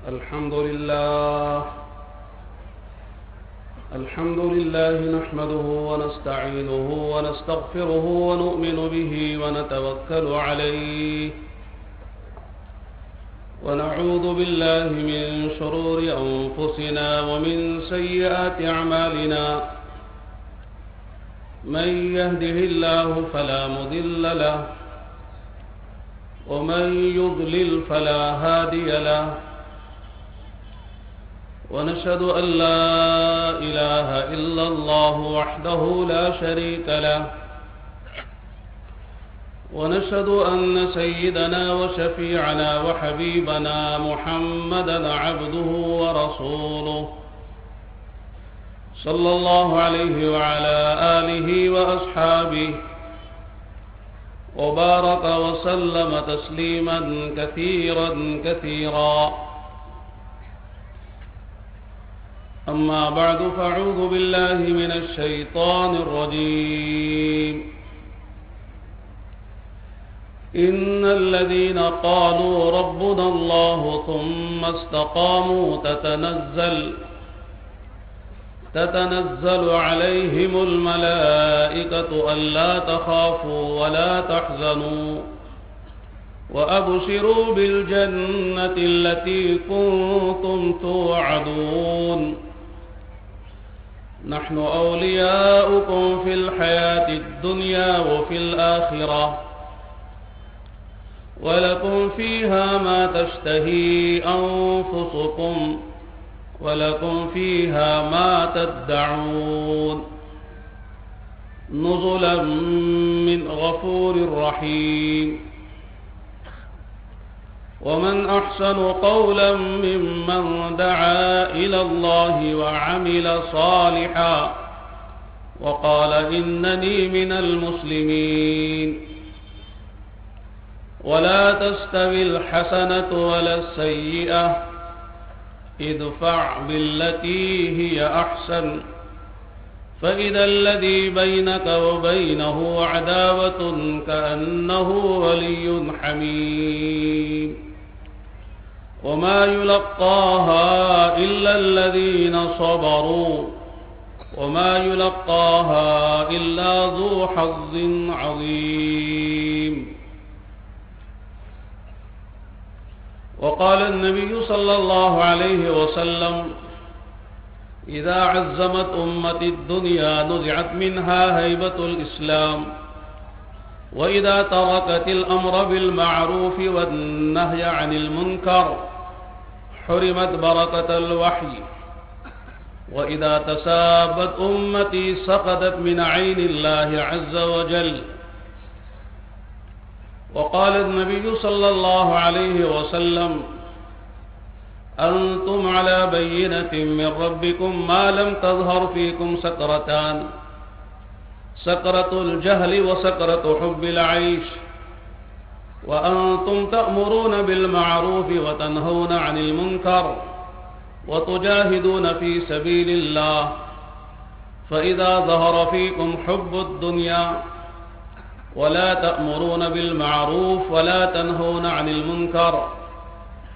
الحمد لله نحمده ونستعينه ونستغفره ونؤمن به ونتوكل عليه ونعوذ بالله من شرور أنفسنا ومن سيئات أعمالنا من يهده الله فلا مضل له ومن يضلل فلا هادي له ونشهد أن لا إله إلا الله وحده لا شريك له ونشهد أن سيدنا وشفيعنا وحبيبنا محمدا عبده ورسوله صلى الله عليه وعلى آله وأصحابه وبارك وسلم تسليما كثيرا كثيرا. أما بعد فأعوذ بالله من الشيطان الرجيم. إن الذين قالوا ربنا الله ثم استقاموا تتنزل عليهم الملائكة ألا تخافوا ولا تحزنوا وأبشروا بالجنة التي كنتم توعدون نحن أولياؤكم في الحياة الدنيا وفي الآخرة ولكم فيها ما تشتهي أنفسكم ولكم فيها ما تدعون نزلا من غفور رحيم. ومن أحسن قولا ممن دعا إلى الله وعمل صالحا وقال إنني من المسلمين. ولا تستوي الحسنة ولا السيئة ادفع بالتي هي أحسن فإذا الذي بينك وبينه عداوة كأنه ولي حميم. وما يلقاها إلا الذين صبروا وما يلقاها إلا ذو حظ عظيم. وقال النبي صلى الله عليه وسلم إذا عزمت أمتي الدنيا نزعت منها هيبة الإسلام وإذا تركت الأمر بالمعروف والنهي عن المنكر حرمت بركة الوحي وإذا تسابت أمتي سقطت من عين الله عز وجل. وقال النبي صلى الله عليه وسلم أنتم على بينة من ربكم ما لم تظهر فيكم سكرتان سكرة الجهل وسكرة حب العيش وأنتم تأمرون بالمعروف وتنهون عن المنكر وتجاهدون في سبيل الله فإذا ظهر فيكم حب الدنيا ولا تأمرون بالمعروف ولا تنهون عن المنكر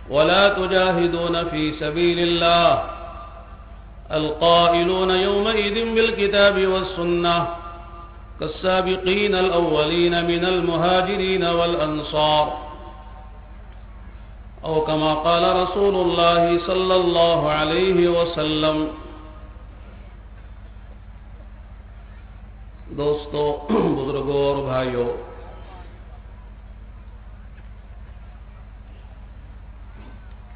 ولا تجاهدون في سبيل الله القائلون يومئذ بالكتاب والسنة كالسابقين الأولين من المهاجرين والأنصار أو كما قال رسول الله صلى الله عليه وسلم. دوستو، بزرگوں اور بھائیوں،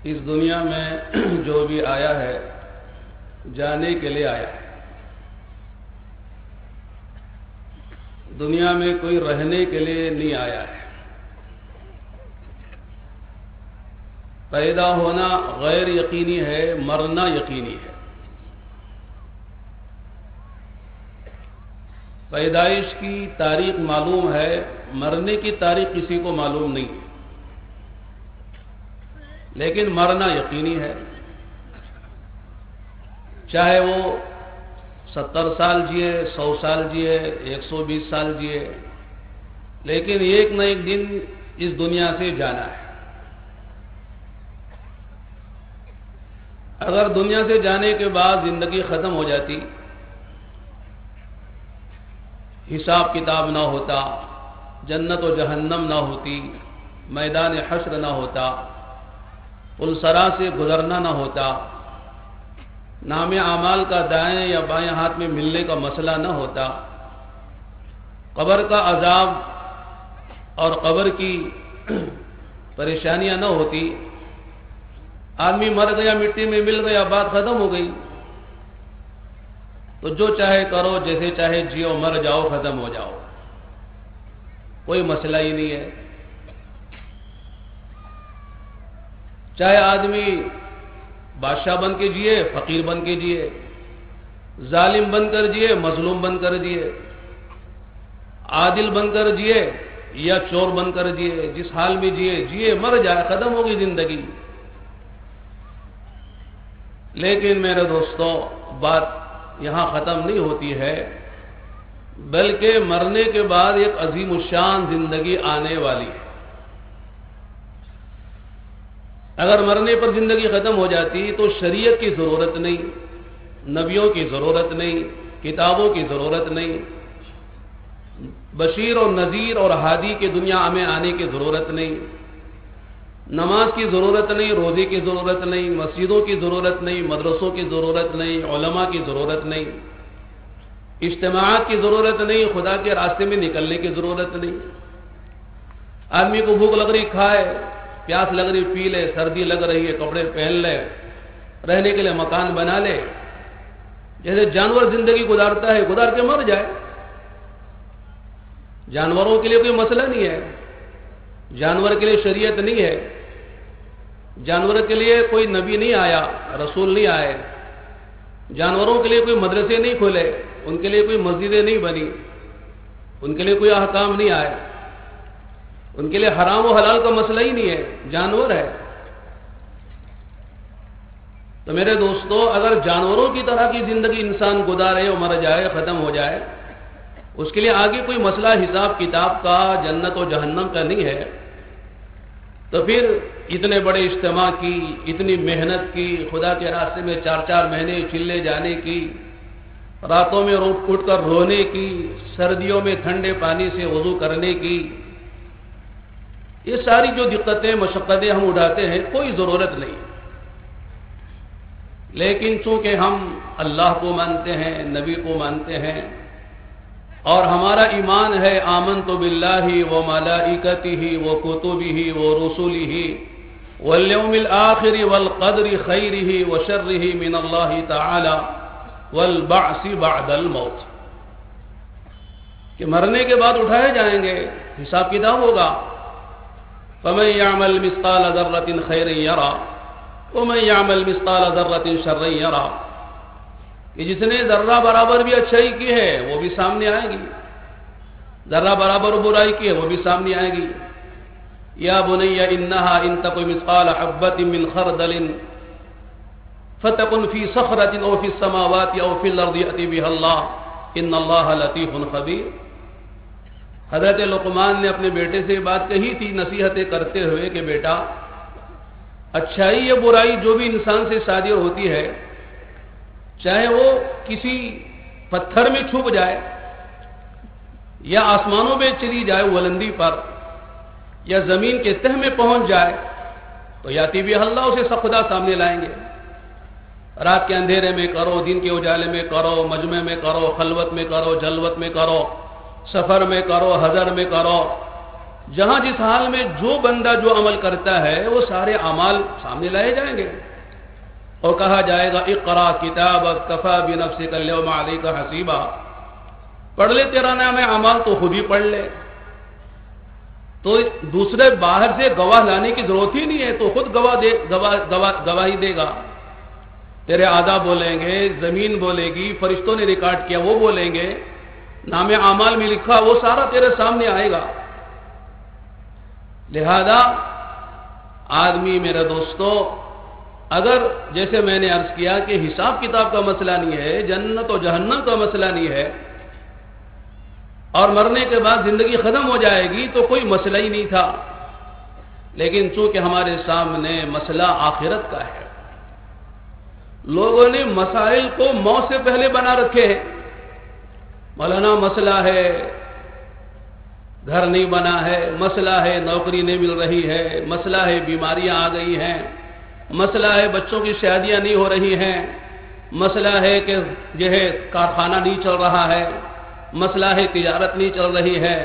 اس دنیا میں جو بھی آیا ہے جانے کے لیے آیا ہے. دنیا میں کوئی رہنے کے لیے نہیں آیا ہے. پیدا ہونا غیر یقینی ہے، مرنا یقینی ہے. پیدائش کی تاریخ معلوم ہے، مرنے کی تاریخ کسی کو معلوم نہیں، لیکن مرنا یقینی ہے. چاہے وہ 70 سال جیے، 100 سال جیے، 120 سال جیے، لیکن ایک نہ ایک دن اس دنیا سے جانا ہے. اگر دنیا سے جانے کے بعد زندگی ختم ہو جاتی، حساب کتاب نہ ہوتا، جنت و جہنم نہ ہوتی، میدان حشر نہ ہوتا، پلسرا سے گزرنا نہ ہوتا، نام اعمال کا دائیں یا بائیں ہاتھ میں ملنے کا مسئلہ نہ ہوتا، قبر کا عذاب اور قبر کی پریشانیاں نہ ہوتی، آدمی مر گیا، مٹی میں مل گیا، بات ختم ہو گئی، تو جو چاہے کرو، جیسے چاہے جیو، مر جاؤ، ختم ہو جاؤ، کوئی مسئلہ ہی نہیں ہے۔ چاہے آدمی بادشاہ بن کے جیے، فقیر بن کے جیے، ظالم بن کر جیے، مظلوم بن کر جیے، عادل بن کر جیے یا چور بن کر جیے، جس حال میں جیے مر جائے، ختم ہوگی زندگی۔ لیکن میرے دوستو، بات یہاں ختم نہیں ہوتی ہے، بلکہ مرنے کے بعد ایک عظیم الشان زندگی آنے والی ہے۔ اگر مرنے پر زندگی ختم ہو جاتی تو شریعت کی ضرورت نہیں، نبیوں کی ضرورت نہیں، کتابوں کی ضرورت نہیں، بشیر اور نذیر اور ہادی کے دنیا میں آنے کی ضرورت نہیں، نماز کی ضرورت نہیں، روزے کی ضرورت نہیں، مسجدوں کی ضرورت نہیں، مدرسوں کی ضرورت نہیں، علماء کی ضرورت نہیں، اجتماعات کی ضرورت نہیں، خدا کے راستے میں نکلنے کی ضرورت نہیں۔ آدمی کو بھوک لگ رہی کھائے، پیاس لگ رہی پی لے، سردی لگ رہی ہے کپڑے پہن لے، رہنے کے لیے مکان بنا لے، جیسے جانور زندگی گزارتا ہے گزار کے مر جائے۔ جانوروں کے لیے کوئی مسئلہ نہیں ہے، جانور کے لیے شریعت نہیں ہے، جانور کے لیے کوئی نبی نہیں آیا، رسول نہیں آئے، جانوروں کے لیے کوئی مدرسے نہیں کھولے، ان کے لیے کوئی مسجدیں نہیں بنی، ان کے لیے کوئی احکام نہیں آئے، ان کے لیے حرام و حلال کا مسئلہ ہی نہیں ہے، جانور ہے۔ تو میرے دوستو، اگر جانوروں کی طرح کی زندگی انسان گزارے اور مر جائے، ختم ہو جائے، اس کے لیے آگے کوئی مسئلہ حساب کتاب کا، جنت و جہنم کا نہیں ہے، تو پھر اتنے بڑے اجتماع کی، اتنی محنت کی، خدا کے راستے میں 4 مہینے چلے جانے کی، راتوں میں اٹھ کر رونے کی، سردیوں میں ٹھنڈے پانی سے وضو کرنے کی، یہ ساری جو دقتیں مشقتیں ہم اٹھاتے ہیں، کوئی ضرورت نہیں۔ لیکن چونکہ ہم اللہ کو مانتے ہیں، نبی کو مانتے ہیں، اور ہمارا ایمان ہے آمنت باللہ وملائکتہ وکتبہ ورسلہ والیوم الآخر والقدر خیرہ وشرہ من اللہ تعالی والبعث بعد الموت، کہ مرنے کے بعد اٹھائے جائیں گے، حساب کتاب ہوگا۔ فمن يعمل مثقال ذرة خيرا يرى ومن يعمل مثقال ذرة شرا يرى، کہ جس نے ذرہ برابر بھی اچھائی کی ہے وہ بھی سامنے آئے گی، ذرہ برابر برائی کی ہے وہ بھی سامنے آئے گی۔ یا بنی انہا ان تک مثقال حبۃ من خردل فتکن فی صخرۃ او فی السماوات او فی الارض یأتی بها اللہ ان اللہ لطیف خبیر۔ حضرت لقمان نے اپنے بیٹے سے بات کہی تھی نصیحتیں کرتے ہوئے کہ بیٹا، اچھائی یا برائی جو بھی انسان سے صادر ہوتی ہے، چاہے وہ کسی پتھر میں چھپ جائے یا آسمانوں میں چلی جائے بلندی پر، یا زمین کے تہ میں پہنچ جائے، تو یاتی بھی اللہ اسے خدا سامنے لائیں گے۔ رات کے اندھیرے میں کرو، دن کے اجالے میں کرو، مجمع میں کرو، خلوت میں کرو، جلوت میں کرو، سفر میں کرو، حضر میں کرو، جہاں جس حال میں جو بندہ جو عمل کرتا ہے وہ سارے اعمال سامنے لائے جائیں گے، اور کہا جائے گا اقرا کتابک کفی بنفسک اليوم علیک حسیبا، پڑھ لے تیرا نام اعمال، تو خود ہی پڑھ لے، تو دوسرے باہر سے گواہ لانے کی ضرورت ہی نہیں ہے، تو خود گواہی دے گا۔ تیرے اعضاء بولیں گے، زمین بولے گی، فرشتوں نے ریکارڈ کیا وہ بولیں گے، نام اعمال میں لکھا وہ سارا تیرے سامنے آئے گا۔ لہذا آدمی، میرے دوستو، اگر جیسے میں نے عرض کیا کہ حساب کتاب کا مسئلہ نہیں ہے، جنت و جہنم کا مسئلہ نہیں ہے، اور مرنے کے بعد زندگی ختم ہو جائے گی تو کوئی مسئلہ ہی نہیں تھا، لیکن چونکہ ہمارے سامنے مسئلہ آخرت کا ہے، لوگوں نے مسائل کو موت سے پہلے بنا رکھے ہیں. مولانا مسئلہ ہے گھر نہیں بنا ہے، مسئلہ ہے نوکری نہیں مل رہی ہے، مسئلہ ہے بیماریاں آ گئی ہیں، مسئلہ ہے بچوں کی شادیاں نہیں ہو رہی ہیں، مسئلہ ہے کہ جو ہے کارخانہ نہیں چل رہا ہے، مسئلہ ہے تجارت نہیں چل رہی ہے.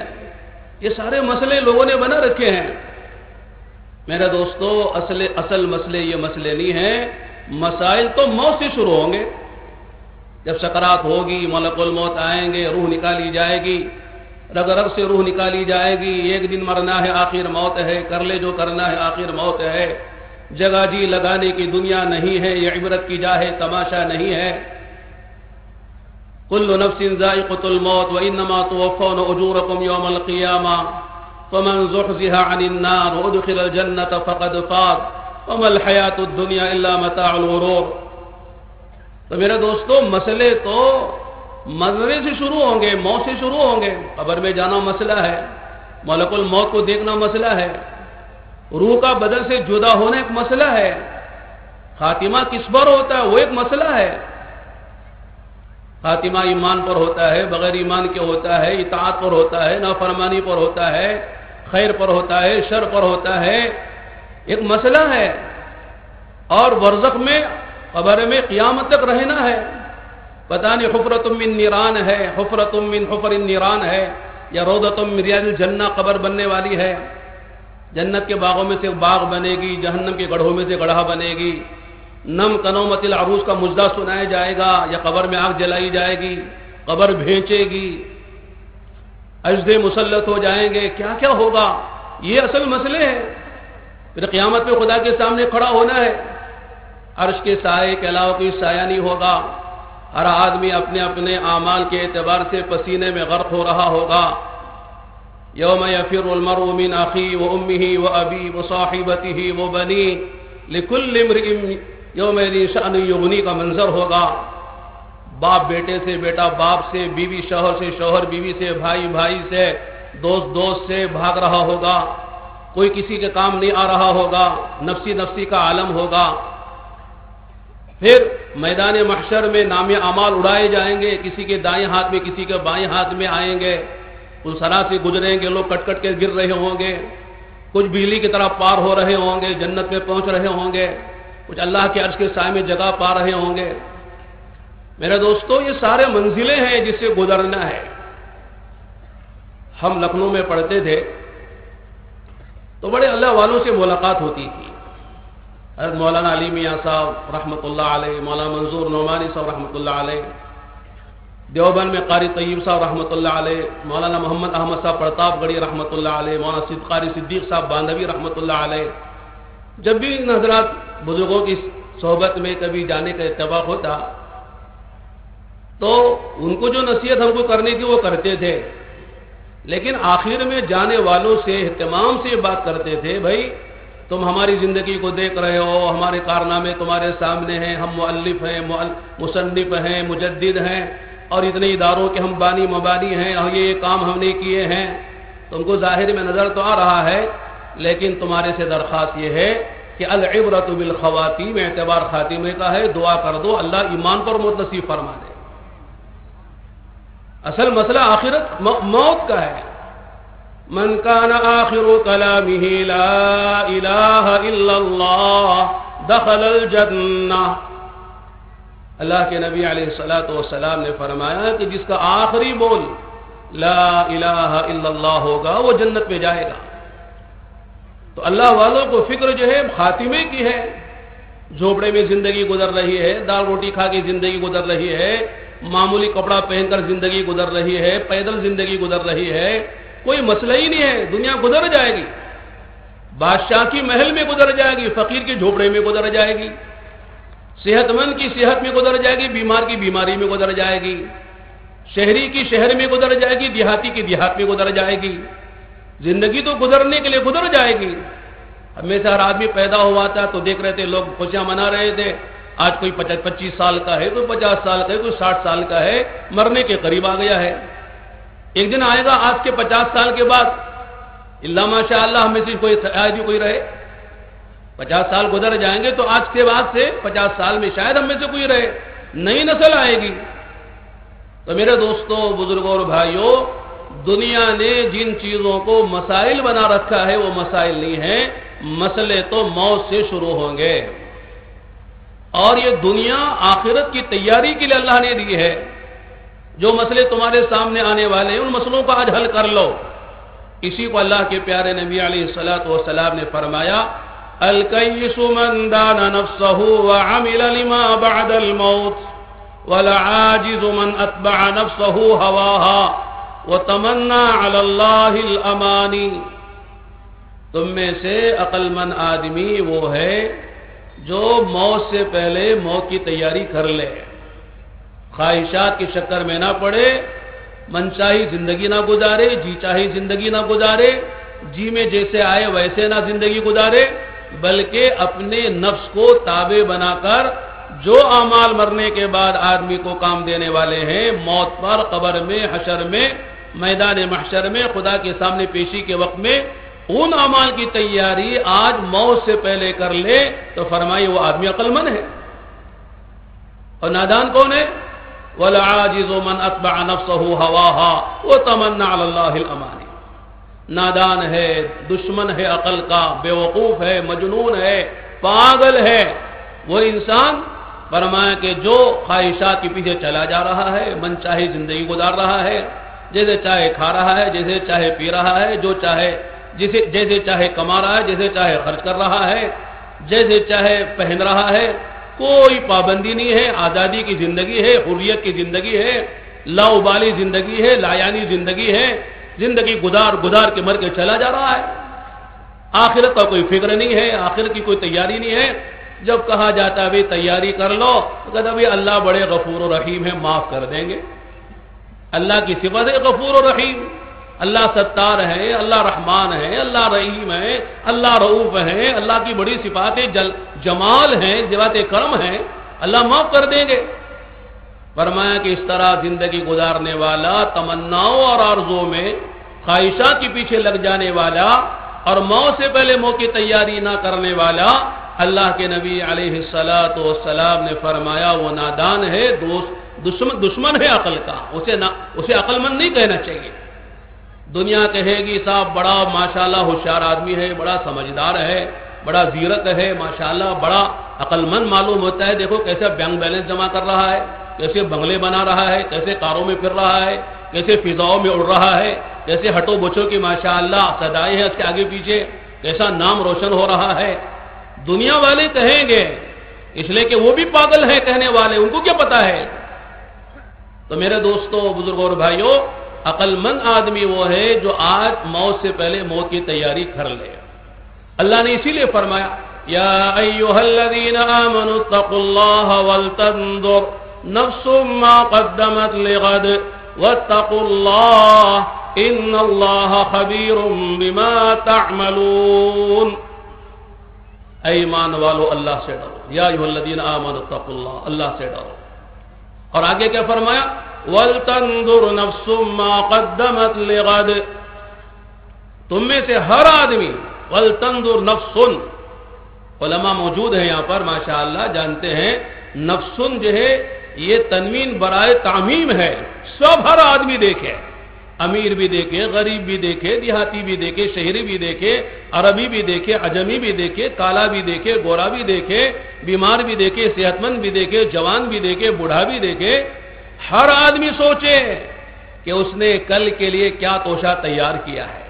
یہ سارے مسئلے لوگوں نے بنا رکھے ہیں. میرے دوستو، اصل مسئلے یہ مسئلے نہیں ہیں. مسائل تو موت سے شروع ہوں گے. جب سکرات ہوگی، ملک الموت آئیں گے، روح نکالی جائے گی، رگ رگ سے روح نکالی جائے گی. ایک دن مرنا ہے، آخر موت ہے، کر لے جو کرنا ہے، آخر موت ہے. جگہ جی لگانے کی دنیا نہیں ہے، یہ عبرت کی جا ہے، تماشا نہیں ہے. کل نفس ذائقۃ الموت وانما توفون اجورکم یوم القیامہ فمن زحزح عن النار وادخل الجنۃ فقد فاز وما الحیاۃ الدنیا الا متاع الغرور. تو میرے دوستو، مسئلے تو مرنے سے شروع ہوں گے، موت سے شروع ہوں گے. قبر میں جانا مسئلہ ہے، ملک الموت کو دیکھنا مسئلہ ہے، روح کا بدن سے جدا ہونا ایک مسئلہ ہے، خاتمہ کس پر ہوتا ہے وہ ایک مسئلہ ہے. خاتمہ ایمان پر ہوتا ہے، بغیر ایمان کے ہوتا ہے، اطاعت پر ہوتا ہے، نافرمانی پر ہوتا ہے، خیر پر ہوتا ہے، شر پر ہوتا ہے، ایک مسئلہ ہے. اور برزخ میں، قبر میں قیامت تک رہنا ہے. پتہ نہیں حفرۃ من نیران ہے، حفرۃ من حفر النیران ہے، یا روضۃ من ریاض الجنہ قبر بننے والی ہے. جنت کے باغوں میں سے باغ بنے گی، جہنم کے گڑھوں میں سے گڑھا بنے گی. نم کنومت العروس کا مجدہ سنایا جائے گا، یا قبر میں آگ جلائی جائے گی، قبر بھینچے گی، اجدے مسلط ہو جائیں گے. کیا کیا ہوگا، یہ اصل مسئلے ہیں. پھر قیامت میں خدا کے سامنے کھڑا ہونا ہے. عرش کے سائے کے علاوہ کوئی سایہ نہیں ہوگا. ہر آدمی اپنے اپنے اعمال کے اعتبار سے پسینے میں غرق ہو رہا ہوگا. یوم یفر المرء من اخیہ وامہ وابیہ وصاحبتہ وبنیہ لکل امرئ یومئذ شأن یغنیہ کا منظر ہوگا. باپ بیٹے سے، بیٹا باپ سے، بیوی شوہر سے، شوہر بیوی سے، بھائی بھائی سے، دوست دوست سے بھاگ رہا ہوگا. کوئی کسی کے کام نہیں آ رہا ہوگا. نفسی نفسی کا عالم ہوگا. پھر میدان محشر میں نام اعمال اڑائے جائیں گے، کسی کے دائیں ہاتھ میں، کسی کے بائیں ہاتھ میں آئیں گے. پلسرا سے گزریں گے، لوگ کٹ کٹ کے گر رہے ہوں گے. کچھ بجلی کی طرح پار ہو رہے ہوں گے، جنت میں پہنچ رہے ہوں گے. کچھ اللہ کے عرش کے سائے میں جگہ پا رہے ہوں گے. میرے دوستو، یہ سارے منزلیں ہیں جس سے گزرنا ہے. ہم لکھنؤ میں پڑھتے تھے تو بڑے اللہ والوں سے ملاقات ہوتی تھی. حضرت مولانا علی میاں صاحب رحمۃ اللہ علیہ، مولانا منظور نعمانی صاحب رحمۃ اللہ علیہ، دیوبند میں قاری طیب صاحب رحمۃ اللہ علیہ، مولانا محمد احمد صاحب پرتاپ گڑھی رحمۃ اللہ علیہ، مولانا قاری صدیق صاحب باندھوی رحمۃ اللہ علیہ. جب بھی ان حضرات بزرگوں کی صحبت میں کبھی جانے کا اتفاق ہوتا تو ان کو جو نصیحت ہم کو کرنی تھی وہ کرتے تھے، لیکن آخر میں جانے والوں سے اہتمام سے بات کرتے تھے. بھائی، تم ہماری زندگی کو دیکھ رہے ہو، ہمارے کارنامے تمہارے سامنے ہیں، ہم مؤلف ہیں، مصنف ہیں، مجدد ہیں، اور اتنے اداروں کے ہم بانی مبانی ہیں، اور یہ کام ہم نے کیے ہیں. تم کو ظاہر میں نظر تو آ رہا ہے، لیکن تمہارے سے درخواست یہ ہے کہ العبرۃ بالخواتیم، اعتبار خاتمے کا ہے. دعا کر دو اللہ ایمان پر موت نصیب فرما دے. اصل مسئلہ آخرت موت کا ہے. من کان آخر کلامہ لا الہ الا اللہ دخل الجنہ. اللہ کے نبی علیہ الصلوۃ والسلام نے فرمایا کہ جس کا آخری بول لا الہ الا اللہ ہوگا وہ جنت میں جائے گا. تو اللہ والوں کو فکر جو ہے خاتمے کی ہے. جھوپڑے میں زندگی گزر رہی ہے، دال روٹی کھا کے زندگی گزر رہی ہے، معمولی کپڑا پہن کر زندگی گزر رہی ہے، پیدل زندگی گزر رہی ہے. کوئی مسئلہ ہی نہیں ہے. دنیا گزر جائے گی. بادشاہ کی محل میں گزر جائے گی، فقیر کے جھوپڑے میں گزر جائے گی، صحت مند کی صحت میں گزر جائے گی، بیمار کی بیماری میں گزر جائے گی، شہری کی شہر میں گزر جائے گی، دیہاتی کی دیہات میں گزر جائے گی. زندگی تو گزرنے کے لیے گزر جائے گی. ہمیں سے ہر آدمی پیدا ہوا تھا تو دیکھ رہے تھے، لوگ خوشیاں منا رہے تھے. آج کوئی 25 سال کا ہے، کوئی 50 سال کا ہے، کوئی 60 سال کا ہے، مرنے کے قریب آ گیا ہے. ایک دن آئے گا آج کے 50 سال کے بعد، اللہ ماشاء اللہ ہمیں سے کوئی رہے. 50 سال گزر جائیں گے تو آج کے بعد سے 50 سال میں شاید ہم میں سے کوئی رہے، نئی نسل آئے گی۔ تو میرے دوستوں، بزرگوں اور بھائیوں، دنیا نے جن چیزوں کو مسائل بنا رکھا ہے وہ مسائل نہیں ہیں، مسئلے تو موت سے شروع ہوں گے، اور یہ دنیا آخرت کی تیاری کے لیے اللہ نے دی ہے۔ جو مسئلے تمہارے سامنے آنے والے ہیں ان مسئلوں کو آج حل کر لو۔ اسی کو اللہ کے پیارے نبی علیہ الصلوۃ والسلام نے فرمایا، الکیس من دان نفسہ وعمل لما بعد الموت والعاجز من اتبع نفسہ ہواہا وتمنى علی اللہ الامانی۔ تم میں سے عقل مند آدمی وہ ہے جو موت سے پہلے موت کی تیاری کر لے، خواہشات کے چکر میں نہ پڑے، منچاہی زندگی نہ گزارے، جی چاہی زندگی نہ گزارے، جی میں جیسے آئے ویسے نہ زندگی گزارے، بلکہ اپنے نفس کو تابع بنا کر جو اعمال مرنے کے بعد آدمی کو کام دینے والے ہیں، موت پر، قبر میں، حشر میں، میدان محشر میں، خدا کے سامنے پیشی کے وقت میں ان اعمال کی تیاری آج موت سے پہلے کر لے تو فرمائیے وہ آدمی عقل مند ہے۔ اور نادان کون ہے؟ وَالْعَاجِزُ مَنْ أَتْبَعَ نَفْسَهُ هَوَاهَا وَتَمَنَّى عَلَى اللَّهِ الْأَمَانِي۔ نادان ہے، دشمن ہے عقل کا، بے وقوف ہے، مجنون ہے، پاگل ہے وہ انسان، فرمایا کہ جو خواہشات کے پیچھے چلا جا رہا ہے، من چاہے زندگی گزار رہا ہے، جیسے چاہے کھا رہا ہے، جیسے چاہے پی رہا ہے، جو چاہے جیسے چاہے کما رہا ہے، جیسے چاہے خرچ کر رہا ہے، جیسے چاہے پہن رہا ہے، کوئی پابندی نہیں ہے، آزادی کی زندگی ہے، حریت کی زندگی ہے، لا ابالی زندگی ہے، لا یعنی زندگی ہے، زندگی گزار کے مر کے چلا جا رہا ہے، آخرت کا کوئی فکر نہیں ہے، آخرت کی کوئی تیاری نہیں ہے۔ جب کہا جاتا ہے تیاری کر لو تو کہتا ہے اللہ بڑے غفور و رحیم ہے، معاف کر دیں گے۔ اللہ کی صفت ہے غفور و رحیم، اللہ ستار ہے، اللہ رحمان ہے، اللہ رحیم ہے، اللہ رؤوف ہے، اللہ کی بڑی صفات جمال ہیں، صفات کرم ہیں، اللہ معاف کر دیں گے۔ فرمایا کہ اس طرح زندگی گزارنے والا، تمناؤں اور آرزوں میں خواہشات کے پیچھے لگ جانے والا اور موت سے پہلے موت کی تیاری نہ کرنے والا، اللہ کے نبی علیہ الصلوۃ والسلام نے فرمایا وہ نادان ہے، دشمن ہے عقل کا، اسے عقل مند نہیں کہنا چاہیے۔ دنیا کہے گی صاحب بڑا ماشاءاللہ ہوشیار آدمی ہے، بڑا سمجھدار ہے، بڑا زیرک ہے، ماشاءاللہ بڑا عقل مند معلوم ہوتا ہے، دیکھو کیسے بینک بیلنس جمع کر رہا ہے، کیسے بنگلے بنا رہا ہے، کیسے کاروں میں پھر رہا ہے، کیسے فضاؤں میں اڑ رہا ہے، کیسے ہٹو بچوں کی ماشاءاللہ صدائیں ہیں اس کے آگے پیچھے، کیسا نام روشن ہو رہا ہے۔ دنیا والے کہیں گے، اس لیے کہ وہ بھی پاگل ہیں کہنے والے، ان کو کیا پتا ہے۔ تو میرے دوستوں، بزرگوں اور بھائیوں، عقل مند آدمی وہ ہے جو آج موت سے پہلے موت کی تیاری کر لے۔ اللہ نے اسی لیے فرمایا یا ایھا الذین آمنوا اتقوا اللہ ولتنظر نفس ما قدمت لغد واتقوا اللہ ان اللہ خبیر بما تعملون۔ اے ایمان والو اللہ سے ڈرو، یا ایھا الذین آمنوا اتقوا اللہ، اللہ سے ڈرو۔ اور آگے کیا فرمایا وَلْتَنْظُرْ نَفْسٌ مَا قَدَّمَتْ لِغَدٍ، تم میں سے ہر آدمی، وَلْتَنْظُرْ نَفْسٌ، علماء موجود ہیں یہاں پر ماشاءاللہ، جانتے ہیں نفسن جو ہے یہ تنوین برائے تعمیم ہے، سب ہر آدمی دیکھے، امیر بھی دیکھے، غریب بھی دیکھے، دیہاتی بھی دیکھے، شہری بھی دیکھے، عربی بھی دیکھے، عجمی بھی دیکھے، کالا بھی دیکھے، گورا بھی دیکھے، بیمار بھی دیکھے، صحت مند بھی دیکھے، جوان بھی دیکھے، بوڑھا بھی دیکھے، ہر آدمی سوچے کہ اس نے کل کے لیے کیا توشہ تیار کیا ہے۔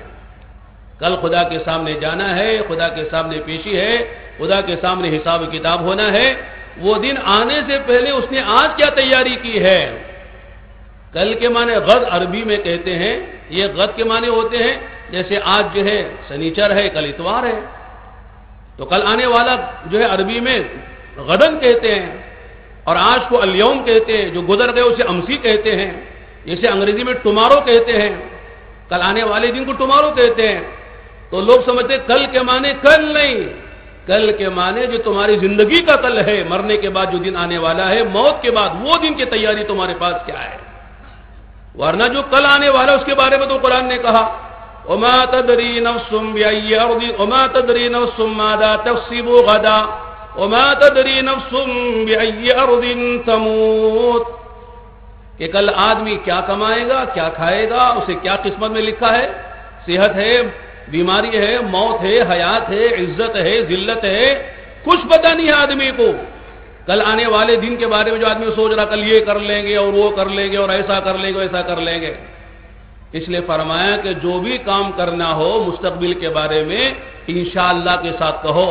کل خدا کے سامنے جانا ہے، خدا کے سامنے پیشی ہے، خدا کے سامنے حساب کتاب ہونا ہے۔ وہ دن آنے سے پہلے اس نے آج کیا تیاری کی ہے۔ کل کے معنی غد عربی میں کہتے ہیں، یہ غد کے معنی ہوتے ہیں جیسے آج جو ہے سنیچر ہے، کل اتوار ہے، تو کل آنے والا جو ہے عربی میں غدن کہتے ہیں، اور آج کو الیوم کہتے ہیں، جو گزر گئے اسے امسی کہتے ہیں، جیسے انگریزی میں ٹمارو کہتے ہیں، کل آنے والے دن کو ٹمارو کہتے ہیں۔ تو لوگ سمجھتے ہیں کل کے معنی کل نہیں، کل کے معنی جو تمہاری زندگی کا کل ہے، مرنے کے بعد جو دن آنے والا ہے، موت کے بعد وہ دن کی تیاری تمہارے پاس کیا ہے۔ ورنہ جو کل آنے والا اس کے بارے میں تو قرآن نے کہا وما تدری نفس بأي أرض وما تدری نفس ماذا تكسب غدا وما تدری نفس بأي أرض تموت، کہ کل آدمی کیا کمائے گا، کیا کھائے گا، اسے کیا قسمت میں لکھا ہے، صحت ہے، بیماری ہے، موت ہے، حیات ہے، عزت ہے، ذلت ہے، کچھ پتہ نہیں ہے آدمی کو کل آنے والے دن کے بارے میں۔ جو آدمی سوچ رہا کل یہ کر لیں گے اور وہ کر لیں گے اور ایسا کر لیں گے ایسا کر لیں گے، اس لیے فرمایا کہ جو بھی کام کرنا ہو مستقبل کے بارے میں انشاءاللہ کے ساتھ کہو۔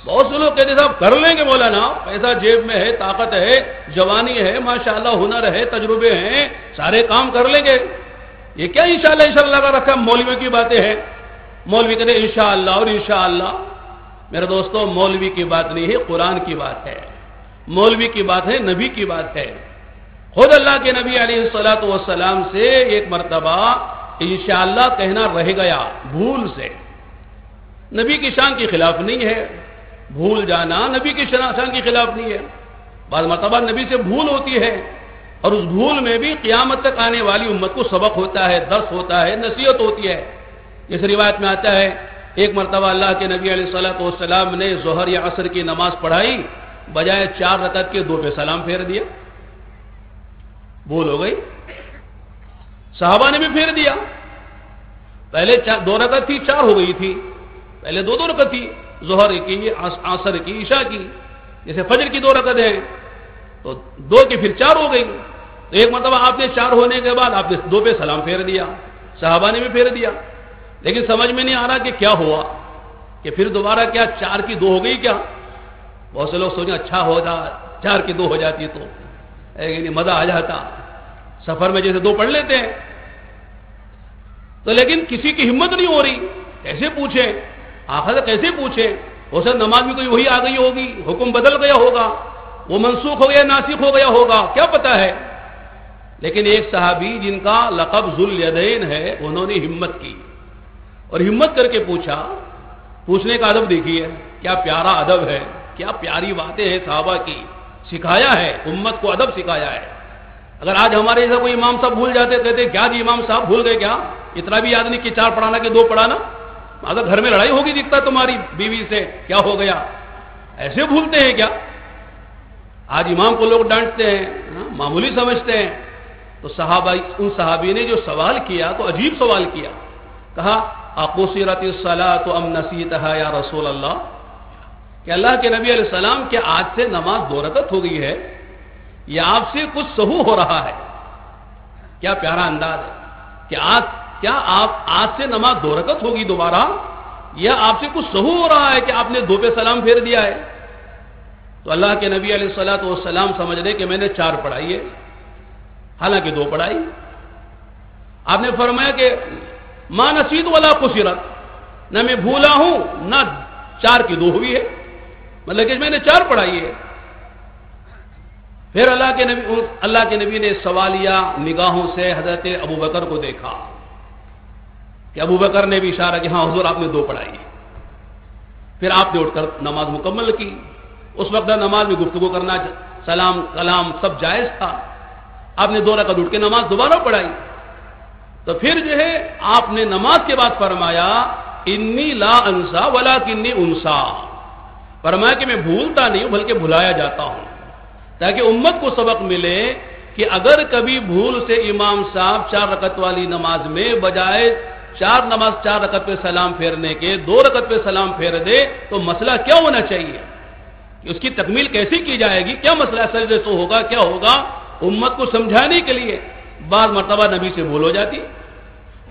بہت سے لوگ کہتے صاحب کر لیں گے مولانا، پیسہ جیب میں ہے، طاقت ہے، جوانی ہے، ماشاءاللہ ہنر ہے، تجربے ہیں، سارے کام کر لیں گے، یہ کیا انشاءاللہ کا رکھا مولویوں کی باتیں ہیں؟ مولوی کہتے انشاءاللہ اور انشاءاللہ۔ میرے دوستو مولوی کی بات نہیں ہے، قرآن کی بات ہے، مولوی کی بات ہے، نبی کی بات ہے۔ خود اللہ کے نبی علیہ الصلوۃ والسلام سے ایک مرتبہ انشاءاللہ کہنا رہ گیا بھول سے۔ نبی کی شان کے خلاف نہیں ہے، بھول جانا نبی کی شان کے خلاف نہیں ہے۔ بعض مرتبہ نبی سے بھول ہوتی ہے اور اس بھول میں بھی قیامت تک آنے والی امت کو سبق ہوتا ہے، درس ہوتا ہے، نصیحت ہوتی ہے۔ اس روایت میں آتا ہے ایک مرتبہ اللہ کے نبی علیہ الصلوۃ والسلام نے ظہر یا عصر کی نماز پڑھائی، بجائے 4 رکعت کے 2 پہ سلام پھیر دیا، بھول ہو گئی۔ صحابہ نے بھی پھیر دیا، پہلے 2 رکعت تھی 4 ہو گئی تھی، پہلے 2 رکعت تھی، ظہر کی، عصر کی، عشاء کی، جیسے فجر کی 2 رکعت ہیں تو 2 کی پھر 4 ہو گئی۔ تو ایک مرتبہ آپ نے 4 ہونے کے بعد آپ نے 2 پہ سلام پھیر دیا، صحابہ نے بھی پھیر دیا، لیکن سمجھ میں نہیں آ رہا کہ کیا ہوا، کہ پھر دوبارہ کیا 4 کی 2 ہو گئی کیا؟ بہت سے لوگ سوچیں اچھا ہو جا 4 کی 2 ہو جاتی تو مزہ آ جاتا، سفر میں جیسے 2 پڑھ لیتے ہیں۔ تو لیکن کسی کی ہمت نہیں ہو رہی، کیسے پوچھیں آخر کیسے پوچھیں؟ ہو سکتا نماز میں کوئی وہی آ گئی ہوگی، حکم بدل گیا ہوگا، وہ منسوخ ہو گیا، ناسخ ہو گیا ہوگا، کیا پتا ہے۔ لیکن ایک صحابی جن کا لقب ذوالیدین ہے، انہوں نے ہمت کی اور ہمت کر کے پوچھا۔ پوچھنے کا ادب دیکھیے، کیا پیارا ادب ہے، کیا پیاری باتیں ہیں صحابہ کی، سکھایا ہے، امت کو ادب سکھایا ہے۔ اگر آج ہمارے جیسا کوئی امام صاحب بھول جاتے، کہتے کیا جی امام صاحب بھول گئے کیا، اتنا بھی یاد نہیں کہ 4 پڑھانا کہ 2 پڑھانا، اگر گھر میں لڑائی ہوگی دکھتا تمہاری بیوی سے، کیا ہو گیا، ایسے بھولتے ہیں کیا؟ آج امام کو لوگ ڈانٹتے ہیں، معمولی سمجھتے ہیں۔ تو صحابہ، ان صحابی نے جو سوال کیا تو عجیب سوال کیا، کہا اقصرت الصلاۃ ام نسیتها یا رسول اللہ، کہ اللہ کے نبی علیہ السلام کیا آج سے نماز 2 رکعت ہو گئی ہے یا آپ سے کچھ سہو ہو رہا ہے؟ کیا پیارا انداز ہے کہ کیا آپ آج سے نماز 2 رکعت ہوگی دوبارہ، یا آپ سے کچھ سہو ہو رہا ہے کہ آپ نے 2 پہ سلام پھیر دیا ہے؟ تو اللہ کے نبی علیہ الصلوۃ والسلام سمجھ رہے کہ میں نے 4 پڑھائی ہے، حالانکہ 2 پڑھائی۔ آپ نے فرمایا کہ ما نسیت ولا قصرت، نہ میں بھولا ہوں نہ 4 کی 2 ہوئی ہے، مطلب کہ میں نے 4 پڑھائی ہے۔ پھر اللہ کے نبی نے سوالیہ نگاہوں سے حضرت ابوبکر کو دیکھا کہ ابوبکر نے بھی اشارہ کہ ہاں حضور آپ نے 2 پڑھائی ہے۔ پھر آپ نے اٹھ کر نماز مکمل کی۔ اس وقت نماز میں گفتگو کرنا، سلام کلام سب جائز تھا۔ آپ نے 2 رکعت اٹھ کے نماز دوبارہ پڑھائی۔ تو پھر جو ہے آپ نے نماز کے بعد فرمایا انی لا انسا ولکنی انسا، فرمایا کہ میں بھولتا نہیں ہوں بلکہ بھلایا جاتا ہوں، تاکہ امت کو سبق ملے کہ اگر کبھی بھول سے امام صاحب 4 رکعت والی نماز میں بجائے 4 رکعت پہ سلام پھیرنے کے 2 رکعت پہ سلام پھیر دے تو مسئلہ کیا ہونا چاہیے، کہ اس کی تکمیل کیسے کی جائے گی، کیا مسئلہ سجدے سے ہوگا، کیا ہوگا، امت کو سمجھانے کے لیے بعض مرتبہ نبی سے بھول ہو جاتی۔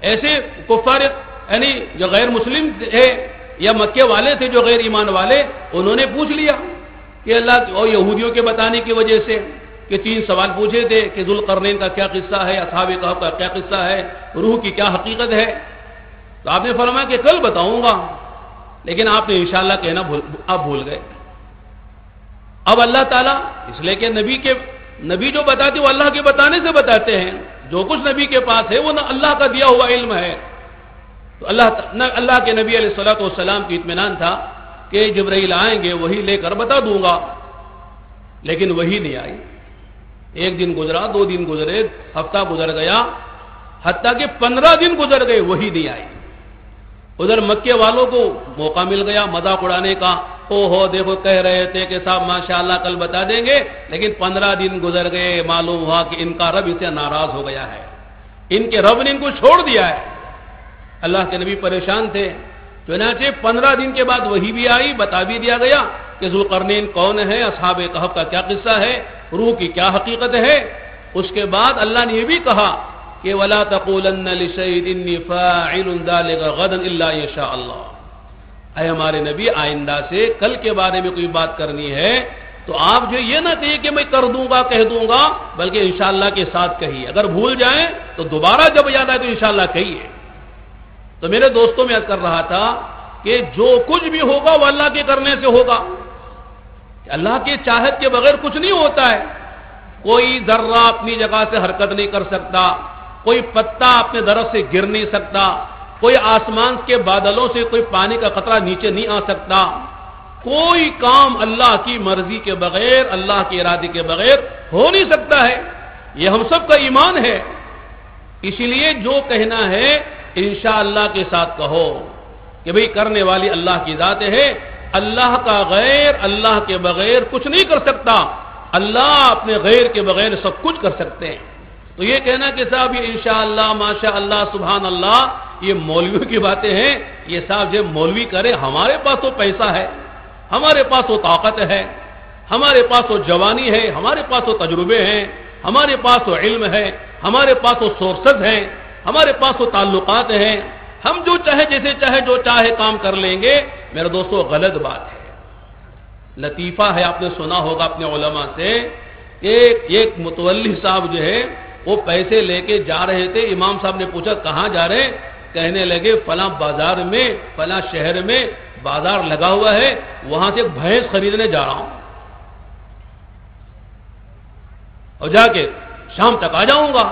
ایسے کفار یعنی جو غیر مسلم ہے یا مکے والے تھے جو غیر ایمان والے، انہوں نے پوچھ لیا کہ اللہ اور یہودیوں کے بتانے کی وجہ سے کہ 3 سوال پوچھے تھے کہ ذوالقرنین کا کیا قصہ ہے، اصحاب کہف کا کیا قصہ ہے، روح کی کیا حقیقت ہے۔ تو آپ نے فرمایا کہ کل بتاؤں گا، لیکن آپ نے انشاءاللہ کہنا اب بھول گئے۔ اب اللہ تعالیٰ اس لیے کہ نبی جو بتاتے وہ اللہ کے بتانے سے بتاتے ہیں، جو کچھ نبی کے پاس ہے وہ نہ اللہ کا دیا ہوا علم ہے۔ تو اللہ کے نبی علیہ الصلوۃ والسلام کی اطمینان تھا کہ جبرائیل آئیں گے وہی لے کر بتا دوں گا، لیکن وہی نہیں آئی۔ 1 دن گزرا، 2 دن گزرے، ہفتہ گزر گیا، حتیٰ کہ 15 دن گزر گئے وہی نہیں آئی۔ ادھر مکے والوں کو موقع مل گیا مذاق اڑانے کا، او ہو دیکھو کہہ رہے تھے کہ صاحب ماشاءاللہ کل بتا دیں گے، لیکن 15 دن گزر گئے، معلوم ہوا کہ ان کا رب اسے ناراض ہو گیا ہے، ان کے رب نے ان کو چھوڑ دیا ہے۔ اللہ کے نبی پریشان تھے، چنانچہ 15 دن کے بعد وہی بھی آئی، بتا بھی دیا گیا کہ ذوالقرنین کون ہے، اصحاب کہف کا کیا قصہ ہے، روح کی کیا حقیقت ہے۔ اس کے بعد اللہ نے یہ بھی کہا کہ وَلَا تَقُولَنَّ لِشَيْءٍ إِنِّي فَاعِلٌ ذَلِكَ غَدًا إِلَّا إِن شَاءَ اللَّهُ۔ اے ہمارے نبی، آئندہ سے کل کے بارے میں کوئی بات کرنی ہے تو آپ جو یہ نہ کہیے کہ میں کر دوں گا کہہ دوں گا، بلکہ انشاءاللہ کے ساتھ کہیے، اگر بھول جائیں تو دوبارہ جب یاد آئے تو انشاءاللہ کہیے۔ تو میرے دوستوں میں عرض کر رہا تھا کہ جو کچھ بھی ہوگا وہ اللہ کے کرنے سے ہوگا، اللہ کی چاہت کے بغیر کچھ نہیں ہوتا ہے۔ کوئی ذرہ اپنی جگہ سے حرکت نہیں کر سکتا، کوئی پتا اپنے درخت سے گر نہیں سکتا، کوئی آسمان کے بادلوں سے کوئی پانی کا قطرہ نیچے نہیں آ سکتا، کوئی کام اللہ کی مرضی کے بغیر، اللہ کے ارادے کے بغیر ہو نہیں سکتا ہے۔ یہ ہم سب کا ایمان ہے۔ اسی لیے جو کہنا ہے انشاءاللہ کے ساتھ کہو کہ بھئی کرنے والی اللہ کی ذات ہے، اللہ کا غیر اللہ کے بغیر کچھ نہیں کر سکتا، اللہ اپنے غیر کے بغیر سب کچھ کر سکتے ہیں۔ تو یہ کہنا کہ صاحب یہ انشاءاللہ ماشاءاللہ سبحان اللہ یہ مولویوں کی باتیں ہیں، یہ صاحب جب مولوی کرے، ہمارے پاس تو پیسہ ہے، ہمارے پاس تو طاقت ہے، ہمارے پاس تو جوانی ہے، ہمارے پاس تو تجربے ہیں، ہمارے پاس تو علم ہے، ہمارے پاس تو سورسز ہیں، ہمارے پاس تو تعلقات ہیں، ہم جو چاہے جیسے چاہے جو چاہے کام کر لیں گے۔ میرے دوستو غلط بات ہے۔ لطیفہ ہے، آپ نے سنا ہوگا اپنے علماء سے کہ ایک متولی صاحب جو ہے وہ پیسے لے کے جا رہے تھے، امام صاحب نے پوچھا کہاں جا رہے ہیں؟ کہنے لگے فلاں بازار میں، فلاں شہر میں بازار لگا ہوا ہے، وہاں سے بھینس خریدنے جا رہا ہوں اور جا کے شام تک آ جاؤں گا۔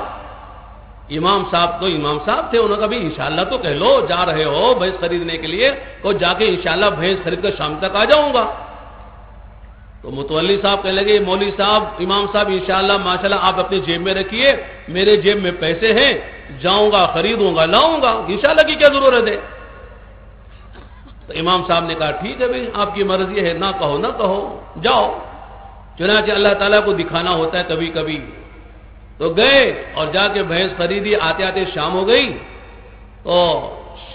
امام صاحب تو امام صاحب تھے، انہوں نے کہا بھی انشاءاللہ تو کہہ لو جا رہے ہو بھینس خریدنے کے لیے، تو جا کے انشاءاللہ بھینس خرید کر شام تک آ جاؤں گا۔ تو متولی صاحب کہنے لگے مولوی صاحب، امام صاحب انشاءاللہ ماشاءاللہ آپ اپنے جیب میں رکھیے، میرے جیب میں پیسے ہیں، جاؤں گا خریدوں گا لاؤں گا، انشاءاللہ کی کیا ضرورت ہے؟ تو امام صاحب نے کہا ٹھیک ہے بھائی آپ کی مرضی ہے، نہ کہو نہ کہو، جاؤ۔ چنانچہ اللہ تعالیٰ کو دکھانا ہوتا ہے کبھی کبھی، تو گئے اور جا کے بھینس خریدی، آتے آتے شام ہو گئی، تو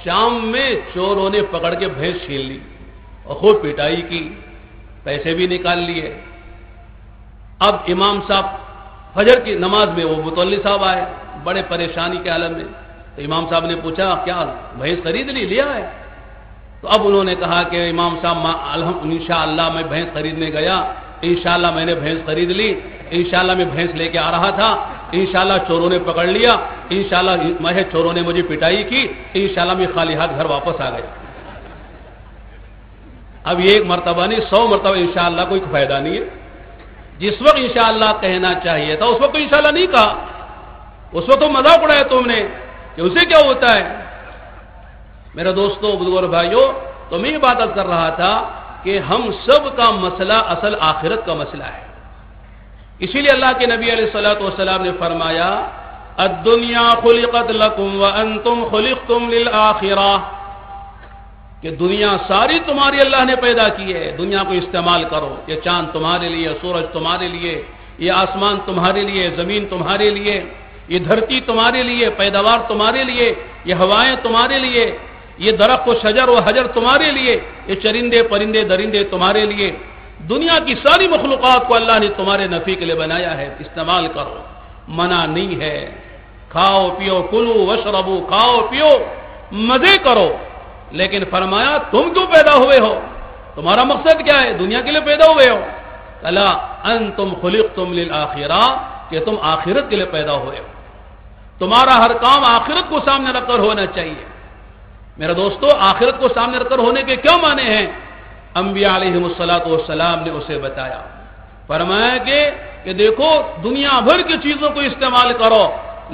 شام میں چوروں نے پکڑ کے بھینس چھین لی اور خوب پٹائی کی، پیسے بھی نکال لیے۔ اب امام صاحب فجر کی نماز میں وہ متولی صاحب آئے بڑے پریشانی کے عالم میں، تو امام صاحب نے پوچھا کیا بھینس خرید لی، لیا ہے؟ تو اب انہوں نے کہا کہ امام صاحب انشاءاللہ میں بھینس خریدنے گیا، انشاءاللہ میں نے بھینس خرید لی، انشاءاللہ میں بھینس لے کے آ رہا تھا، انشاءاللہ چوروں نے پکڑ لیا، انشاءاللہ میں چوروں نے مجھے پٹائی کی، انشاءاللہ میں خالی ہاتھ گھر واپس آ گیا۔ اب یہ ایک مرتبہ نہیں 100 مرتبہ انشاءاللہ کوئی فائدہ نہیں ہے۔ جس وقت انشاءاللہ کہنا چاہیے تھا اس وقت تو انشاءاللہ نہیں کہا، اس وقت تو مذاق اڑایا تم نے کہ اسے کیا ہوتا ہے۔ میرے دوستوں بزرگوں اور بھائیوں، تو میں یہ بات کر رہا تھا کہ ہم سب کا مسئلہ اصل آخرت کا مسئلہ ہے۔ اسی لیے اللہ کے نبی علیہ الصلوۃ والسلام نے فرمایا الدنیا خلقت لکم وانتم خلقتم للآخرہ، کہ دنیا ساری تمہاری اللہ نے پیدا کی ہے، دنیا کو استعمال کرو، یہ چاند تمہارے لیے، سورج تمہارے لیے، یہ آسمان تمہارے لیے، زمین تمہارے لیے، یہ دھرتی تمہارے لیے، پیداوار تمہارے لیے، یہ ہوائیں تمہارے لیے، یہ درخت و شجر و حجر تمہارے لیے، یہ چرندے پرندے درندے تمہارے لیے، دنیا کی ساری مخلوقات کو اللہ نے تمہارے نفع کے لیے بنایا ہے، استعمال کرو، منع نہیں ہے، کھاؤ پیو، کلو وشربو، کھاؤ پیو مزے کرو، لیکن فرمایا تم کیوں پیدا ہوئے ہو، تمہارا مقصد کیا ہے، دنیا کے لیے پیدا ہوئے ہو؟ الا انتم خلقتم للآخرہ، کہ تم آخرت کے لیے پیدا ہوئے ہو، تمہارا ہر کام آخرت کو سامنے رکھ کر ہونا چاہیے۔ میرے دوستو آخرت کو سامنے رکھ کر ہونے کے کیا معنی ہیں؟ انبیاء علیہم الصلوۃ والسلام نے اسے بتایا، فرمایا کہ دیکھو دنیا بھر کی چیزوں کو استعمال کرو،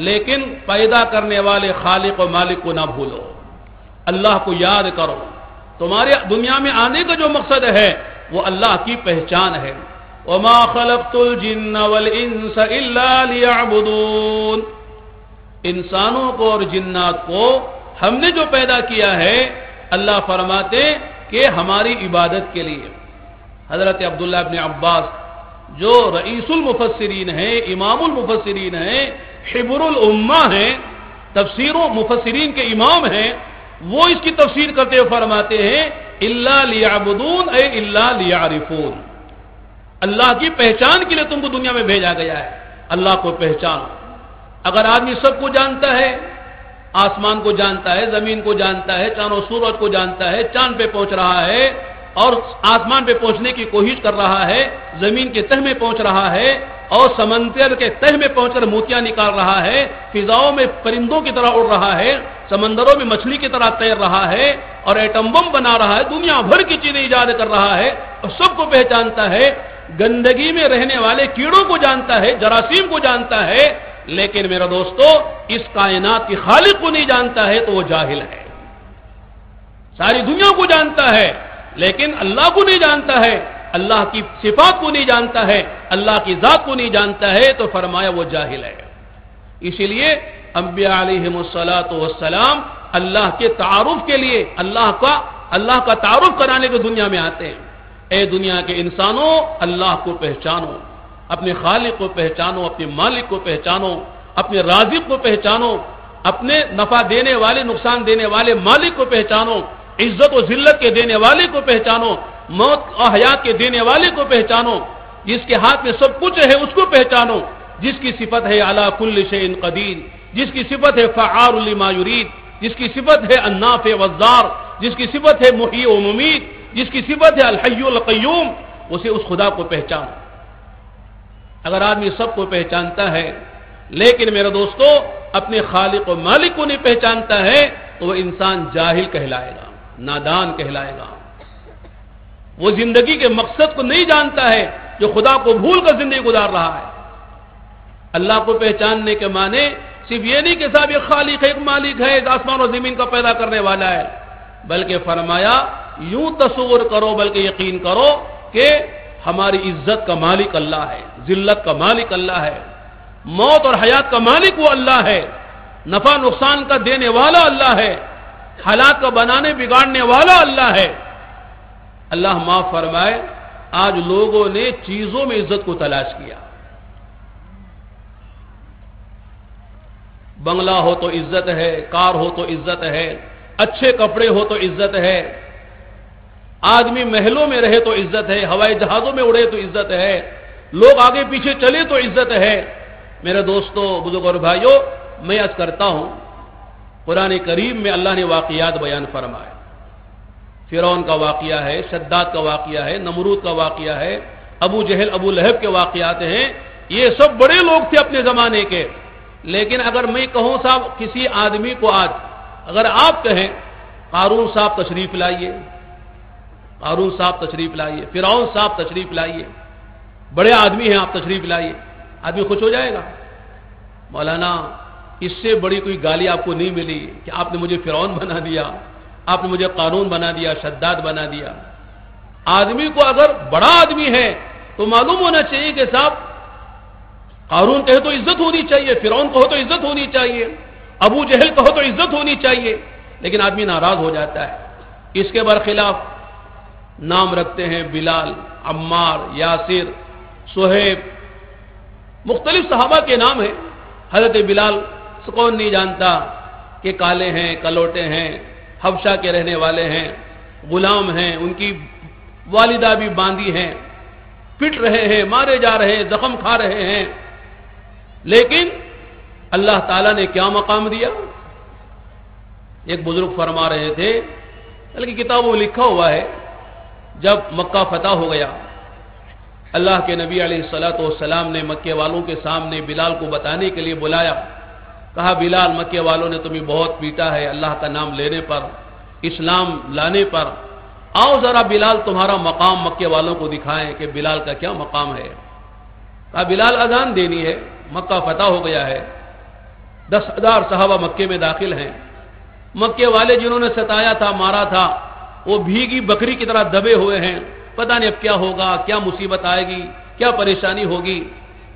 لیکن پیدا کرنے والے خالق و مالک کو نہ بھولو، اللہ کو یاد کرو، تمہارے دنیا میں آنے کا جو مقصد ہے وہ اللہ کی پہچان ہے۔ وَمَا خَلَقْتُ الْجِنَّ وَالْإِنسَ إِلَّا لِيَعْبُدُونَ، انسانوں کو اور جنات کو ہم نے جو پیدا کیا ہے اللہ فرماتے کہ ہماری عبادت کے لیے۔ حضرت عبداللہ ابن عباس جو رئیس المفسرین ہیں، امام المفسرین ہیں، حبر الامہ ہیں، تفسیر و مفسرین کے امام ہیں، وہ اس کی تفسیر کرتے ہوئے فرماتے ہیں الا لیعبدون اے الا لیعرفون، اللہ کی پہچان کے لیے تم کو دنیا میں بھیجا گیا ہے، اللہ کو پہچانو۔ اگر آدمی سب کو جانتا ہے، آسمان کو جانتا ہے، زمین کو جانتا ہے، چاند و سورج کو جانتا ہے، چاند پہ پہنچ رہا ہے اور آسمان پہ پہنچنے کی کوشش کر رہا ہے، زمین کے تہ میں پہنچ رہا ہے اور سمندر کے تہ میں پہنچ کر موتیاں نکال رہا ہے، فضاؤں میں پرندوں کی طرح اڑ رہا ہے، سمندروں میں مچھلی کی طرح تیر رہا ہے اور ایٹم بم بنا رہا ہے، دنیا بھر کی چیزیں ایجاد کر رہا ہے اور سب کو پہچانتا ہے، گندگی میں رہنے والے کیڑوں کو جانتا ہے، جراثیم کو جانتا ہے، لیکن میرا دوستو اس کائنات کی خالق کو نہیں جانتا ہے تو وہ جاہل ہے۔ ساری دنیا کو جانتا ہے لیکن اللہ کو نہیں جانتا ہے، اللہ کی صفات کو نہیں جانتا ہے، اللہ کی ذات کو نہیں جانتا ہے، تو فرمایا وہ جاہل ہے۔ اسی لیے انبیاء علیہم الصلاۃ والسلام اللہ کے تعارف کے لیے اللہ کا تعارف کرانے کے دنیا میں آتے ہیں۔ اے دنیا کے انسانوں، اللہ کو پہچانو، اپنے خالق کو پہچانو، اپنے مالک کو پہچانو، اپنے رازق کو پہچانو، اپنے نفع دینے والے نقصان دینے والے مالک کو پہچانو، عزت و ذلت کے دینے والے کو پہچانو، موت اور حیات کے دینے والے کو پہچانو، جس کے ہاتھ میں سب کچھ ہے اس کو پہچانو، جس کی صفت ہے علی کل شیء قدیر، جس کی صفت ہے فعال لما یرید، جس کی صفت ہے النافع والضار، جس کی صفت ہے محیی و ممیت، جس کی صفت ہے الحی القیوم، اسے اس خدا کو پہچانو۔ اگر آدمی سب کو پہچانتا ہے لیکن میرے دوستو اپنے خالق و مالک کو نہیں پہچانتا ہے تو وہ انسان جاہل کہلائے گا، نادان کہلائے گا۔ وہ زندگی کے مقصد کو نہیں جانتا ہے، جو خدا کو بھول کر زندگی گزار رہا ہے۔ اللہ کو پہچاننے کے معنی صرف یہ نہیں کہ صاحب یہ خالق ہے، ایک مالک ہے، آسمان و زمین کا پیدا کرنے والا ہے، بلکہ فرمایا یوں تصور کرو، بلکہ یقین کرو کہ ہماری عزت کا مالک اللہ ہے، ذلت کا مالک اللہ ہے، موت اور حیات کا مالک وہ اللہ ہے، نفع نقصان کا دینے والا اللہ ہے، حالات کا بنانے بگاڑنے والا اللہ ہے۔ اللہ معاف فرمائے، آج لوگوں نے چیزوں میں عزت کو تلاش کیا۔ بنگلہ ہو تو عزت ہے، کار ہو تو عزت ہے، اچھے کپڑے ہو تو عزت ہے، آدمی محلوں میں رہے تو عزت ہے، ہوائی جہازوں میں اڑے تو عزت ہے، لوگ آگے پیچھے چلے تو عزت ہے۔ میرے دوستو، بزرگ اور بھائیو، میں عرض کرتا ہوں، قرآن کریم میں اللہ نے واقعات بیان فرمائے۔ فرعون کا واقعہ ہے، شداد کا واقعہ ہے، نمرود کا واقعہ ہے، ابو جہل ابو لہب کے واقعات ہیں۔ یہ سب بڑے لوگ تھے اپنے زمانے کے، لیکن اگر میں کہوں صاحب کسی آدمی کو آج اگر آپ کہیں قارون صاحب تشریف لائیے، قارون صاحب تشریف لائیے، فرعون صاحب تشریف لائیے، بڑے آدمی ہیں آپ تشریف لائیے، آدمی خوش ہو جائے گا؟ مولانا اس سے بڑی کوئی گالی آپ کو نہیں ملی کہ آپ نے مجھے فرعون بنا دیا، آپ نے مجھے قارون بنا دیا، شداد بنا دیا۔ آدمی کو اگر بڑا آدمی ہے تو معلوم ہونا چاہیے کہ صاحب قارون کہے تو عزت ہونی چاہیے، فرعون کہو تو عزت ہونی چاہیے، ابو جہل کہو تو عزت ہونی چاہیے، لیکن آدمی ناراض ہو جاتا ہے۔ اس کے برخلاف نام رکھتے ہیں بلال، عمار، یاسر، صہیب، مختلف صحابہ کے نام ہیں۔ حضرت بلال سے کون نہیں جانتا کہ کالے ہیں، کلوٹے ہیں، حبشہ کے رہنے والے ہیں، غلام ہیں، ان کی والدہ بھی باندھی ہیں، پٹ رہے ہیں، مارے جا رہے ہیں، زخم کھا رہے ہیں، لیکن اللہ تعالیٰ نے کیا مقام دیا؟ ایک بزرگ فرما رہے تھے، بلکہ کتابوں میں لکھا ہوا ہے، جب مکہ فتح ہو گیا، اللہ کے نبی علیہ الصلوۃ والسلام نے مکے والوں کے سامنے بلال کو بتانے کے لیے بلایا، کہا بلال مکے والوں نے تمہیں بہت پیٹا ہے اللہ کا نام لینے پر، اسلام لانے پر، آؤ ذرا بلال تمہارا مقام مکے والوں کو دکھائیں کہ بلال کا کیا مقام ہے۔ کہا بلال اذان دینی ہے، مکہ فتح ہو گیا ہے، 10,000 صحابہ مکے میں داخل ہیں، مکے والے جنہوں نے ستایا تھا، مارا تھا، وہ بھیگی بکری کی طرح دبے ہوئے ہیں، پتہ نہیں اب کیا ہوگا، کیا مصیبت آئے گی، کیا پریشانی ہوگی،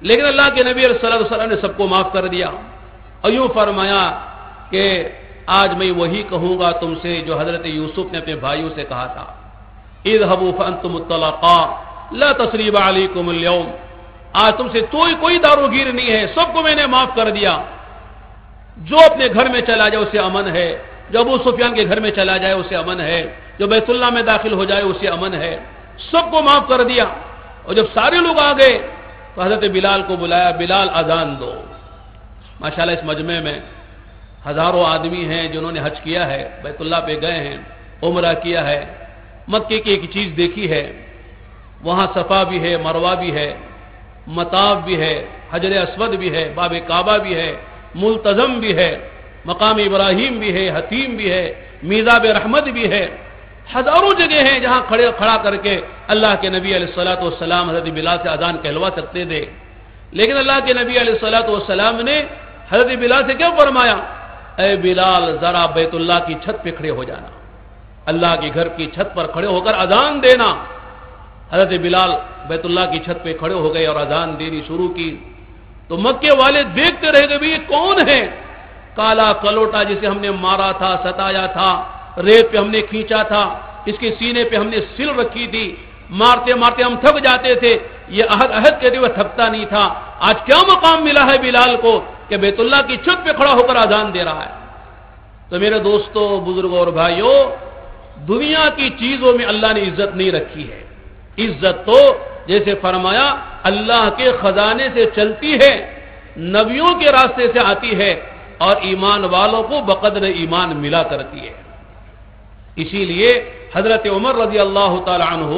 لیکن اللہ کے نبی صلی اللہ علیہ وسلم نے سب کو معاف کر دیا۔ اور یوں فرمایا کہ آج میں وہی کہوں گا تم سے جو حضرت یوسف نے اپنے بھائیوں سے کہا تھا، اذهبوا فانتم الطلقاء لا تثریب علیکم اليوم، آج تم سے کوئی داروگیر نہیں ہے، سب کو میں نے معاف کر دیا، جو اپنے گھر میں چلا جائے اسے امن ہے، جو ابو سفیان کے گھر میں چلا جائے اسے امن ہے، جو بیت اللہ میں داخل ہو جائے اسے امن ہے، سب کو معاف کر دیا۔ اور جب سارے لوگ آ گئے تو حضرت بلال کو بلایا، بلال اذان دو۔ ماشاءاللہ اس مجمع میں ہزاروں آدمی ہیں جنہوں نے حج کیا ہے، بیت اللہ پہ گئے ہیں، عمرہ کیا ہے، مکے کی ایک چیز دیکھی ہے، وہاں صفا بھی ہے، مروہ بھی ہے، مطاف بھی ہے، حجر اسود بھی ہے، باب کعبہ بھی ہے، ملتزم بھی ہے، مقام ابراہیم بھی ہے، حتیم بھی ہے، میزاب رحمت بھی ہے، ہزاروں جگہ ہیں جہاں کھڑا کر کے اللہ کے نبی علیہ الصلوۃ والسلام حضرت بلال سے اذان کہلوا سکتے تھے، لیکن اللہ کے نبی علیہ الصلوۃ والسلام نے حضرت بلال سے کیا فرمایا؟ اے بلال ذرا بیت اللہ کی چھت پہ کھڑے ہو جانا، اللہ کے گھر کی چھت پر کھڑے ہو کر اذان دینا۔ حضرت بلال بیت اللہ کی چھت پہ کھڑے ہو گئے اور اذان دینی شروع کی، تو مکے والے دیکھتے رہ گئے بھی یہ کون ہے؟ کالا کلوٹا جسے ہم نے مارا تھا، ستایا تھا، ریت پہ ہم نے کھینچا تھا، اس کے سینے پہ ہم نے سل رکھی تھی، مارتے مارتے ہم تھک جاتے تھے، یہ عہد کہتے ہوئے تھکتا نہیں تھا، آج کیا مقام ملا ہے بلال کو کہ بیت اللہ کی چھت پہ کھڑا ہو کر اذان دے رہا ہے؟ تو میرے دوستو، بزرگوں اور بھائیوں، دنیا کی چیزوں میں اللہ نے عزت نہیں رکھی ہے، عزت تو جیسے فرمایا اللہ کے خزانے سے چلتی ہے، نبیوں کے راستے سے آتی ہے، اور ایمان والوں کو بقدر ایمان ملا کرتی ہے۔ اسی لیے حضرت عمر رضی اللہ تعالی عنہ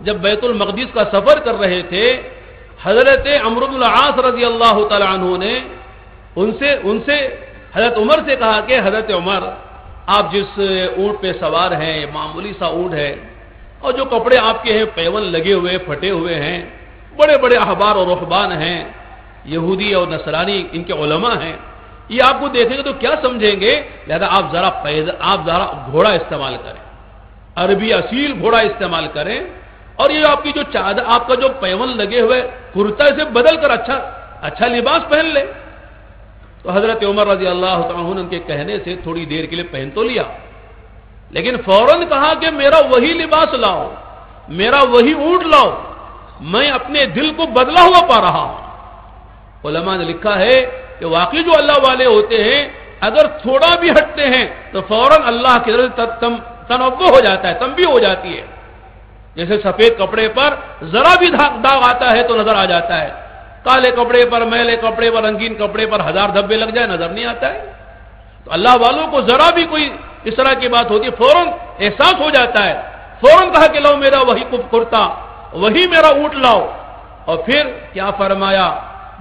جب بیت المقدس کا سفر کر رہے تھے، حضرت عمرو بن العاص رضی اللہ تعالی عنہ نے ان سے حضرت عمر سے کہا کہ حضرت عمر، آپ جس اونٹ پہ سوار ہیں، معمولی سا اونٹ ہے، اور جو کپڑے آپ کے ہیں پیون لگے ہوئے پھٹے ہوئے ہیں، بڑے بڑے احبار اور رہبان ہیں، یہودی اور نصرانی ان کے علماء ہیں، یہ آپ کو دیکھیں گے تو کیا سمجھیں گے؟ لہذا آپ ذرا گھوڑا استعمال کریں، عربی اصیل گھوڑا استعمال کریں، اور یہ آپ کی جو چادر، آپ کا جو پیون لگے ہوئے کرتا، اسے بدل کر اچھا لباس پہن لے۔ تو حضرت عمر رضی اللہ تعالیٰ عنہ کے کہنے سے تھوڑی دیر کے لیے پہن تو لیا، لیکن فوراً کہا کہ میرا وہی لباس لاؤ، میرا وہی اونٹ لاؤ، میں اپنے دل کو بدلا ہوا پا رہا ہوں۔ علماء نے لکھا ہے کہ واقعی جو اللہ والے ہوتے ہیں اگر تھوڑا بھی ہٹتے ہیں تو فوراً اللہ کی طرف تنوع ہو جاتا ہے، تنبیہ ہو جاتی ہے۔ جیسے سفید کپڑے پر ذرا بھی داغ آتا ہے تو نظر آ جاتا ہے، کالے کپڑے پر، میلے کپڑے پر، رنگین کپڑے پر 1000 دھبے لگ جائے نظر نہیں آتا ہے۔ تو اللہ والوں کو ذرا بھی کوئی اس طرح کی بات ہوتی ہے فوراً احساس ہو جاتا ہے، فوراً کہا کہ لاؤ میرا وہی کرتا، وہی میرا اونٹ لاؤ۔ اور پھر کیا فرمایا؟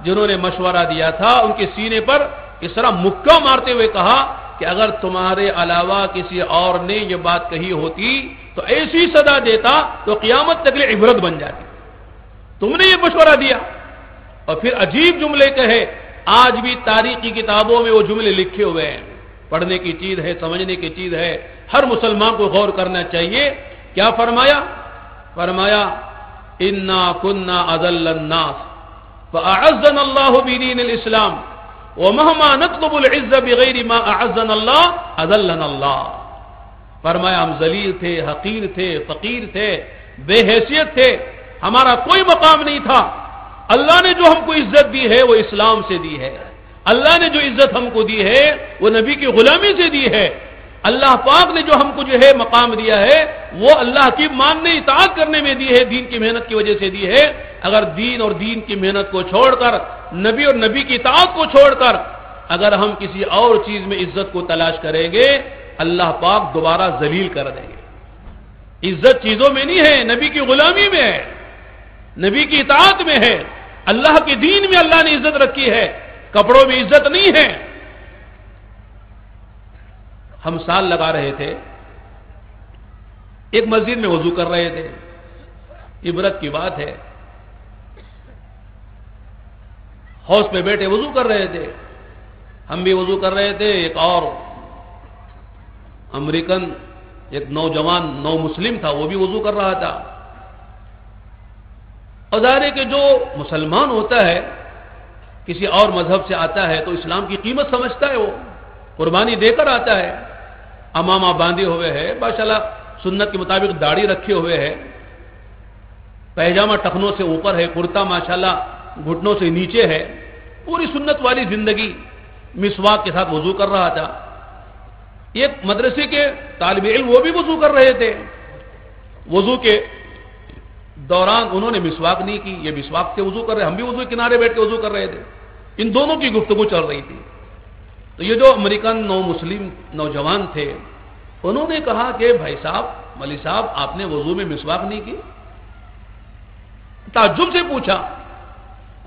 جنہوں نے مشورہ دیا تھا ان کے سینے پر اس طرح مکہ مارتے ہوئے کہا کہ اگر تمہارے علاوہ کسی اور نے یہ بات کہی ہوتی تو ایسی سزا دیتا تو قیامت تک لیے عبرت بن جاتی، تم نے یہ مشورہ دیا۔ اور پھر عجیب جملے کہے، آج بھی تاریخی کتابوں میں وہ جملے لکھے ہوئے ہیں، پڑھنے کی چیز ہے، سمجھنے کی چیز ہے، ہر مسلمان کو غور کرنا چاہیے۔ کیا فرمایا؟ انا كنا اذل الناس فاعزنا الله بدين الاسلام ومهما نطلب العزة بغیر ما اعزنا الله اذلنا الله۔ فرمایا ہم ذلیل تھے، حقیر تھے، فقیر تھے، بے حیثیت تھے، ہمارا کوئی مقام نہیں تھا، اللہ نے جو ہم کو عزت دی ہے وہ اسلام سے دی ہے، اللہ نے جو عزت ہم کو دی ہے وہ نبی کی غلامی سے دی ہے، اللہ پاک نے جو ہم کو جو ہے مقام دیا ہے وہ اللہ کی ماننے اطاعت کرنے میں دی ہے، دین کی محنت کی وجہ سے دی ہے۔ اگر دین اور دین کی محنت کو چھوڑ کر، نبی اور نبی کی اطاعت کو چھوڑ کر اگر ہم کسی اور چیز میں عزت کو تلاش کریں گے، اللہ پاک دوبارہ ذلیل کر دیں گے۔ عزت چیزوں میں نہیں ہے، نبی کی غلامی میں ہے، نبی کی اطاعت میں ہے، اللہ کے دین میں اللہ نے عزت رکھی ہے، کپڑوں میں عزت نہیں ہے۔ ہم سال لگا رہے تھے، ایک مسجد میں وضو کر رہے تھے، عبرت کی بات ہے، حوض پہ بیٹھے وضو کر رہے تھے، ہم بھی وضو کر رہے تھے، ایک اور امریکن ایک نوجوان نو مسلم تھا وہ بھی وضو کر رہا تھا۔ اور ظاہر ہے کہ جو مسلمان ہوتا ہے کسی اور مذہب سے آتا ہے تو اسلام کی قیمت سمجھتا ہے، وہ قربانی دے کر آتا ہے، امامہ باندھے ہوئے ہے، ماشاءاللہ سنت کے مطابق داڑھی رکھے ہوئے ہے، پیجامہ ٹخنوں سے اوپر ہے، کرتا ماشاءاللہ گھٹنوں سے نیچے ہے، پوری سنت والی زندگی، مسواک کے ساتھ وضو کر رہا تھا۔ ایک مدرسے کے طالب علم وہ بھی وضو کر رہے تھے، وضو کے دوران انہوں نے مسواک نہیں کی، یہ مسواک سے وضو کر رہے، ہم بھی وضو کے کنارے بیٹھ کے وضو کر رہے تھے، ان دونوں کی گفتگو چل رہی تھی۔ تو یہ جو امریکن نو مسلم نوجوان تھے، انہوں نے کہا کہ بھائی صاحب، ملی صاحب، آپ نے وضو میں مسواک نہیں کی؟ تعجب سے پوچھا،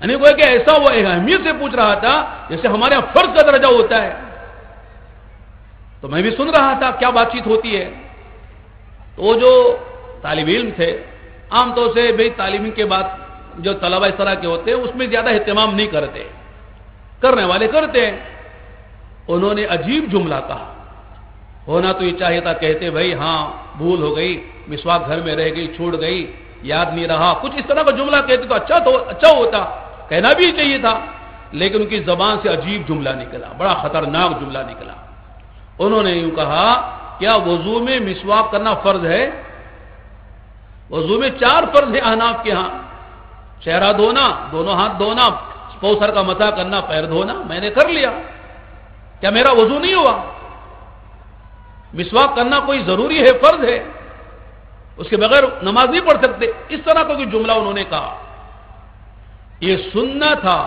یعنی کوئی کہ ایسا وہ اہمیت سے پوچھ رہا تھا جیسے ہمارے یہاں فرض کا درجہ ہوتا ہے۔ تو میں بھی سن رہا تھا کیا بات چیت ہوتی ہے۔ تو وہ جو طالب علم تھے، عام طور سے بھائی تعلیمی کے بعد جو طلبہ اس طرح کے ہوتے ہیں اس میں زیادہ اہتمام نہیں کرتے، کرنے والے کرتے ہیں۔ انہوں نے عجیب جملہ کہا، ہونا تو یہ چاہیے تھا کہتے بھائی ہاں بھول ہو گئی، مسواک گھر میں رہ گئی، چھوڑ گئی، یاد نہیں رہا، کچھ اس طرح کا جملہ کہتے تو اچھا ہوتا، کہنا بھی چاہیے تھا، لیکن ان کی زبان سے عجیب جملہ نکلا، بڑا خطرناک جملہ نکلا۔ انہوں نے یوں کہا، کیا وضو میں مسواک کرنا فرض ہے؟ وضو میں 4 فرض ہے احناف کے ہاں، چہرہ دھونا، دونوں ہاتھ دھونا، سر کا مسح کرنا، پیر دھونا، میں نے کر لیا، کیا میرا وضو نہیں ہوا؟ مسواک کرنا کوئی ضروری ہے، فرض ہے، اس کے بغیر نماز نہیں پڑھ سکتے؟ اس طرح کا کوئی جملہ انہوں نے کہا۔ یہ سننا تھا،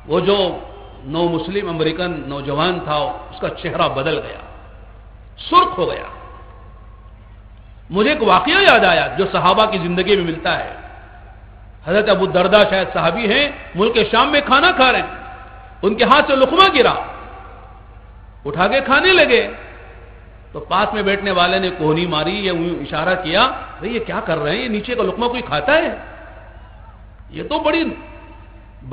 وہ جو نو مسلم امریکن نوجوان تھا اس کا چہرہ بدل گیا، سرخ ہو گیا۔ مجھے ایک واقعہ یاد آیا جو صحابہ کی زندگی میں ملتا ہے۔ حضرت ابو الدرداء شاید صحابی ہیں، ملک شام میں کھانا کھا رہے ہیں، ان کے ہاتھ سے لقمہ گرا، اٹھا کے کھانے لگے، تو پاس میں بیٹھنے والے نے کوہنی ماری یا اشارہ کیا، بھئی یہ کیا کر رہے ہیں، یہ نیچے کا لقمہ کوئی کھاتا ہے؟ یہ تو بڑی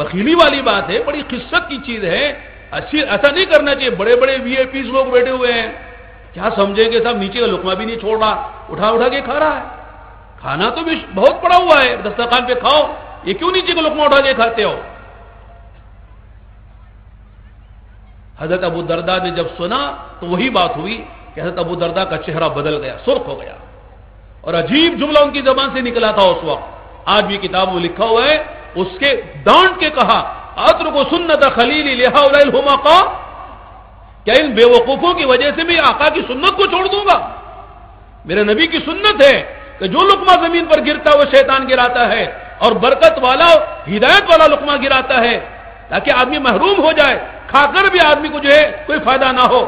بخیلی والی بات ہے، بڑی خست کی چیز ہے، ایسا نہیں کرنا چاہیے، بڑے بڑے وی آئی پیز لوگ بیٹھے ہوئے ہیں، کیا سمجھیں گے صاحب نیچے کا لقمہ بھی نہیں چھوڑ رہا، اٹھا کے کھا رہا ہے، کھانا تو بھی بہت پڑا ہوا ہے دسترخوان پہ، کھاؤ، یہ کیوں نیچے کا لقمہ اٹھا کے کھاتے ہو؟ حضرت ابو الدرداء نے جب سنا تو وہی بات ہوئی کہ حضرت ابو الدرداء کا چہرہ بدل گیا، سرخ ہو گیا، اور عجیب جملہ ان کی زبان سے نکلا تھا اس وقت، آج بھی کتاب میں لکھا ہوا ہے، اس کے ڈانٹ کے کہا، اترک سنت خلیلی لہؤلاء الحمقاء، کیا ان بے وقوفوں کی وجہ سے میں آقا کی سنت کو چھوڑ دوں گا؟ میرے نبی کی سنت ہے کہ جو لقمہ زمین پر گرتا وہ شیطان گراتا ہے، اور برکت والا ہدایت والا لقمہ گراتا ہے تاکہ آدمی محروم ہو جائے، کھا کر بھی آدمی کو جو ہے کوئی فائدہ نہ ہو۔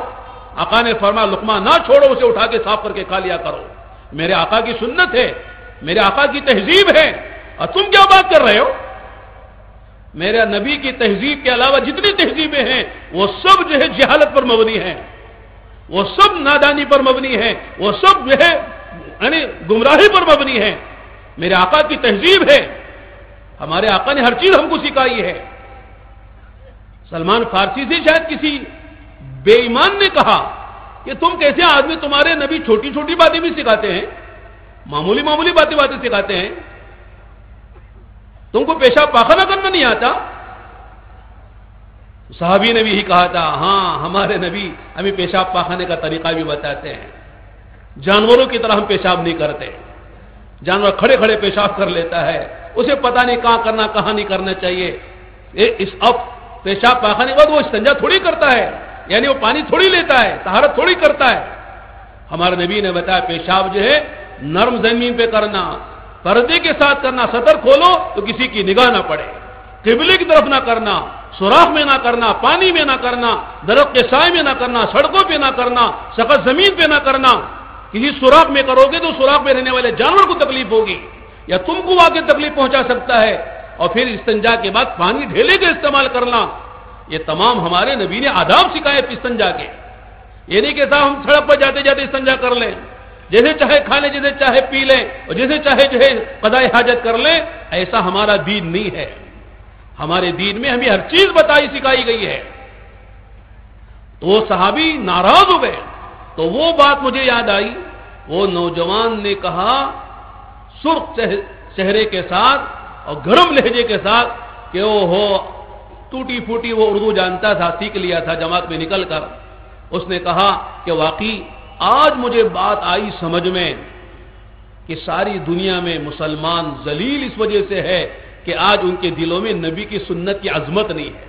آقا نے فرمایا لقمہ نہ چھوڑو، اسے اٹھا کے صاف کر کے کھا لیا کرو، میرے آقا کی سنت ہے، میرے آقا کی تہذیب ہے، اور تم کیا بات کر رہے ہو؟ میرے نبی کی تہذیب کے علاوہ جتنی تہذیبیں ہیں وہ سب جو ہے جہالت پر مبنی ہیں، وہ سب نادانی پر مبنی ہیں، وہ سب جو ہے یعنی گمراہی پر مبنی ہیں۔ میرے آقا کی تہذیب ہے، ہمارے آقا نے ہر چیز ہم کو سکھائی ہے۔ سلمان فارسی سے شاید کسی بے ایمان نے کہا کہ تم کیسے آدمی، تمہارے نبی چھوٹی چھوٹی باتیں بھی سکھاتے ہیں، معمولی معمولی باتیں سکھاتے ہیں، تم کو پیشاب پاخانہ کرنا نہیں آتا؟ صحابی نے بھی یہی کہا تھا، ہاں ہمارے نبی ہمیں پیشاب پاخانے کا طریقہ بھی بتاتے ہیں، جانوروں کی طرح ہم پیشاب نہیں کرتے، جانور کھڑے کھڑے پیشاب کر لیتا ہے، اسے پتہ نہیں کہاں کرنا کہاں نہیں کرنا چاہیے، اب پیشاب پاخانے کے بعد وہ استنجا تھوڑی کرتا ہے، یعنی وہ پانی تھوڑی لیتا ہے، طہارت تھوڑی کرتا ہے۔ ہمارے نبی نے بتایا پیشاب جو ہے نرم زمین پہ کرنا، پردے کے ساتھ کرنا، سطر کھولو تو کسی کی نگاہ نہ پڑے، قبلے کی طرف نہ کرنا، سوراخ میں نہ کرنا، پانی میں نہ کرنا، درخت کے سائے میں نہ کرنا، سڑکوں پہ نہ کرنا، سخت زمین پہ نہ کرنا۔ کسی سوراخ میں کرو گے تو سوراخ میں رہنے والے جانور کو تکلیف ہوگی یا تم کو آگے تکلیف پہنچا سکتا ہے۔ اور پھر استنجا کے بعد پانی ڈھیلے کا استعمال کرنا، یہ تمام ہمارے نبی نے آداب سکھائے استنجا کے۔ یہ نہیں کہ صاحب ہم سڑک پر جاتے جاتے استنجا کر لیں، جیسے چاہے کھا لیں، جیسے چاہے پی لیں، اور جیسے چاہے جو ہے قضاء حاجت کر لیں، ایسا ہمارا دین نہیں ہے۔ ہمارے دین میں ہمیں ہر چیز بتائی سکھائی گئی ہے۔ تو وہ صحابی ناراض ہو گئے، تو وہ بات مجھے یاد آئی، وہ نوجوان نے کہا سرخ چہرے کے ساتھ اور گرم لہجے کے ساتھ کہ او ہو ٹوٹی پھوٹی وہ اردو جانتا تھا، سیکھ لیا تھا جماعت میں نکل کر. اس نے کہا کہ واقعی آج مجھے بات آئی سمجھ میں کہ ساری دنیا میں مسلمان ذلیل اس وجہ سے ہے کہ آج ان کے دلوں میں نبی کی سنت کی عظمت نہیں ہے،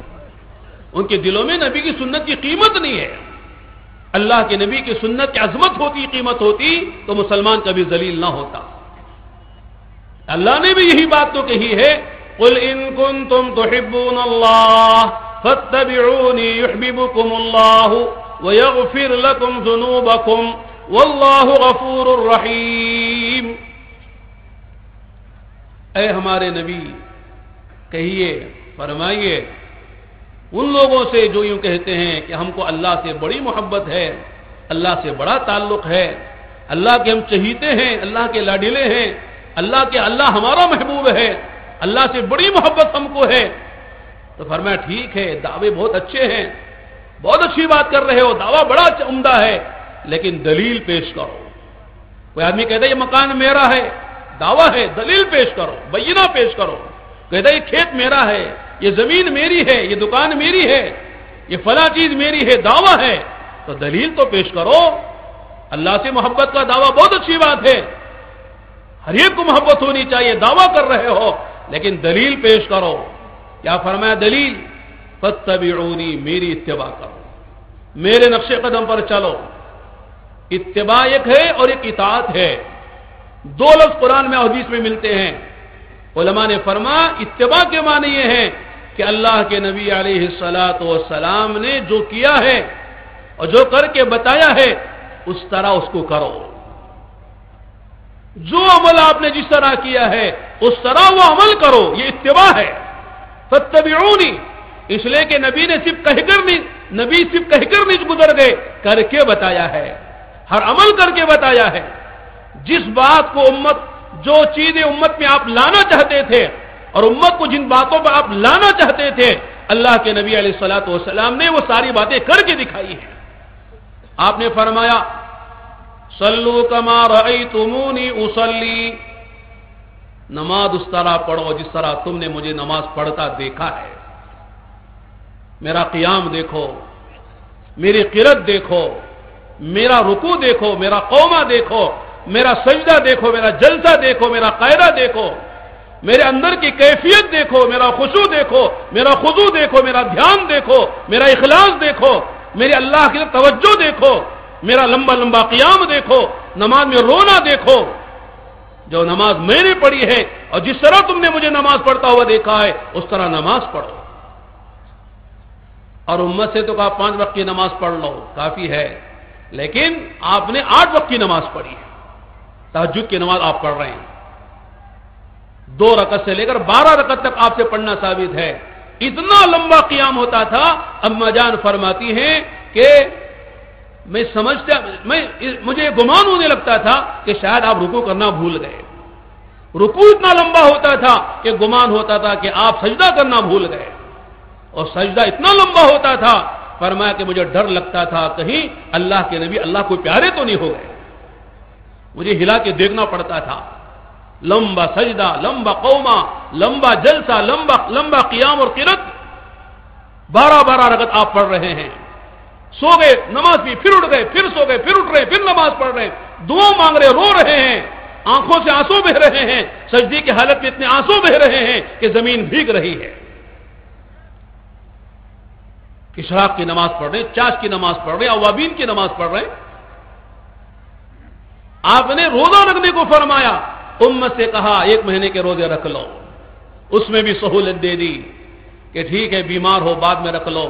ان کے دلوں میں نبی کی سنت کی قیمت نہیں ہے. اللہ کے نبی کی سنت کی عظمت ہوتی، قیمت ہوتی تو مسلمان کبھی ذلیل نہ ہوتا. اللہ نے بھی یہی بات تو کہی ہے، قل ان کنتم تحبون اللہ فاتبعونی یحببکم اللہ ویغفر لکم ذنوبکم واللہ غفور الرحیم. اے ہمارے نبی کہیے، فرمائیے ان لوگوں سے جو یوں کہتے ہیں کہ ہم کو اللہ سے بڑی محبت ہے، اللہ سے بڑا تعلق ہے، اللہ کے ہم چہیتے ہیں، اللہ کے لاڈلے ہیں، اللہ ہمارا محبوب ہے، اللہ سے بڑی محبت ہم کو ہے. تو فرمایا ٹھیک ہے، دعوے بہت اچھے ہیں، بہت اچھی بات کر رہے ہو، دعویٰ بڑا عمدہ ہے، لیکن دلیل پیش کرو. کوئی آدمی کہتا ہے یہ مکان میرا ہے، دعویٰ ہے، دلیل پیش کرو، بینہ پیش کرو. کہتا ہے یہ کھیت میرا ہے، یہ زمین میری ہے، یہ دکان میری ہے، یہ فلاں چیز میری ہے، دعویٰ ہے، تو دلیل تو پیش کرو. اللہ سے محبت کا دعویٰ بہت اچھی بات ہے، ہر ایک کو محبت ہونی چاہیے، دعویٰ کر رہے ہو لیکن دلیل پیش کرو. کیا فرمایا دلیل؟ فاتبعونی، میری اتباع کرو، میرے نقش قدم پر چلو. اتباع ایک ہے اور ایک اطاعت ہے، دو لفظ قرآن میں حدیث میں ملتے ہیں. علماء نے فرمایا اتباع کے معنی یہ ہیں کہ اللہ کے نبی علیہ الصلاۃ والسلام نے جو کیا ہے اور جو کر کے بتایا ہے اس طرح اس کو کرو. جو عمل آپ نے جس طرح کیا ہے اس طرح وہ عمل کرو، یہ اتباع ہے. فاتبعونی، اس لیے کہ نبی صرف کہہ کر نہیں گزر گئے، کر کے بتایا ہے، ہر عمل کر کے بتایا ہے. جس بات کو جو چیزیں امت میں آپ لانا چاہتے تھے اور امت کو جن باتوں پر آپ لانا چاہتے تھے، اللہ کے نبی علیہ الصلوۃ والسلام نے وہ ساری باتیں کر کے دکھائی ہیں. آپ نے فرمایا صلو کما رأیتمونی اصلی، نماز اس طرح پڑھو جس طرح تم نے مجھے نماز پڑھتا دیکھا ہے. میرا قیام دیکھو، میری قرات دیکھو، میرا رکوع دیکھو، میرا قومہ دیکھو، میرا سجدہ دیکھو، میرا جلسہ دیکھو، میرا قاعدہ دیکھو، میرے اندر کی کیفیت دیکھو، میرا خشوع دیکھو، میرا خضوع دیکھو، میرا دھیان دیکھو، میرا اخلاص دیکھو، میرے اللہ کی طرف توجہ دیکھو، میرا لمبا لمبا قیام دیکھو، نماز میں رونا دیکھو. جو نماز میں نے پڑھی ہے اور جس طرح تم نے مجھے نماز پڑھتا ہوا دیکھا ہے اس طرح نماز پڑھو. اور امت سے تو کہا 5 وقت کی نماز پڑھ لو، کافی ہے، لیکن آپ نے 8 وقت کی نماز پڑھی ہے. تہجد کی نماز آپ پڑھ رہے ہیں، 2 رکعت سے لے کر 12 رکعت تک آپ سے پڑھنا ثابت ہے. اتنا لمبا قیام ہوتا تھا، اما جان فرماتی ہیں کہ مجھے گمان ہونے لگتا تھا کہ شاید آپ رکوع کرنا بھول گئے. رکوع اتنا لمبا ہوتا تھا کہ گمان ہوتا تھا کہ آپ سجدہ کرنا بھول گئے، اور سجدہ اتنا لمبا ہوتا تھا فرمایا کہ مجھے ڈر لگتا تھا کہیں اللہ کے نبی اللہ کو پیارے تو نہیں ہو گئے. مجھے ہلا کے دیکھنا پڑتا تھا. لمبا سجدہ، لمبا قومہ، لمبا جلسہ، لمبا قیام اور قرات، 12 رکعت آپ پڑھ رہے ہیں. سو گئے، نماز بھی، پھر اٹھ گئے، پھر سو گئے، پھر اٹھ رہے، پھر نماز پڑھ رہے، دعا مانگ رہے، رو رہے ہیں، آنکھوں سے آنسو بہ رہے ہیں، سجدے کی حالت میں اتنے آنسو بہ رہے ہیں کہ زمین بھیگ رہی ہے. اشراق کی نماز پڑھ رہے، چاش کی نماز پڑھ رہے، اوابین کی نماز پڑھ رہے. آپ نے روزہ رکھنے کو فرمایا، امت سے کہا 1 مہینے کے روزے رکھ لو. اس میں بھی سہولت دے دی کہ ٹھیک ہے بیمار ہو بعد میں رکھ لو،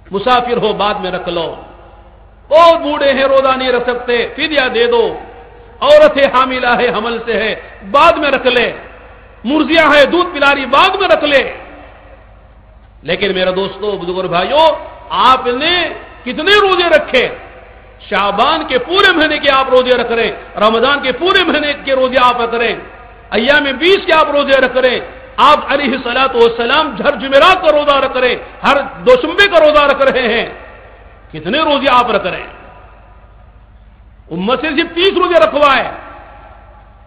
مسافر ہو بعد میں رکھ لو، بہت بوڑھے ہیں روزہ نہیں رکھ سکتے فدیہ دے دو، عورت حاملہ ہے حمل سے ہے بعد میں رکھ لے، مرضیہ ہے دودھ پلا رہی بعد میں رکھ لے. لیکن میرے دوستو بزرگ بھائیوں، آپ نے کتنے روزے رکھے؟ شعبان کے پورے مہینے کے آپ روزے رکھ رہے، رمضان کے پورے مہینے کے روزے آپ رکھ رہے، ایام 20 کے آپ روزے رکھ رہے. آپ علیہ الصلوۃ والسلام ہر جمعرات کا روزہ رکھ رہے، ہر دوشنبے کا روزہ رکھ رہے ہیں. کتنے روزے آپ رکھ رہے ہیں؟ امت سے صرف 30 روزے رکھوائے.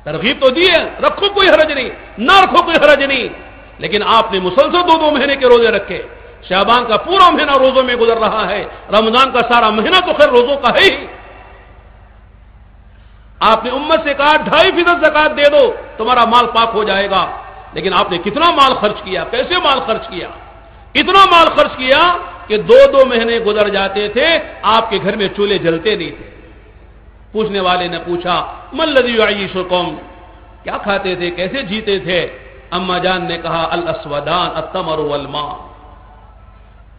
ترغیب تو دی ہے، رکھو کوئی حرج نہیں، نہ رکھو کوئی حرج نہیں، لیکن آپ نے مسلسل 2 مہینے کے روزے رکھے. شعبان کا پورا مہینہ روزوں میں گزر رہا ہے, رمضان کا سارا مہینہ تو خیر روزوں کا ہے ہی. آپ نے امت سے کہا 2.5% زکات دے دو, تمہارا مال پاک ہو جائے گا. لیکن آپ نے کتنا مال خرچ کیا, کیسے مال خرچ کیا؟ اتنا مال خرچ کیا کہ 2 مہینے گزر جاتے تھے, آپ کے گھر میں چولہے جلتے نہیں تھے. پوچھنے والے نے پوچھا من الذی یعیشکم, کیا کھاتے تھے, کیسے جیتے تھے؟ اما جان نے کہا الاسودان التمر والماء.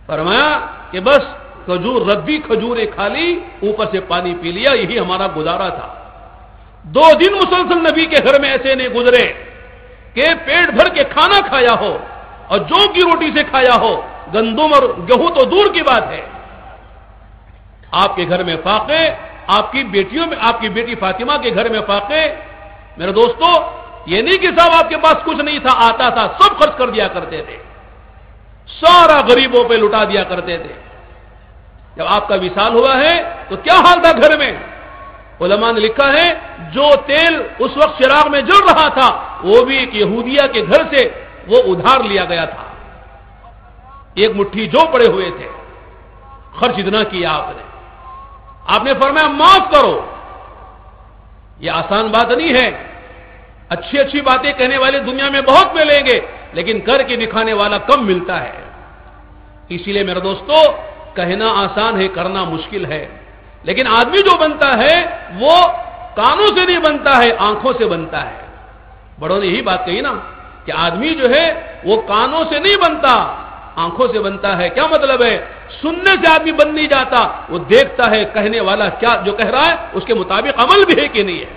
فرمایا کہ بس کھجور, ربی کھجوریں کھا لی, اوپر سے پانی پی لیا, یہی ہمارا گزارا تھا. 2 دن مسلسل نبی کے گھر میں ایسے نہیں گزرے کہ پیٹ بھر کے کھانا کھایا ہو, اور جو کی روٹی سے کھایا ہو, گندم اور گیہوں تو دور کی بات ہے. آپ کے گھر میں فاقے, آپ کی بیٹیوں میں, آپ کی بیٹی فاطمہ کے گھر میں فاقے. میرے دوستو, یہ نہیں کہ صاحب آپ کے پاس کچھ نہیں تھا, آتا تھا, سب خرچ کر دیا کرتے تھے, سارا غریبوں پہ لٹا دیا کرتے تھے. جب آپ کا وصال ہوا ہے تو کیا حال تھا گھر میں؟ علماء نے لکھا ہے جو تیل اس وقت چراغ میں جل رہا تھا وہ بھی ایک یہودیہ کے گھر سے وہ ادھار لیا گیا تھا. 1 مٹھی جو پڑے ہوئے تھے, خرچ اتنا کیا آپ نے. آپ نے فرمایا معاف کرو. یہ آسان بات نہیں ہے. اچھی اچھی باتیں کہنے والے دنیا میں بہت ملیں گے, لیکن کر کے دکھانے والا کم ملتا ہے. اسی لیے میرے دوستو, کہنا آسان ہے, کرنا مشکل ہے. لیکن آدمی جو بنتا ہے وہ کانوں سے نہیں بنتا ہے, آنکھوں سے بنتا ہے. بڑوں نے یہی بات کہی نا کہ آدمی جو ہے وہ کانوں سے نہیں بنتا, آنکھوں سے بنتا ہے. کیا مطلب ہے؟ سننے سے آدمی بن نہیں جاتا, وہ دیکھتا ہے کہنے والا کیا جو کہہ رہا ہے اس کے مطابق عمل بھی ہے کہ نہیں ہے.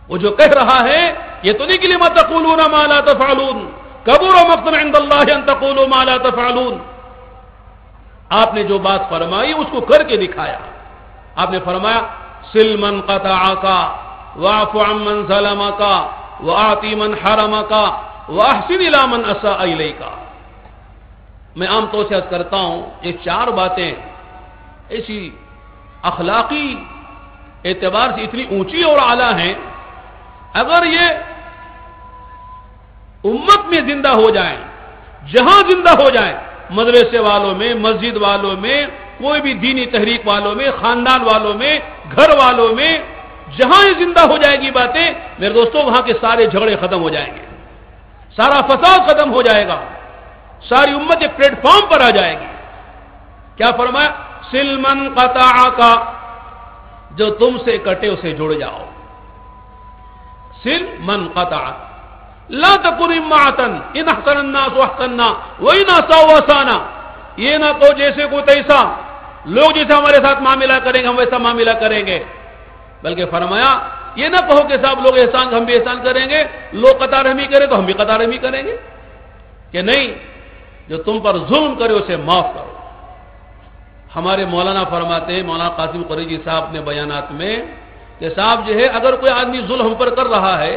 وہ جو کہہ رہا ہے یہ تو نہیں کہ لما تقولون ما لا تفعلون کبر مقتا عند اللہ ان تقولوا ما لا تفعلون. آپ نے جو بات فرمائی اس کو کر کے دکھایا. آپ نے فرمایا سل من قطعک واعف عن من ظلمک واعطِ من حرمک واحسن الی من اساء الیک. میں عام طور سے عرض کرتا ہوں یہ 4 باتیں ایسی اخلاقی اعتبار سے اتنی اونچی اور اعلیٰ ہیں, اگر یہ امت میں زندہ ہو جائیں, جہاں زندہ ہو جائیں, مدرسے والوں میں, مسجد والوں میں, کوئی بھی دینی تحریک والوں میں, خاندان والوں میں, گھر والوں میں, جہاں یہ زندہ ہو جائے گی باتیں میرے دوستوں, وہاں کے سارے جھگڑے ختم ہو جائیں گے, سارا فساد ختم ہو جائے گا, ساری امت ایک پلیٹ فارم پر آ جائے گی. کیا فرمایا؟ سل من قطعک, جو تم سے کٹے اسے جڑ جاؤ. سل من قطعک لا تکن امعتن ان احسن الناس احسننا وان اساءوا اسانا. یہ نہ تو جیسے کوئی تیسا, لوگ جیسے ہمارے ساتھ معاملہ کریں گے ہم ویسا معاملہ کریں گے, بلکہ فرمایا یہ نہ کہو کہ صاحب لوگ احسان ہم بھی احسان کریں گے, لوگ قطع رحمی کریں تو ہم بھی قطع رحمی کریں گے. کہ نہیں, جو تم پر ظلم کرے اسے معاف کرو. ہمارے مولانا فرماتے ہیں, مولانا قاسم قریشی صاحب نے بیانات میں, کہ صاحب جو ہے اگر کوئی آدمی ظلم ہم پر کر رہا ہے,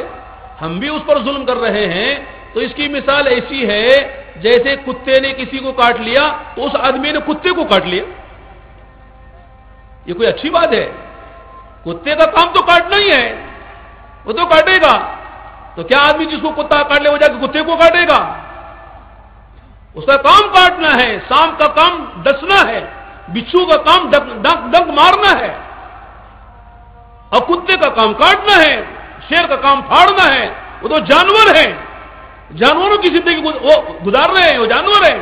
ہم بھی اس پر ظلم کر رہے ہیں, تو اس کی مثال ایسی ہے جیسے کتے نے کسی کو کاٹ لیا تو اس آدمی نے کتے کو کاٹ لیا. یہ کوئی اچھی بات ہے؟ کتے کا کام تو کاٹنا ہی ہے, وہ تو کاٹے گا. تو کیا آدمی جس کو کتا کاٹ لے وہ جا کے کتے کو کاٹے گا؟ اس کا کام کاٹنا ہے, سانپ کا کام ڈسنا ہے, بچھو کا کام ڈنک مارنا ہے, اور کتے کا کام کاٹنا ہے, شیر کا کام پھاڑنا ہے. وہ تو جانور ہے, جانوروں کی زندگی وہ گزار رہے ہیں, وہ جانور ہیں.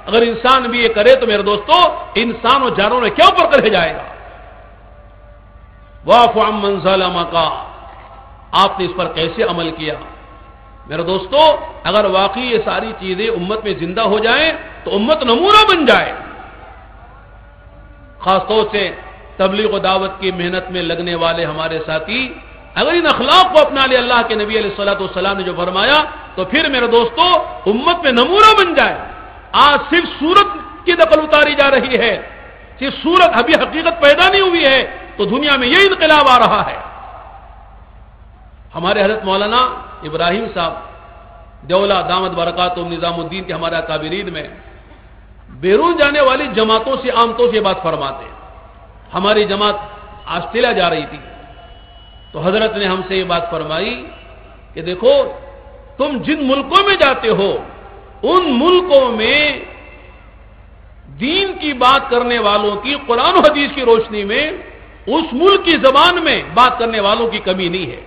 اگر انسان بھی یہ کرے تو میرے دوستو انسان اور جانوروں میں کیا اوپر کرے جائے گا. واعف عن من ظلمک, آپ نے اس پر کیسے عمل کیا؟ میرے دوستو اگر واقعی یہ ساری چیزیں امت میں زندہ ہو جائیں تو امت نمونہ بن جائے. خاص طور سے تبلیغ و دعوت کی محنت میں لگنے والے ہمارے ساتھی اگر ان اخلاق کو اپنا لے, اللہ کے نبی علیہ الصلوۃ والسلام نے جو فرمایا, تو پھر میرے دوستو امت میں نمونہ بن جائے. آج صرف صورت کی نقل اتاری جا رہی ہے, صرف صورت, ابھی حقیقت پیدا نہیں ہوئی ہے, تو دنیا میں یہ انقلاب آ رہا ہے. ہمارے حضرت مولانا ابراہیم صاحب دیولہ دامت برکاتہم نظام الدین کے ہمارے اکابرین میں بیرون جانے والی جماعتوں سے عام طور سے یہ بات فرماتے ہیں. ہماری جماعت آسٹریلیا جا رہی تھی تو حضرت نے ہم سے یہ بات فرمائی کہ دیکھو تم جن ملکوں میں جاتے ہو ان ملکوں میں دین کی بات کرنے والوں کی قرآن و حدیث کی روشنی میں اس ملک کی زبان میں بات کرنے والوں کی کمی نہیں ہے.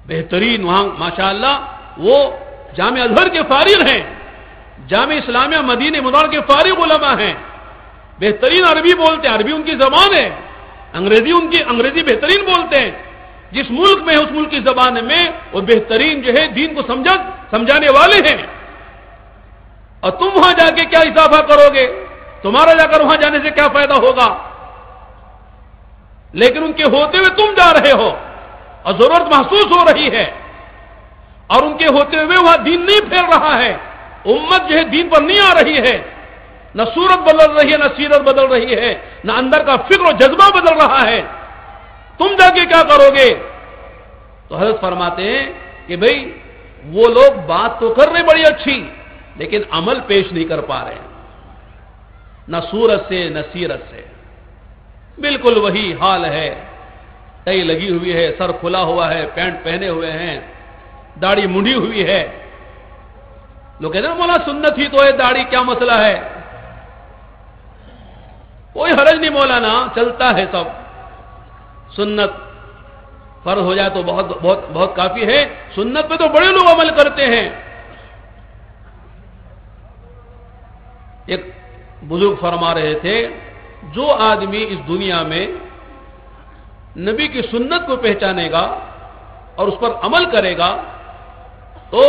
بہترین وہاں ماشاءاللہ وہ جامعہ ازہر کے فارغ ہیں، جامعہ اسلامیہ مدینہ منورہ کے فارغ علماء ہیں، بہترین عربی بولتے ہیں، عربی ان کی زبان ہے، انگریزی بہترین بولتے ہیں. جس ملک میں اس ملک کی زبان میں وہ بہترین جو ہے دین کو سمجھانے والے ہیں. اور تم وہاں جا کے کیا اضافہ کرو گے؟ تمہارا جا کر وہاں جانے سے کیا فائدہ ہوگا؟ لیکن ان کے ہوتے ہوئے تم جا رہے ہو اور ضرورت محسوس ہو رہی ہے، اور ان کے ہوتے ہوئے وہاں دین نہیں پھیل رہا ہے، امت جو ہے دین پر نہیں آ رہی ہے، نہ صورت بدل رہی ہے، نہ سیرت بدل رہی ہے، نہ اندر کا فکر و جذبہ بدل رہا ہے، تم جا کے کیا کرو گے؟ تو حضرت فرماتے ہیں کہ بھئی وہ لوگ بات تو کر رہے بڑی اچھی، لیکن عمل پیش نہیں کر پا رہے، نہ صورت سے نہ سیرت سے. بالکل وہی حال ہے، ٹائی لگی ہوئی ہے، سر کھلا ہوا ہے، پینٹ پہنے ہوئے ہیں، داڑھی منڈی ہوئی ہے. لوگ کہتے ہیں مولا سنت ہی تو ہے، داڑھی کیا مسئلہ ہے؟ کوئی حرج نہیں مولانا، چلتا ہے سب. سنت فرض ہو جائے تو بہت بہت بہت کافی ہے، سنت پہ تو بڑے لوگ عمل کرتے ہیں. ایک بزرگ فرما رہے تھے جو آدمی اس دنیا میں نبی کی سنت کو پہچانے گا اور اس پر عمل کرے گا تو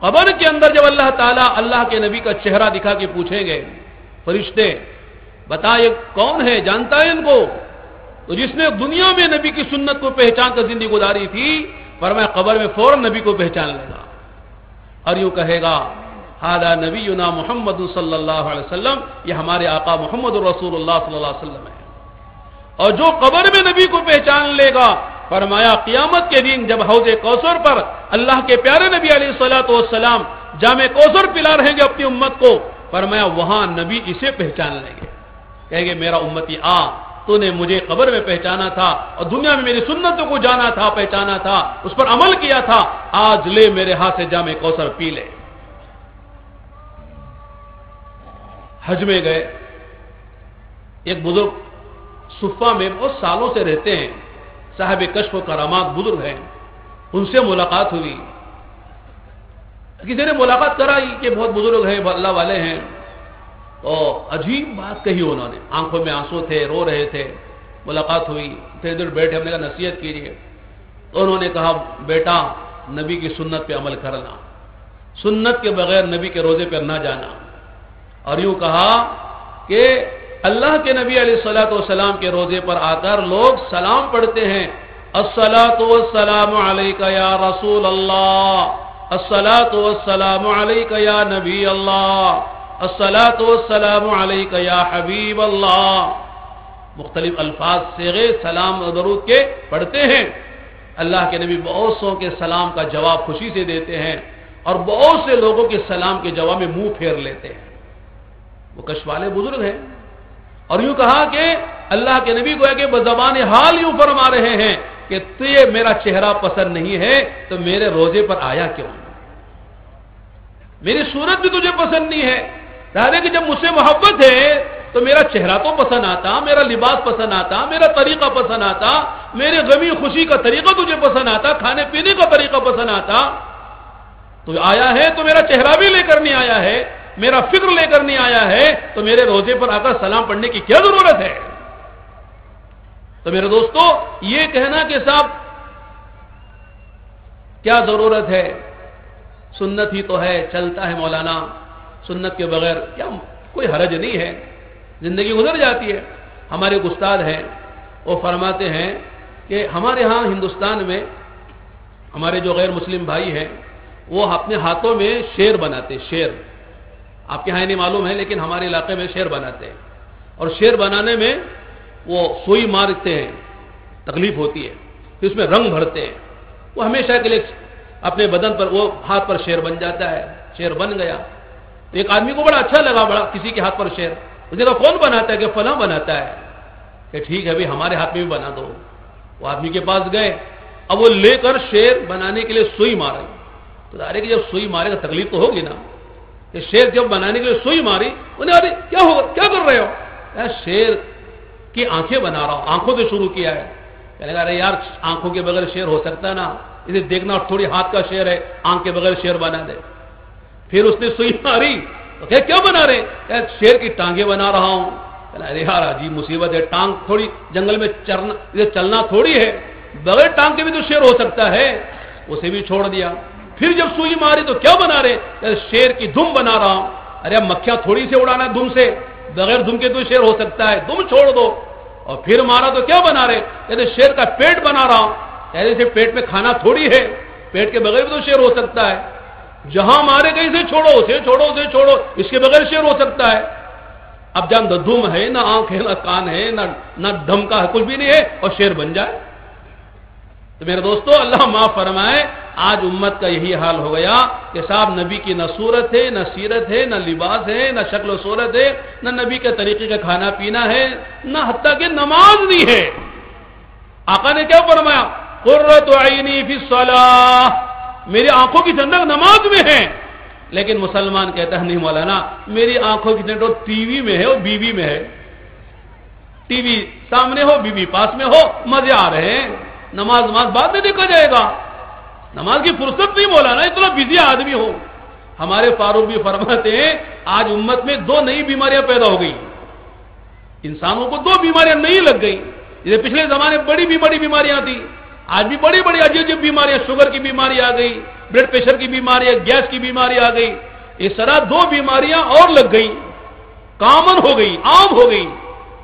قبر کے اندر جب اللہ تعالیٰ اللہ کے نبی کا چہرہ دکھا کے پوچھیں گے فرشتے بتا یہ کون ہے، جانتا ہے ان کو؟ تو جس نے دنیا میں نبی کی سنت کو پہچان کر زندگی گزاری تھی فرمایا قبر میں فوراً نبی کو پہچان لے گا اور یوں کہے گا ہذا نبینا محمد صلی اللہ علیہ وسلم، یہ ہمارے آقا محمد رسول اللہ صلی اللہ علیہ وسلم ہے. اور جو قبر میں نبی کو پہچان لے گا فرمایا قیامت کے دن جب حوض کوثر پر اللہ کے پیارے نبی علیہ الصلوۃ والسلام جام کوثر پلا رہیں گے اپنی امت کو، فرمایا وہاں نبی اسے پہچان لیں گے، کہیں گے میرا امتی آ، تو نے مجھے قبر میں پہچانا تھا اور دنیا میں میری سنتوں کو جانا تھا، پہچانا تھا، اس پر عمل کیا تھا، آج لے میرے ہاتھ سے جام کوثر پی لے. حج میں گئے، ایک بزرگ صفہ میں بہت سالوں سے رہتے ہیں، صاحب کشف و کرامات بزرگ ہیں، ان سے ملاقات ہوئی. کسی نے ملاقات کرائی کہ بہت بزرگ ہیں، اللہ والے ہیں، تو عجیب بات کہی انہوں نے، آنکھوں میں آنسو تھے، رو رہے تھے. ملاقات ہوئی، تھوڑی دیر بیٹھے، ہم نے کہا نصیحت کیجیے. تو انہوں نے کہا بیٹا نبی کی سنت پہ عمل کرنا، سنت کے بغیر نبی کے روزے پر نہ جانا. اور یوں کہا کہ اللہ کے نبی علیہ الصلوۃ والسلام کے روزے پر آ کر لوگ سلام پڑھتے ہیں، الصلاۃ والسلام علیک یا رسول اللہ، الصلاۃ والسلام علیک یا نبی اللہ، الصلاۃ والسلام علیک یا حبیب اللہ. مختلف الفاظ صیغے سلام و درود کے پڑھتے ہیں. اللہ کے نبی بہت سو کے سلام کا جواب خوشی سے دیتے ہیں اور بہت سے لوگوں کے سلام کے جواب میں منہ پھیر لیتے ہیں. وہ کشف والے بزرگ ہیں. اور یوں کہا کہ اللہ کے نبی کو ہے کہ بزبان حال یوں فرما رہے ہیں کہ تجھے میرا چہرہ پسند نہیں ہے تو میرے روزے پر آیا کیوں؟ میری صورت بھی تجھے پسند نہیں ہے، ظاہر ہے کہ جب مجھ سے محبت ہے تو میرا چہرہ تو پسند آتا، میرا لباس پسند آتا، میرا طریقہ پسند آتا، میرے غمی خوشی کا طریقہ تجھے پسند آتا، کھانے پینے کا طریقہ پسند آتا. تو آیا ہے تو میرا چہرہ بھی لے کر نہیں آیا ہے، میرا فکر لے کر نہیں آیا ہے، تو میرے روزے پر آ کر سلام پڑھنے کی کیا ضرورت ہے؟ تو میرے دوستو یہ کہنا کہ صاحب کیا ضرورت ہے، سنت ہی تو ہے، چلتا ہے مولانا، سنت کے بغیر کیا کوئی حرج نہیں ہے، زندگی گزر جاتی ہے. ہمارے ایک استاد ہیں وہ فرماتے ہیں کہ ہمارے ہاں ہندوستان میں ہمارے جو غیر مسلم بھائی ہیں وہ اپنے ہاتھوں میں شیر بناتے، شیر آپ کے یہاں نہیں معلوم ہے لیکن ہمارے علاقے میں شیر بناتے ہیں. اور شیر بنانے میں وہ سوئی مارتے ہیں، تکلیف ہوتی ہے، پھر اس میں رنگ بھرتے ہیں. وہ ہمیشہ کے لیے اپنے بدن پر وہ ہاتھ پر شیر بن جاتا ہے. شیر بن گیا تو ایک آدمی کو بڑا اچھا لگا، بڑا کسی کے ہاتھ پر شیر. اس نے کہا کون بناتا ہے؟ کہ فلاں بناتا ہے. کہ ٹھیک ہے ابھی ہمارے ہاتھ میں بھی بنا دو. وہ آدمی کے پاس گئے اب وہ لے کر شیر بنانے کے لیے سوئی مارے. تو ظاہر ہے کہ جب سوئی مارے گا تکلیف تو ہوگی نا. کہ شیر جب بنانے کے لیے سوئی ماری, انہیں ارے کیا ہوگا, کیا کر رہے ہو؟ شیر کی آنکھیں بنا رہا ہوں, آنکھوں سے شروع کیا ہے. کہنے لگا ارے یار آنکھوں کے بغیر شیر ہو سکتا ہے نا, اسے دیکھنا تھوڑی ہاتھ کا شیر ہے, آنکھ کے بغیر شیر بنا دے. پھر اس نے سوئی ماری تو کیا بنا رہے؟ شیر کی ٹانگیں بنا رہا ہوں. ارے یار عجیب مصیبت ہے, ٹانگ تھوڑی جنگل میں چلنا تھوڑی ہے, بغیر ٹانگ کے بھی تو شیر ہو سکتا ہے. اسے بھی چھوڑ دیا. پھر جب سوئی ماری تو کیا بنا رہے؟ شیر کی دم بنا رہا ہوں. ارے اب مکھیاں تھوڑی سے اڑانا ہے دم سے, بغیر دم کے تو شیر ہو سکتا ہے, دم چھوڑ دو. اور پھر مارا تو کیا بنا رہے؟ کہتے شیر کا پیٹ بنا رہا ہوں. ایسے پیٹ میں کھانا تھوڑی ہے, پیٹ کے بغیر بھی تو شیر ہو سکتا ہے. جہاں مارے گئے اسے چھوڑو, اسے چھوڑو, اسے چھوڑو, اس کے بغیر شیر ہو سکتا ہے. اب جان نہ دم ہے, نہ آنکھ ہے, نہ کان ہے, نہ دم کا ہے, کچھ بھی نہیں ہے, اور شیر بن جائے. تو میرے دوستو اللہ معاف فرمائے, آج امت کا یہی حال ہو گیا کہ صاحب نبی کی نہ صورت ہے, نہ سیرت ہے, نہ لباس ہے, نہ شکل و صورت ہے, نہ نبی کے طریقے کا کھانا پینا ہے, نہ حتیٰ کہ نماز نہیں ہے. آقا نے کیا فرمایا؟ قرۃ عینی فی الصلاۃ, میری آنکھوں کی ٹھنڈک نماز میں ہے. لیکن مسلمان کہتا ہے نہیں مولانا, میری آنکھوں کی ٹھنڈک ٹی وی میں ہے اور بیوی میں ہے. ٹی وی سامنے ہو, بیوی پاس میں ہو, مزے آ رہے ہیں, نماز بعد میں دیکھا جائے گا. نماز کی فرصت نہیں مولانا, اتنا بزی آدمی ہو. ہمارے فاروق بھی فرماتے ہیں آج امت میں 2 نئی بیماریاں پیدا ہو گئی. انسانوں کو 2 بیماریاں نہیں لگ گئی. جیسے پچھلے زمانے بڑی بیماریاں تھیں, آج بھی بڑی عجیب بیماریاں, شوگر کی بیماری آ گئی, بلڈ پریشر کی بیماری, گیس کی بیماری آ گئی. اس طرح 2 بیماریاں اور لگ گئی, کامن ہو گئی, عام ہو گئی.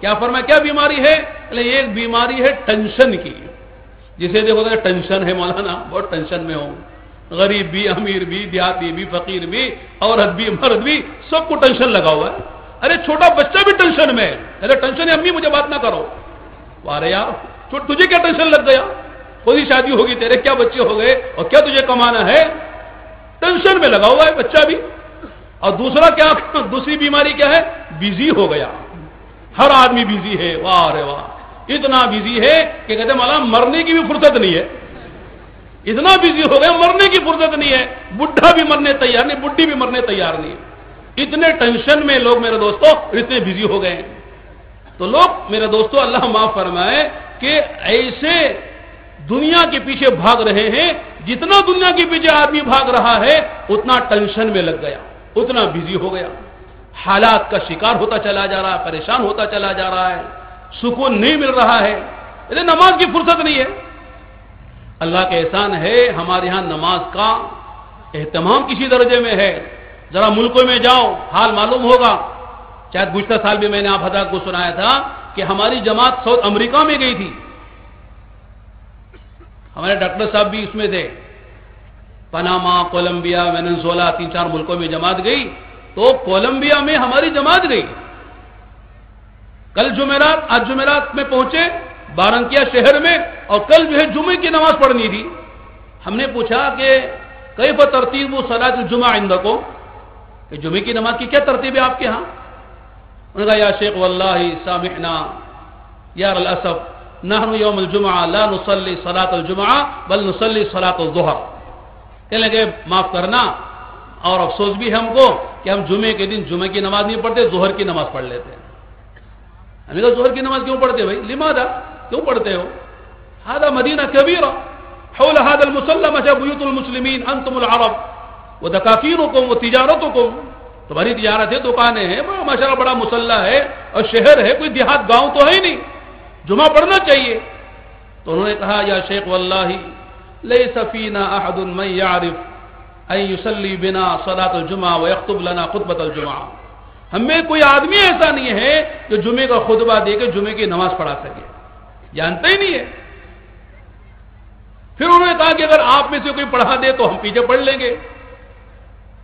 کیا فرمایا کیا بیماری ہے؟ ایک بیماری ہے ٹینشن کی. جسے دیکھو تو ٹینشن ہے مولانا, بہت ٹینشن میں ہوں, غریب بھی, امیر بھی, دیہاتی بھی, فقیر بھی, عورت بھی, مرد بھی, سب کو ٹینشن لگا ہوا ہے. ارے چھوٹا بچہ بھی ٹینشن میں, ارے ٹینشن ہے امی مجھے بات نہ کرو. ارے یار تجھے کیا ٹینشن لگ گیا؟ خود ہی شادی ہوگی, تیرے کیا بچے ہو گئے, اور کیا تجھے کمانا ہے؟ ٹینشن میں لگا ہوا ہے بچہ بھی. اور دوسری بیماری کیا ہے؟ بزی ہو گیا. ہر آدمی بزی ہے, واہ رے واہ, اتنا بزی ہے کہ کہتے ہیں مولانا مرنے کی بھی فرصت نہیں ہے. اتنا بزی ہو گیا مرنے کی فرصت نہیں ہے. بڈھا بھی مرنے تیار نہیں, بڈھی بھی مرنے تیار نہیں ہے. اتنے ٹینشن میں لوگ میرے دوستوں اتنے بزی ہو گئے ہیں. تو لوگ میرے دوستوں اللہ معاف فرمائے کہ ایسے دنیا کے پیچھے بھاگ رہے ہیں, جتنا دنیا کے پیچھے آدمی بھاگ رہا ہے اتنا ٹینشن میں لگ گیا, اتنا بزی ہو گیا, حالات کا شکار ہوتا چلا جا رہا ہے, پریشان ہوتا چلا جا رہا ہے, سکون نہیں مل رہا ہے. نماز کی فرصت نہیں ہے. اللہ کا احسان ہے ہمارے یہاں نماز کا اہتمام کسی درجے میں ہے. ذرا ملکوں میں جاؤ, حال معلوم ہوگا. شاید گزشتہ سال بھی میں نے آپ حضرات کو سنایا تھا کہ ہماری جماعت ساؤتھ امریکہ میں گئی تھی. ہمارے ڈاکٹر صاحب بھی اس میں تھے. پاناما, کولمبیا, وینزویلا, 3-4 ملکوں میں جماعت گئی. تو کولمبیا میں ہماری جماعت گئی. کل جمعرات, آج جمعرات میں پہنچے بارنکیا شہر میں, اور کل جو ہے جمعے کی نماز پڑھنی تھی. ہم نے پوچھا کہ کیف ترتیب صلاۃ الجمعہ عندکم, کہ جمعے کی نماز کی کیا ترتیب ہے آپ کے ہاں؟ انہوں نے کہا یا شیخ واللہ سامحنا یا للاسف نحن یوم الجمعہ لا نصلی صلاۃ الجمعہ بل نصلی صلاۃ الظہر. کہنے لگے معاف کرنا, اور افسوس بھی ہے ہم کو کہ ہم جمعے کے دن جمعے کی نماز نہیں پڑھتے, ظہر کی نماز پڑھ لیتے ہیں. ہمیں کہا ظہر کی نماز کیوں پڑھتے بھائی؟ لماذا, کیوں پڑھتے ہو؟ هذا مدینہ کبیرہ حول هذا المصلی مشى بیوت المسلمین انتم العرب ودکاکینکم وتجارتکم, تمہاری تجارت ہے, دکانیں ہیں, ماشاءاللہ بڑا مسلح ہے اور شہر ہے, کوئی دیہات گاؤں تو ہے نہیں, جمعہ پڑھنا چاہیے. تو انہوں نے کہا یا شیخ واللہ لیس فینا احد من یعرف ان یصلی بنا صلاۃ الجمعہ ویخطب لنا خطبۃ الجمعہ. ہمیں کوئی آدمی ایسا نہیں ہے جو جمعے کا خطبہ دے کے جمعے کی نماز پڑھا سکے, جانتا ہی نہیں ہے. پھر انہوں نے کہا کہ اگر آپ میں سے کوئی پڑھا دے تو ہم پیچھے پڑھ لیں گے.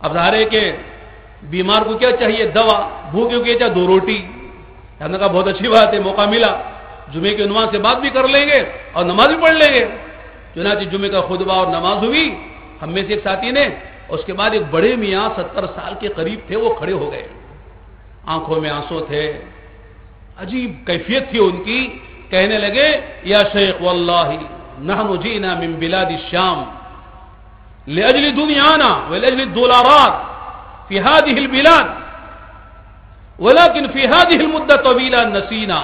اب ظاہر ہے کہ بیمار کو کیا چاہیے؟ دوا. بھوکے کو چاہیے 2 روٹی. ہم نے کہا بہت اچھی بات ہے, موقع ملا, جمعے کے عنوان سے بات بھی کر لیں گے اور نماز بھی پڑھ لیں گے. چنانچہ جمعے کا خطبہ اور نماز ہوئی. ہم میں سے ایک ساتھی نے, اس کے بعد ایک بڑے میاں 70 سال کے قریب تھے, وہ کھڑے ہو گئے, آنکھوں میں آنسو تھے, عجیب کیفیت تھی ان کی. کہنے لگے یا شیخ واللہ نحن جئنا من بلاد الشام لأجل دنيانا ولأجل الدولارات في هذه البلاد ولكن في هذه المدة طويلة نسينا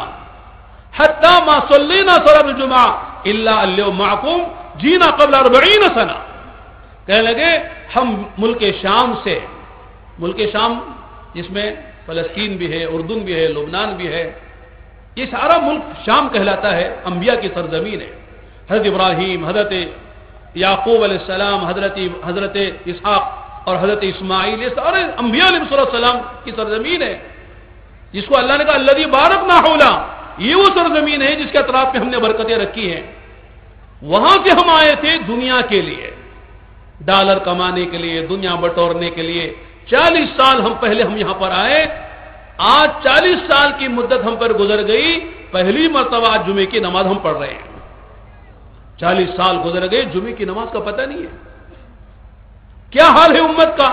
حتى ما صلينا صلاة الجمعة إلا اليوم معكم جينا قبل 40 سنة. کہنے لگے ہم ملک شام سے، ملک شام جس میں فلسطین بھی ہے، اردن بھی ہے، لبنان بھی ہے، یہ سارا ملک شام کہلاتا ہے، انبیاء کی سرزمین ہے. حضرت ابراہیم، حضرت یعقوب علیہ السلام، حضرت اسحاق اور حضرت اسماعیل، یہ سارے انبیاء علیہ السلام کی سرزمین ہے، جس کو اللہ نے کہا الذی بارکنا حولہ، یہ وہ سرزمین ہے جس کے اطراف میں ہم نے برکتیں رکھی ہیں. وہاں سے ہم آئے تھے دنیا کے لیے، ڈالر کمانے کے لیے، دنیا بٹورنے کے لیے. 40 سال ہم پہلے ہم یہاں پر آئے، آج 40 سال کی مدت ہم پر گزر گئی، پہلی مرتبہ آج جمعے کی نماز ہم پڑھ رہے ہیں. 40 سال گزر گئے، جمعے کی نماز کا پتہ نہیں ہے. کیا حال ہے امت کا؟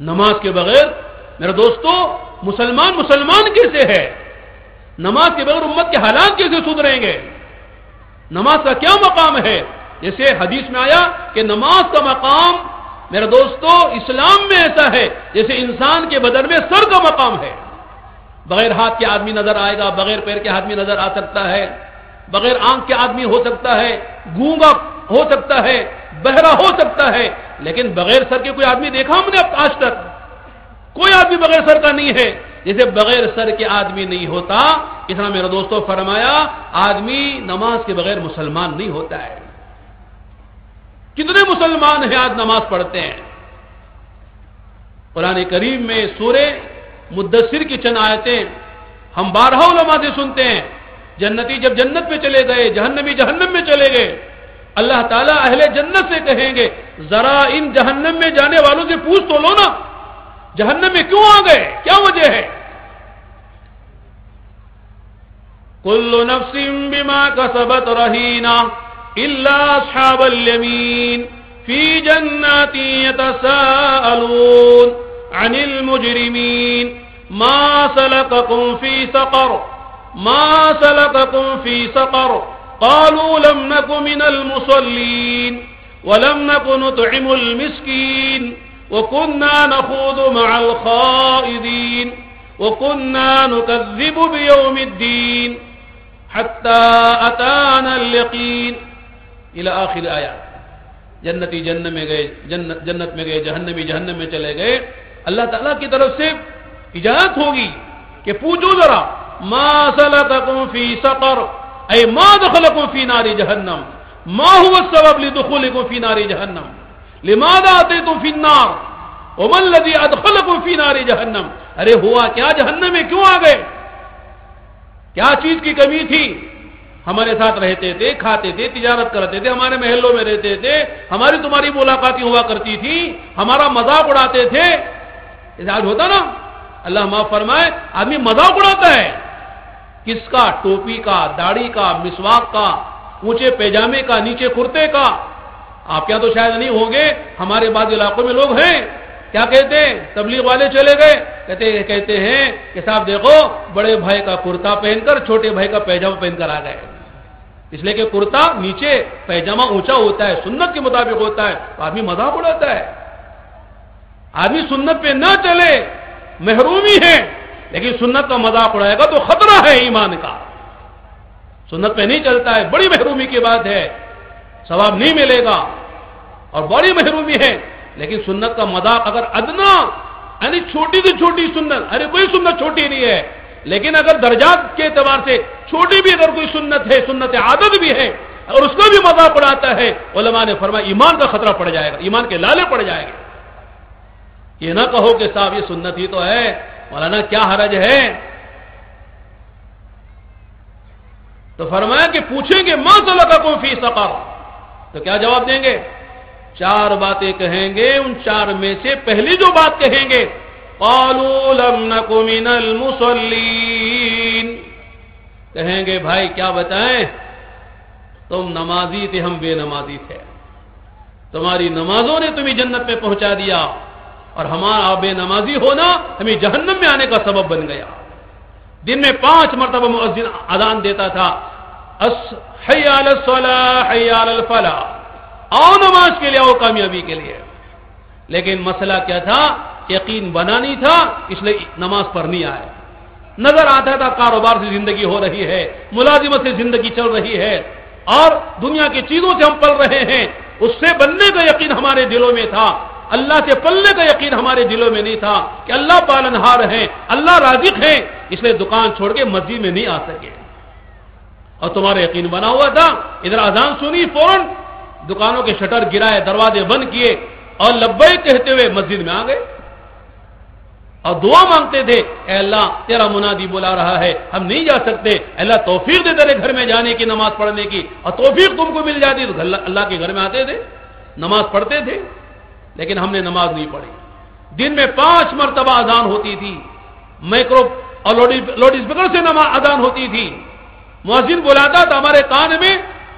نماز کے بغیر میرے دوستو مسلمان کیسے ہے؟ نماز کے بغیر امت کے حالات کیسے سدھریں گے؟ نماز کا کیا مقام ہے؟ جیسے حدیث میں آیا کہ نماز کا مقام میرے دوستو اسلام میں ایسا ہے جیسے انسان کے بدن میں سر کا مقام ہے. بغیر ہاتھ کے آدمی نظر آئے گا، بغیر پیر کے آدمی نظر آ سکتا ہے، بغیر آنکھ کے آدمی ہو سکتا ہے، گونگا ہو سکتا ہے، بہرا ہو سکتا ہے، لیکن بغیر سر کے کوئی آدمی دیکھا ہم نے آج تک؟ کوئی آدمی بغیر سر کا نہیں ہے. جیسے بغیر سر کے آدمی نہیں ہوتا، اس طرح میرے دوستو فرمایا آدمی نماز کے بغیر مسلمان نہیں ہوتا ہے. کتنے مسلمان ہیں آج نماز پڑھتے ہیں؟ قرآن کریم میں سورہ مدثر کی چند آیتیں ہم بارہا علماء سے سنتے ہیں. جنتی جب جنت میں چلے گئے، جہنمی جہنم میں چلے گئے، اللہ تعالیٰ اہل جنت سے کہیں گے ذرا ان جہنم میں جانے والوں سے پوچھ تو لو نا، جہنم میں کیوں آ گئے، کیا وجہ ہے؟ کل نفس بما کسبت رہینہ الا اصحاب الیمین فی جنات یتساءلون عن المجرمین ما سلککم فی سقر ما سلککم فی سقر قالوا لم نک من المصلین ولم نک نطعم المسکین وكنا نخوض مع الخائضين وكنا نكذب بيوم الدين حتى أتانا اليقين الى آخر آیات. جنتی جنت میں گئے، جنت میں گئے، جہنمی جہنم میں چلے گئے. اللہ تعالیٰ کی طرف سے اجازت ہوگی کہ پوچھو ذرا ما سلککم فی سقر اے ما دخلکم فی نار جہنم، ما هو السبب لدخولکم فی نار جہنم، لماذا اتیتم فی النار وما الذی ادخلکم فی نار جہنم. ارے ہوا کیا؟ جہنم میں کیوں آ گئے؟ کیا چیز کی کمی تھی؟ ہمارے ساتھ رہتے تھے، کھاتے تھے، تجارت کرتے تھے، ہمارے محلوں میں رہتے تھے، ہماری تمہاری ملاقاتیں ہوا کرتی تھی، ہمارا مذاق اڑاتے تھے. آج ہوتا نا، اللہ معاف فرمائے، آدمی مذاق اڑاتا ہے. کس کا؟ ٹوپی کا، داڑھی کا، مسواک کا، اونچے پیجامے کا، نیچے کرتے کا. آپ کیا تو شاید نہیں ہوں گے، ہمارے بعض علاقوں میں لوگ ہیں کیا کہتے ہیں، تبلیغ والے چلے گئے، کہتے ہیں کہ صاحب دیکھو بڑے بھائی کا کرتا پہن کر چھوٹے بھائی کا پیجامہ پہن کر آ گئے. اس لیے کہ کرتا نیچے، پیجامہ اونچا ہوتا ہے، سنت کے مطابق ہوتا ہے، تو آدمی مذاق اڑاتا ہے. آدمی سنت پہ نہ چلے محرومی ہے، لیکن سنت کا مذاق اڑائے گا تو خطرہ ہے ایمان کا. سنت پہ نہیں چلتا ہے، بڑی محرومی کی بات ہے، ثواب نہیں ملے گا اور بڑی محرومی ہے. لیکن سنت کا مذاق اگر ادنا یعنی چھوٹی سے چھوٹی سنت، ارے کوئی سنت چھوٹی نہیں ہے، لیکن اگر درجات کے اعتبار سے چھوٹی بھی اگر کوئی سنت ہے، سنت عادت بھی ہے، اور اس کا بھی مذاق اڑاتا ہے، علماء نے فرمایا ایمان کا خطرہ پڑ جائے گا، ایمان کے لالے پڑ جائے گا. یہ نہ کہو کہ صاحب یہ سنت ہی تو ہے، مولانا کیا حرج ہے. تو فرمایا کہ پوچھیں گے ما سلککم فی سقر، تو کیا جواب دیں گے؟ 4 باتیں کہیں گے. ان 4 میں سے پہلی جو بات کہیں گے قالوا لم نک من المصلین، کہیں گے بھائی کیا بتائیں، تم نمازی تھے، ہم بے نمازی تھے، تمہاری نمازوں نے تمہیں جنت میں پہنچا دیا، اور ہمارا بے نمازی ہونا ہمیں جہنم میں آنے کا سبب بن گیا. دن میں 5 مرتبہ مؤذن اذان دیتا تھا، حی علی الصلاح حی علی الفلاح، آؤ نماز کے لیے، آؤ کامیابی کے لیے. لیکن مسئلہ کیا تھا؟ یقین بنا نہیں تھا، اس لیے نماز پر نہیں آئے. نظر آتا تھا کاروبار سے زندگی ہو رہی ہے، ملازمت سے زندگی چل رہی ہے، اور دنیا کی چیزوں سے ہم پل رہے ہیں. اس سے بننے کا یقین ہمارے دلوں میں تھا، اللہ سے پلنے کا یقین ہمارے دلوں میں نہیں تھا کہ اللہ پالنہار ہیں، اللہ رازق ہیں. اس لیے دکان چھوڑ کے مسجد میں نہیں آ سکے. اور تمہارا یقین بنا ہوا تھا، ادھر اذان سنی، فوراً دکانوں کے شٹر گرائے، دروازے بند کیے، اور لبیک کہتے ہوئے مسجد میں آ گئے اور دعا مانگتے تھے، اے اللہ تیرا منادی بلا رہا ہے، ہم نہیں جا سکتے، اللہ توفیق دے تیرے گھر میں جانے کی، نماز پڑھنے کی. اور توفیق تم کو مل جاتی تو اللہ کے گھر میں آتے تھے، نماز پڑھتے تھے. لیکن ہم نے نماز نہیں پڑھی. دن میں 5 مرتبہ اذان ہوتی تھی، مائکرو اور لوڈ اسپیکر سے نماز اذان ہوتی تھی. مؤذن بلاتا تو ہمارے کان میں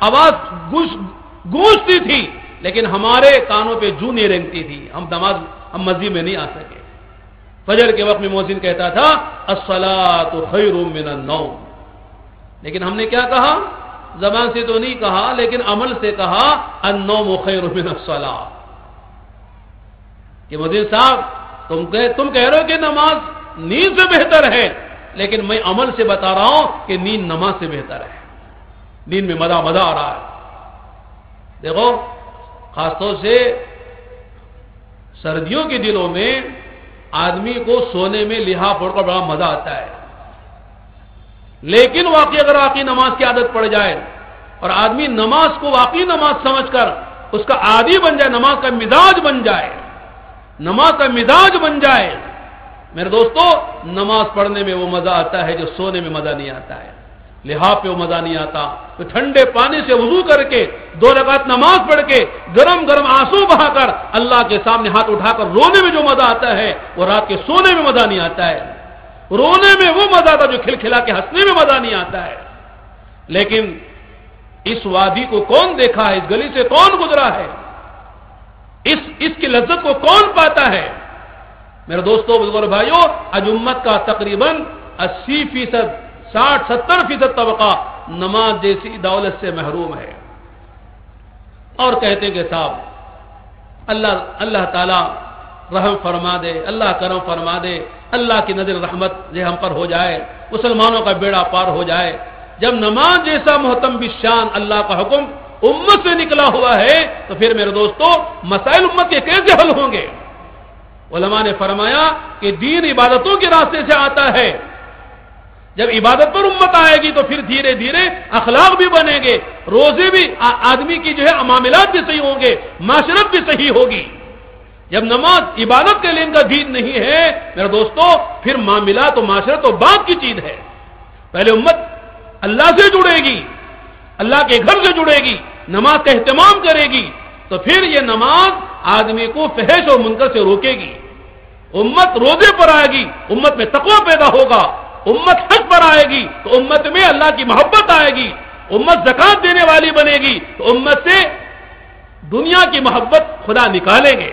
آواز گونجتی تھی، لیکن ہمارے کانوں پہ جو نہیں رینگتی تھی، ہم مسجد میں نہیں آ سکے. فجر کے وقت میں مؤذن کہتا تھا الصلاۃ خیر من النوم، لیکن ہم نے کیا کہا؟ زبان سے تو نہیں کہا، لیکن عمل سے کہا النوم خیر من الصلاۃ. کہ مؤذن صاحب تم کہہ رہے ہو کہ نماز نیند سے بہتر ہے، لیکن میں عمل سے بتا رہا ہوں کہ نیند نماز سے بہتر ہے. نیند میں مزہ آ رہا ہے. دیکھو خاص طور سے سردیوں کے دنوں میں آدمی کو سونے میں لحاف اوڑھ کر بڑا مزہ آتا ہے. لیکن اگر واقعی نماز کی عادت پڑ جائے اور آدمی نماز کو واقعی نماز سمجھ کر اس کا عادی بن جائے، نماز کا مزاج بن جائے، نماز کا مزاج بن جائے، میرے دوستو نماز پڑھنے میں وہ مزہ آتا ہے جو سونے میں مزہ نہیں آتا ہے. لحاف پہ وہ مزہ نہیں آتا. تو ٹھنڈے پانی سے وضو کر کے 2 رکعت نماز پڑھ کے گرم گرم آنسو بہا کر اللہ کے سامنے ہاتھ اٹھا کر رونے میں جو مزہ آتا ہے وہ رات کے سونے میں مزہ نہیں آتا ہے. رونے میں وہ مزہ آتا جو کھلکھلا کے ہنسنے میں مزہ نہیں آتا ہے. لیکن اس وادی کو کون دیکھا ہے؟ اس گلی سے کون گزرا ہے؟ اس کی لذت کو کون پاتا ہے؟ میرے دوستو بزرگ بھائیو، آج امت کا تقریباً 80%، 60-70% طبقہ نماز جیسی دولت سے محروم ہے. اور کہتے کہ صاحب اللہ تعالی رحم فرما دے، اللہ کرم فرما دے، اللہ کی نظر رحمت جو ہم پر ہو جائے، مسلمانوں کا بیڑا پار ہو جائے. جب نماز جیسا محتم بشان اللہ کا حکم امت سے نکلا ہوا ہے تو پھر میرے دوستو مسائل امت کے کیسے حل ہوں گے؟ علماء نے فرمایا کہ دین عبادتوں کے راستے سے آتا ہے. جب عبادت پر امت آئے گی تو پھر دھیرے دھیرے اخلاق بھی بنیں گے، روزے بھی، آدمی کی جو ہے معاملات بھی صحیح ہوں گے، معاشرت بھی صحیح ہوگی. جب نماز عبادت کے لیے ان کا دین نہیں ہے میرے دوستو، پھر معاملات و معاشرت تو بعد کی چیز ہے. پہلے امت اللہ سے جڑے گی، اللہ کے گھر سے جڑے گی، نماز کا اہتمام کرے گی، تو پھر یہ نماز آدمی کو فحش اور منکر سے روکے گی. امت روزے پر آئے گی، امت میں تقوی پیدا ہوگا. امت حق پر آئے گی تو امت میں اللہ کی محبت آئے گی. امت زکات دینے والی بنے گی تو امت سے دنیا کی محبت خدا نکالیں گے.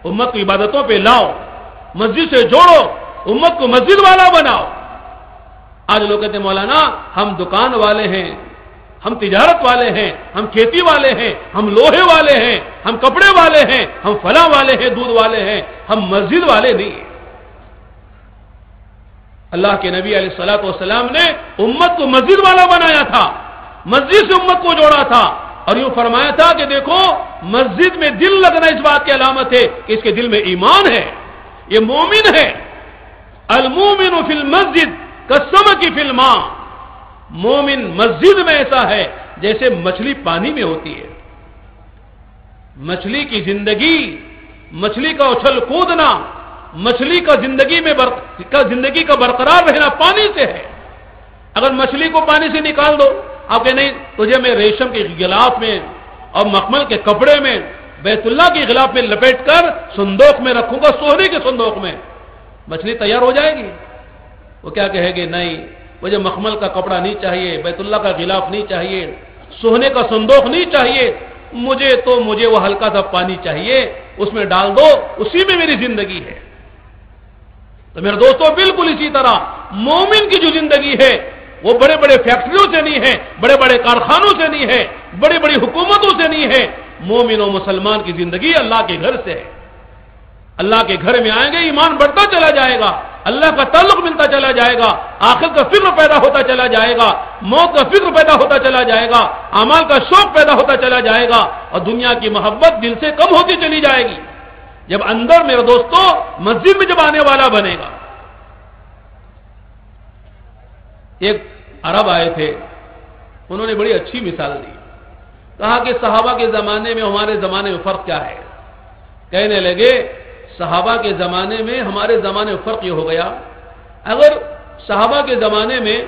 امت کو عبادتوں پہ لاؤ، مسجد سے جوڑو، امت کو مسجد والا بناؤ. آج لوگ کہتے ہیں مولانا ہم دکان والے ہیں، ہم تجارت والے ہیں، ہم کھیتی والے ہیں، ہم لوہے والے ہیں، ہم کپڑے والے ہیں، ہم فلاں والے ہیں، دودھ والے ہیں، ہم مسجد والے نہیں ہیں. اللہ کے نبی علیہ الصلوۃ والسلام نے امت کو مسجد والا بنایا تھا، مسجد سے امت کو جوڑا تھا، اور یوں فرمایا تھا کہ دیکھو مسجد میں دل لگنا اس بات کی علامت ہے کہ اس کے دل میں ایمان ہے، یہ مومن ہے. المومن فی المسجد کالسمک فی الماء. مومن مسجد میں ایسا ہے جیسے مچھلی پانی میں ہوتی ہے. مچھلی کی زندگی، مچھلی کا اچھل کودنا، مچھلی کا زندگی کا برقرار رہنا پانی سے ہے. اگر مچھلی کو پانی سے نکال دو، آپ کہ نہیں تجھے میں ریشم کے غلاف میں اور مخمل کے کپڑے میں بیت اللہ کے غلاف میں لپیٹ کر صندوق میں رکھوں گا، سونے کے صندوق میں، مچھلی تیار ہو جائے گی؟ وہ کیا کہے گی؟ نہیں، مجھے مخمل کا کپڑا نہیں چاہیے، بیت اللہ کا غلاف نہیں چاہیے، سونے کا صندوق نہیں چاہیے، مجھے وہ ہلکا سا پانی چاہیے، اس میں ڈال دو، اسی میں میری زندگی ہے. تو میرے دوستو بالکل اسی طرح مومن کی جو زندگی ہے وہ بڑے بڑے فیکٹریوں سے نہیں ہے، بڑے بڑے کارخانوں سے نہیں ہے، بڑی بڑی حکومتوں سے نہیں ہے. مومن و مسلمان کی زندگی اللہ کے گھر سے ہے. اللہ کے گھر میں آئیں گے، ایمان بڑھتا چلا جائے گا، اللہ کا تعلق ملتا چلا جائے گا، آخرت کا فکر پیدا ہوتا چلا جائے گا، موت کا فکر پیدا ہوتا چلا جائے گا، اعمال کا شوق پیدا ہوتا چلا جائے گا، اور دنیا کی محبت دل سے کم ہوتی چلی جائے گی. جب اندر میرے دوستو مسجد میں جب آنے والا بنے گا. ایک عرب آئے تھے، انہوں نے بڑی اچھی مثال دی. کہا کہ صحابہ کے زمانے میں ہمارے زمانے میں فرق کیا ہے؟ کہنے لگے صحابہ کے زمانے میں ہمارے زمانے میں فرق یہ ہو گیا، اگر صحابہ کے زمانے میں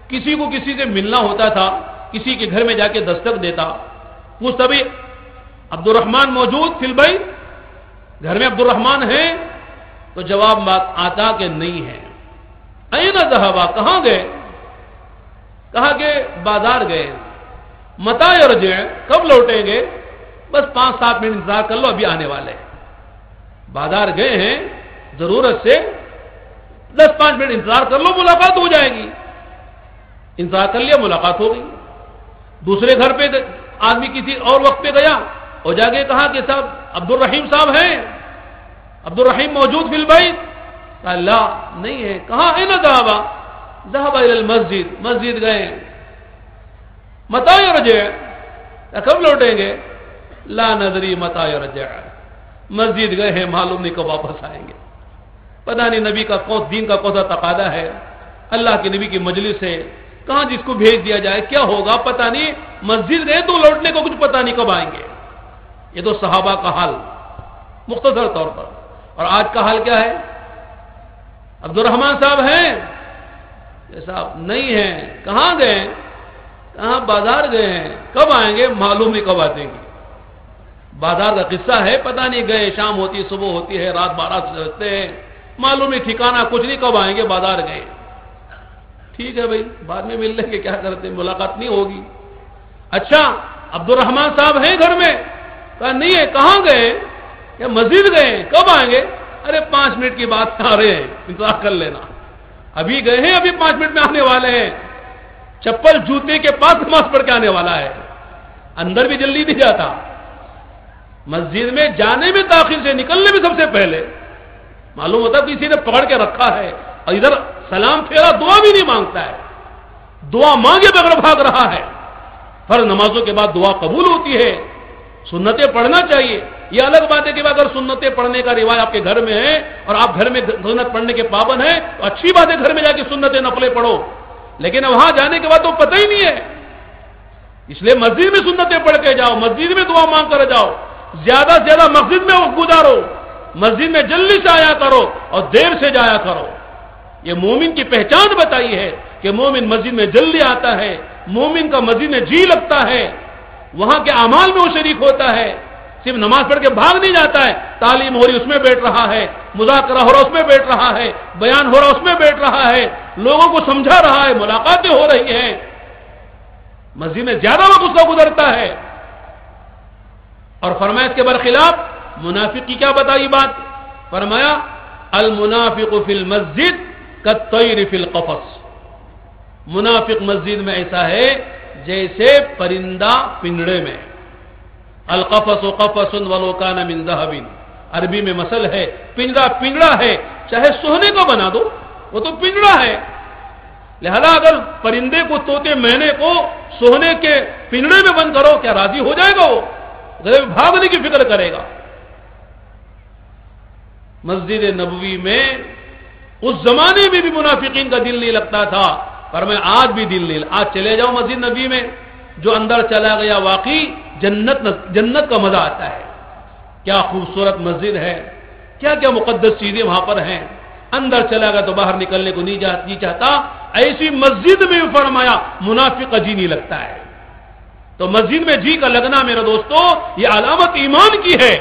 کسی کو کسی سے ملنا ہوتا تھا، کسی کے گھر میں جا کے دستک دیتا، پوچھتا بھی عبد الرحمن موجود فی البیت، گھر میں عبد الرحمن ہے؟ تو جواب آتا کہ نہیں ہے. این ذہبا، کہاں گئے؟ کہا کہ بازار گئے. متی یرجع، کب لوٹیں گے؟ بس 5-7 منٹ انتظار کر لو، ابھی آنے والے. بازار گئے ہیں، ضرورت سے 10-5 منٹ انتظار کر لو، ملاقات ہو جائے گی. انتظار کر لیا، ملاقات ہو گئی. دوسرے گھر پہ آدمی کسی اور وقت پہ گیا اور جا کے کہا کہ صاحب عبد الرحیم صاحب ہیں؟ عبد الرحیم موجود فی البیت؟ کہا لا، نہیں ہے. کہاں ہے؟ نا ذهب الى المسجد، مسجد گئے. متی یرجع، کب لوٹیں گے؟ لا ندری متی یرجع، مسجد گئے ہیں، معلوم نہیں کب واپس آئیں گے. پتہ نہیں نبی کا دین کا کون سا تقاضا ہے، اللہ کے نبی کی مجلس ہے، کہاں جس کو بھیج دیا جائے، کیا ہوگا پتہ نہیں. مسجد گئے تو لوٹنے کو کچھ پتہ نہیں کب آئیں گے. یہ تو صحابہ کا حال مختصر طور پر. اور آج کا حال کیا ہے؟ عبد الرحمن صاحب ہیں؟ صاحب نہیں ہیں. کہاں گئے؟ کہاں بازار گئے ہیں. کب آئیں گے؟ معلوم نہیں کب آتے گے. بازار کا قصہ ہے، پتہ نہیں گئے، شام ہوتی ہے، صبح ہوتی ہے، رات 12 بجتے ہیں، معلوم نہیں ٹھکانہ کچھ نہیں، کب آئیں گے؟ بازار گئے. ٹھیک ہے بھائی، بعد میں مل لیں گے، کیا کرتے ہیں، ملاقات نہیں ہوگی. اچھا عبد الرحمن صاحب ہیں گھر میں؟ کہا نہیں ہے. کہاں گئے؟ کہ مسجد گئے. کب آئیں گے؟ ارے 5 منٹ کی بات آ رہے ہیں، انتظار کر لینا. ابھی گئے ہیں، ابھی 5 منٹ میں آنے والے ہیں. چپل جوتے کے پاس نماز پڑھ کے آنے والا ہے. اندر بھی جلدی نہیں جاتا. مسجد میں جانے میں تاخیر سے، نکلنے میں سب سے پہلے. معلوم ہوتا کسی نے پکڑ کے رکھا ہے، اور ادھر سلام پھیرا، دعا بھی نہیں مانگتا ہے، دعا مانگے بغیر بھاگ رہا ہے. فرض نمازوں کے بعد دعا قبول ہوتی ہے، سنتیں پڑھنا چاہیے. یہ الگ بات ہے کہ اگر سنتیں پڑھنے کا رواج آپ کے گھر میں ہے اور آپ گھر میں سنت پڑھنے کے پابند ہیں تو اچھی بات ہے، گھر میں جا کے سنتیں نفلیں پڑھو. لیکن وہاں جانے کے بعد تو پتہ ہی نہیں ہے. اس لیے مسجد میں سنتیں پڑھ کے جاؤ، مسجد میں دعا مانگ کر جاؤ، زیادہ سے زیادہ مسجد میں گزارو، مسجد میں جلدی سے آیا کرو اور دیر سے جایا کرو. یہ مومن کی پہچان بتائی ہے کہ مومن مسجد میں جلدی آتا ہے، مومن کا مسجد میں جی لگتا ہے، وہاں کے اعمال میں وہ شریک ہوتا ہے. صرف نماز پڑھ کے بھاگ نہیں جاتا ہے، تعلیم ہو رہی اس میں بیٹھ رہا ہے، مذاکرہ ہو رہا اس میں بیٹھ رہا ہے، بیان ہو رہا اس میں بیٹھ رہا ہے، لوگوں کو سمجھا رہا ہے، ملاقاتیں ہو رہی ہیں. مسجد میں زیادہ وقت اس کا گزرتا ہے. اور فرمایا اس کے برخلاف منافق کی کیا بتائی بات؟ فرمایا المنافق فی المسجد کالطیر فی القفص. منافق مسجد میں ایسا ہے جیسے پرندہ پنجڑے میں. القفص قفص ولو کان من ذهب، عربی میں مثل ہے، پنجڑا ہے، چاہے سونے کا بنا دو وہ تو پنجڑا ہے. لہذا اگر پرندے کو، طوطے مینے کو سونے کے پنجڑے میں بند کرو، کیا راضی ہو جائے گا؟ وہ بھاگنے کی فکر کرے گا. مسجد نبوی میں اس زمانے میں بھی منافقین کا دل نہیں لگتا تھا، پر میں آج بھی دل نہیں. آج چلے جاؤ مسجد نبوی میں، جو اندر چلا گیا واقعی جنت کا مزہ آتا ہے. کیا خوبصورت مسجد ہے، کیا کیا مقدس چیزیں وہاں پر ہیں. اندر چلا گیا تو باہر نکلنے کو نہیں چاہتا. ایسی مسجد میں فرمایا منافق کا جی نہیں لگتا ہے. تو مسجد میں جی کا لگنا میرے دوستو یہ علامت ایمان کی ہے،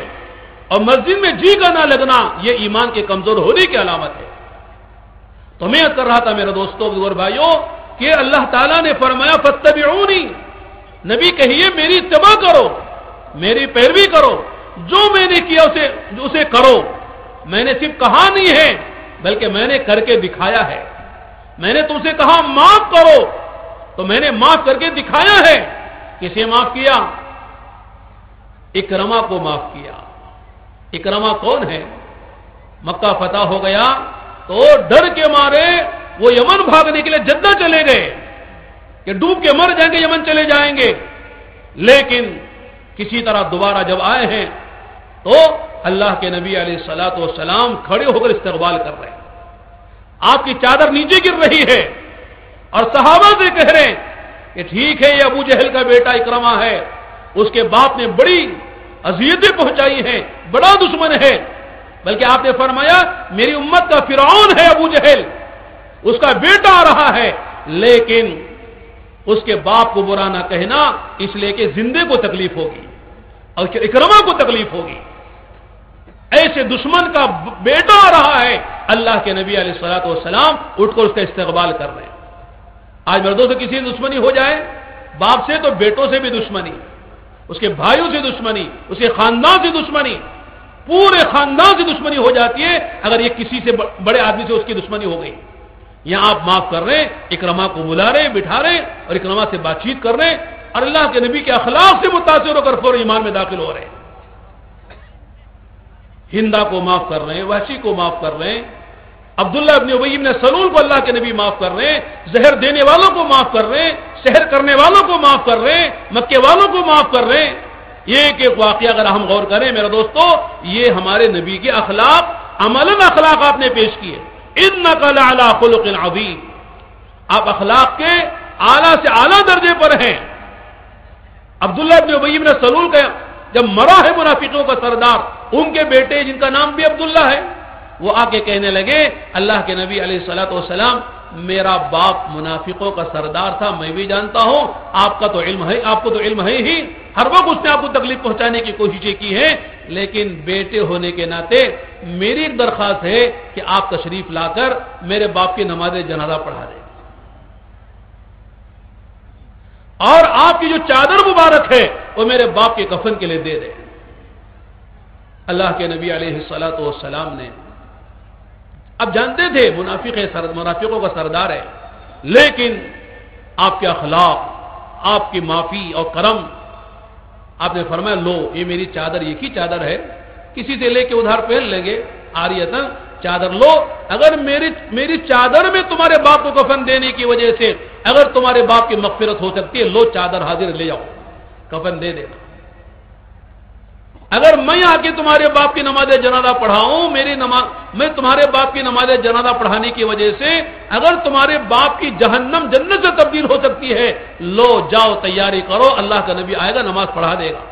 اور مسجد میں جی کا نہ لگنا یہ ایمان کے کمزور ہونے کی علامت ہے. تو میں کر رہا تھا میرے دوستو اور بھائیوں کہ اللہ تعالیٰ نے فرمایا فاتبعونی، نبی کہیے میری اتباع کرو، میری پیروی کرو، جو میں نے کیا اسے کرو. میں نے صرف کہا نہیں ہے بلکہ میں نے کر کے دکھایا ہے. میں نے تم سے کہا معاف کرو تو میں نے معاف کر کے دکھایا ہے. کسے معاف کیا؟ اکرمہ کو معاف کیا. اکرمہ کون ہے؟ مکہ فتح ہو گیا تو ڈر کے مارے وہ یمن بھاگنے کے لیے جدہ چلے گئے کہ ڈوب کے مر جائیں گے، یمن چلے جائیں گے. لیکن کسی طرح دوبارہ جب آئے ہیں تو اللہ کے نبی علیہ الصلوۃ والسلام کھڑے ہو کر استقبال کر رہے ہیں. آپ کی چادر نیچے گر رہی ہے اور صحابہ سے کہہ رہے ہیں کہ ٹھیک ہے یہ ابو جہل کا بیٹا اکرمہ ہے، اس کے باپ نے بڑی اذیتیں پہنچائی ہیں، بڑا دشمن ہے، بلکہ آپ نے فرمایا میری امت کا فرعون ہے ابو جہل، اس کا بیٹا آ رہا ہے، لیکن اس کے باپ کو برا نہ کہنا اس لیے کہ زندے کو تکلیف ہوگی اور اکرمہ کو تکلیف ہوگی. ایسے دشمن کا بیٹا آ رہا ہے. اللہ کے نبی علیہ الصلوۃ والسلام اٹھ کر اس کا استقبال کر رہے ہیں. آج مردوں سے کسی دشمنی ہو جائے، باپ سے تو بیٹوں سے بھی دشمنی، اس کے بھائیوں سے دشمنی، اس کے خاندان سے دشمنی، پورے خاندان سے دشمنی ہو جاتی ہے اگر یہ کسی سے بڑے آدمی سے اس کی دشمنی ہو گئی. یہاں آپ معاف کر رہے ہیں، اکرمہ کو بلا رہے ہیں، بٹھا رہے ہیں اور اکرمہ سے بات چیت کر رہے ہیں اور اللہ کے نبی کے اخلاق سے متاثر ہو کر فوراً ایمان میں داخل ہو رہے ہیں. ہندا کو معاف کر رہے ہیں، وحشی کو معاف کر رہے ہیں، عبداللہ ابن ابی ابن سلول کو اللہ کے نبی معاف کر رہے ہیں، زہر دینے والوں کو معاف کر رہے ہیں، سحر کرنے والوں کو معاف کر رہے ہیں، مکے والوں کو معاف کر رہے ہیں. یہ ایک واقعہ اگر ہم غور کریں میرے دوستو، یہ ہمارے نبی کے اخلاق، عملاً اخلاق آپ نے پیش کیے. انک لعلی خلق عظیم، آپ اخلاق کے اعلیٰ سے اعلیٰ درجے پر ہیں. عبداللہ ابن ابی ابن سلول کا جب مرا ہے منافقوں کا سردار، ان کے بیٹے جن کا نام بھی عبداللہ ہے، وہ آ کے کہنے لگے اللہ کے نبی علیہ الصلوۃ والسلام میرا باپ منافقوں کا سردار تھا، میں بھی جانتا ہوں، آپ کا تو علم ہے، آپ کو تو علم ہے ہی، ہر وقت اس نے آپ کو تکلیف پہنچانے کی کوششیں کی ہیں، لیکن بیٹے ہونے کے ناطے میری ایک درخواست ہے کہ آپ تشریف لا کر میرے باپ کی نماز جنازہ پڑھا دیں اور آپ کی جو چادر مبارک ہے وہ میرے باپ کے کفن کے لیے دے دیں. اللہ کے نبی علیہ الصلوۃ والسلام نے اب جانتے تھے منافقوں کا سردار ہے، لیکن آپ کے اخلاق، آپ کی معافی اور کرم، آپ نے فرمایا لو یہ میری چادر، ایک ہی چادر ہے، کسی سے لے کے ادھار پہن لیں گے، عاریتاً چادر لو، اگر میری چادر میں تمہارے باپ کو کفن دینے کی وجہ سے اگر تمہارے باپ کی مغفرت ہو سکتی ہے، لو چادر حاضر لے جاؤ، کفن دے دینا. اگر میں آ کے تمہارے باپ کی نماز جنازہ پڑھاؤں، میں تمہارے باپ کی نماز جنازہ پڑھانے کی وجہ سے اگر تمہارے باپ کی جہنم جنت سے تبدیل ہو سکتی ہے، لو جاؤ تیاری کرو، اللہ کا نبی آئے گا نماز پڑھا دے گا.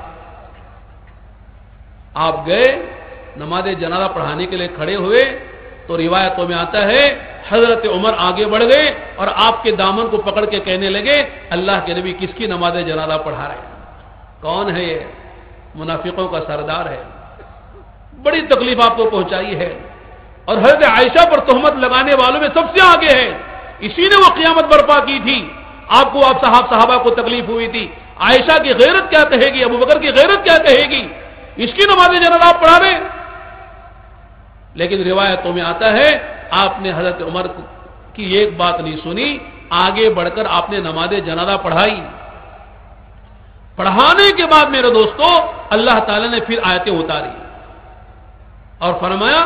آپ گئے نماز جنازہ پڑھانے کے لیے کھڑے ہوئے تو روایتوں میں آتا ہے حضرت عمر آگے بڑھ گئے اور آپ کے دامن کو پکڑ کے کہنے لگے اللہ کے نبی کس کی نماز جنازہ پڑھا رہے ہیں؟ کون ہے یہ؟ منافقوں کا سردار ہے. بڑی تکلیف آپ کو پہنچائی ہے اور حضرت عائشہ پر تہمت لگانے والوں میں سب سے آگے ہے. اسی نے وہ قیامت برپا کی تھی. آپ کو صحابہ کو تکلیف ہوئی تھی. عائشہ کی غیرت کیا کہے گی، ابو بکر کی غیرت کیا کہے گی، اس کی نماز جنازہ آپ پڑھا رہے. لیکن روایتوں میں آتا ہے آپ نے حضرت عمر کی ایک بات نہیں سنی، آگے بڑھ کر آپ نے نماز جنازہ پڑھائی. پڑھانے کے بعد میرے دوستو اللہ تعالی نے پھر آیتیں اتاری اور فرمایا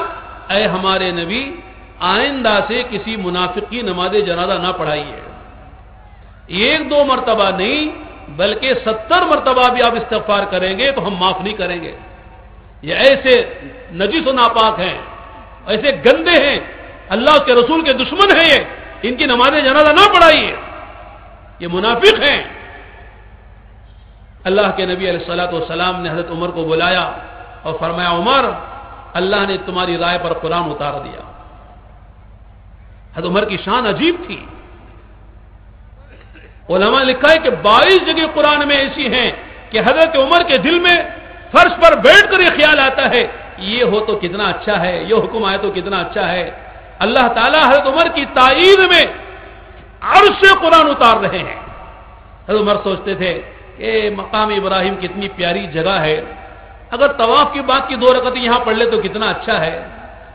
اے ہمارے نبی آئندہ سے کسی منافق کی نماز جنازہ نہ پڑھائیے. ایک دو مرتبہ نہیں بلکہ 70 مرتبہ بھی آپ استغفار کریں گے تو ہم معاف نہیں کریں گے. یہ ایسے نجس و ناپاک ہیں، ایسے گندے ہیں، اللہ کے رسول کے دشمن ہیں، یہ ان کی نماز جنازہ نہ پڑھائیے، یہ منافق ہیں. اللہ کے نبی علیہ الصلوۃ والسلام نے حضرت عمر کو بلایا اور فرمایا عمر اللہ نے تمہاری رائے پر قرآن اتار دیا. حضرت عمر کی شان عجیب تھی. علماء نے لکھا ہے کہ 22 جگہ قرآن میں ایسی ہیں کہ حضرت عمر کے دل میں فرش پر بیٹھ کر یہ خیال آتا ہے یہ ہو تو کتنا اچھا ہے، یہ حکم آئے تو کتنا اچھا ہے. اللہ تعالیٰ حضرت عمر کی تائید میں عرش سے قرآن اتار رہے ہیں. حضرت عمر سوچتے تھے کہ مقام ابراہیم کتنی پیاری جگہ ہے، اگر طواف کی بات کی 2 رکعتیں یہاں پڑھ لے تو کتنا اچھا ہے.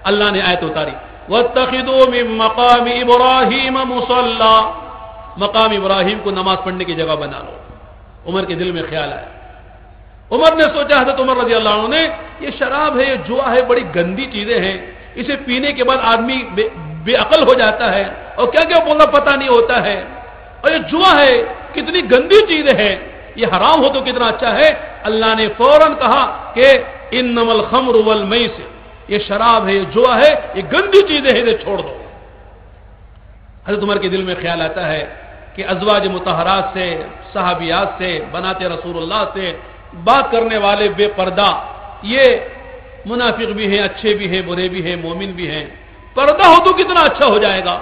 اللہ نے آیت اتاری وَاتَّخِذُوا مِن مَّقَامِ إِبْرَاهِيمَ مُصَلًّى، مقام ابراہیم کو نماز پڑھنے کی جگہ بنا لو۔ عمر کے دل میں خیال آیا، عمر نے سوچا، حضرت عمر رضی اللہ عنہ نے، یہ شراب ہے، یہ جوا ہے، بڑی گندی چیزیں ہیں، اسے پینے کے بعد آدمی بے عقل ہو جاتا ہے اور کیا کیا بولنا پتہ نہیں ہوتا ہے، اور یہ جوا ہے، کتنی گندی چیزیں ہیں، یہ حرام ہو تو کتنا اچھا ہے۔ اللہ نے فوراً کہا کہ انما الخمر والمیسر، یہ شراب ہے، یہ جوا ہے، یہ گندی چیزیں ہیں، اسے چھوڑ دو۔ حضرت عمر کے دل میں خیال آتا ہے کہ ازواج مطہرات سے، صحابیات سے، بنات رسول اللہ سے بات کرنے والے بے پردہ، یہ منافق بھی ہیں، اچھے بھی ہیں، برے بھی ہیں، مومن بھی ہیں، پردہ ہو تو کتنا اچھا ہو جائے گا۔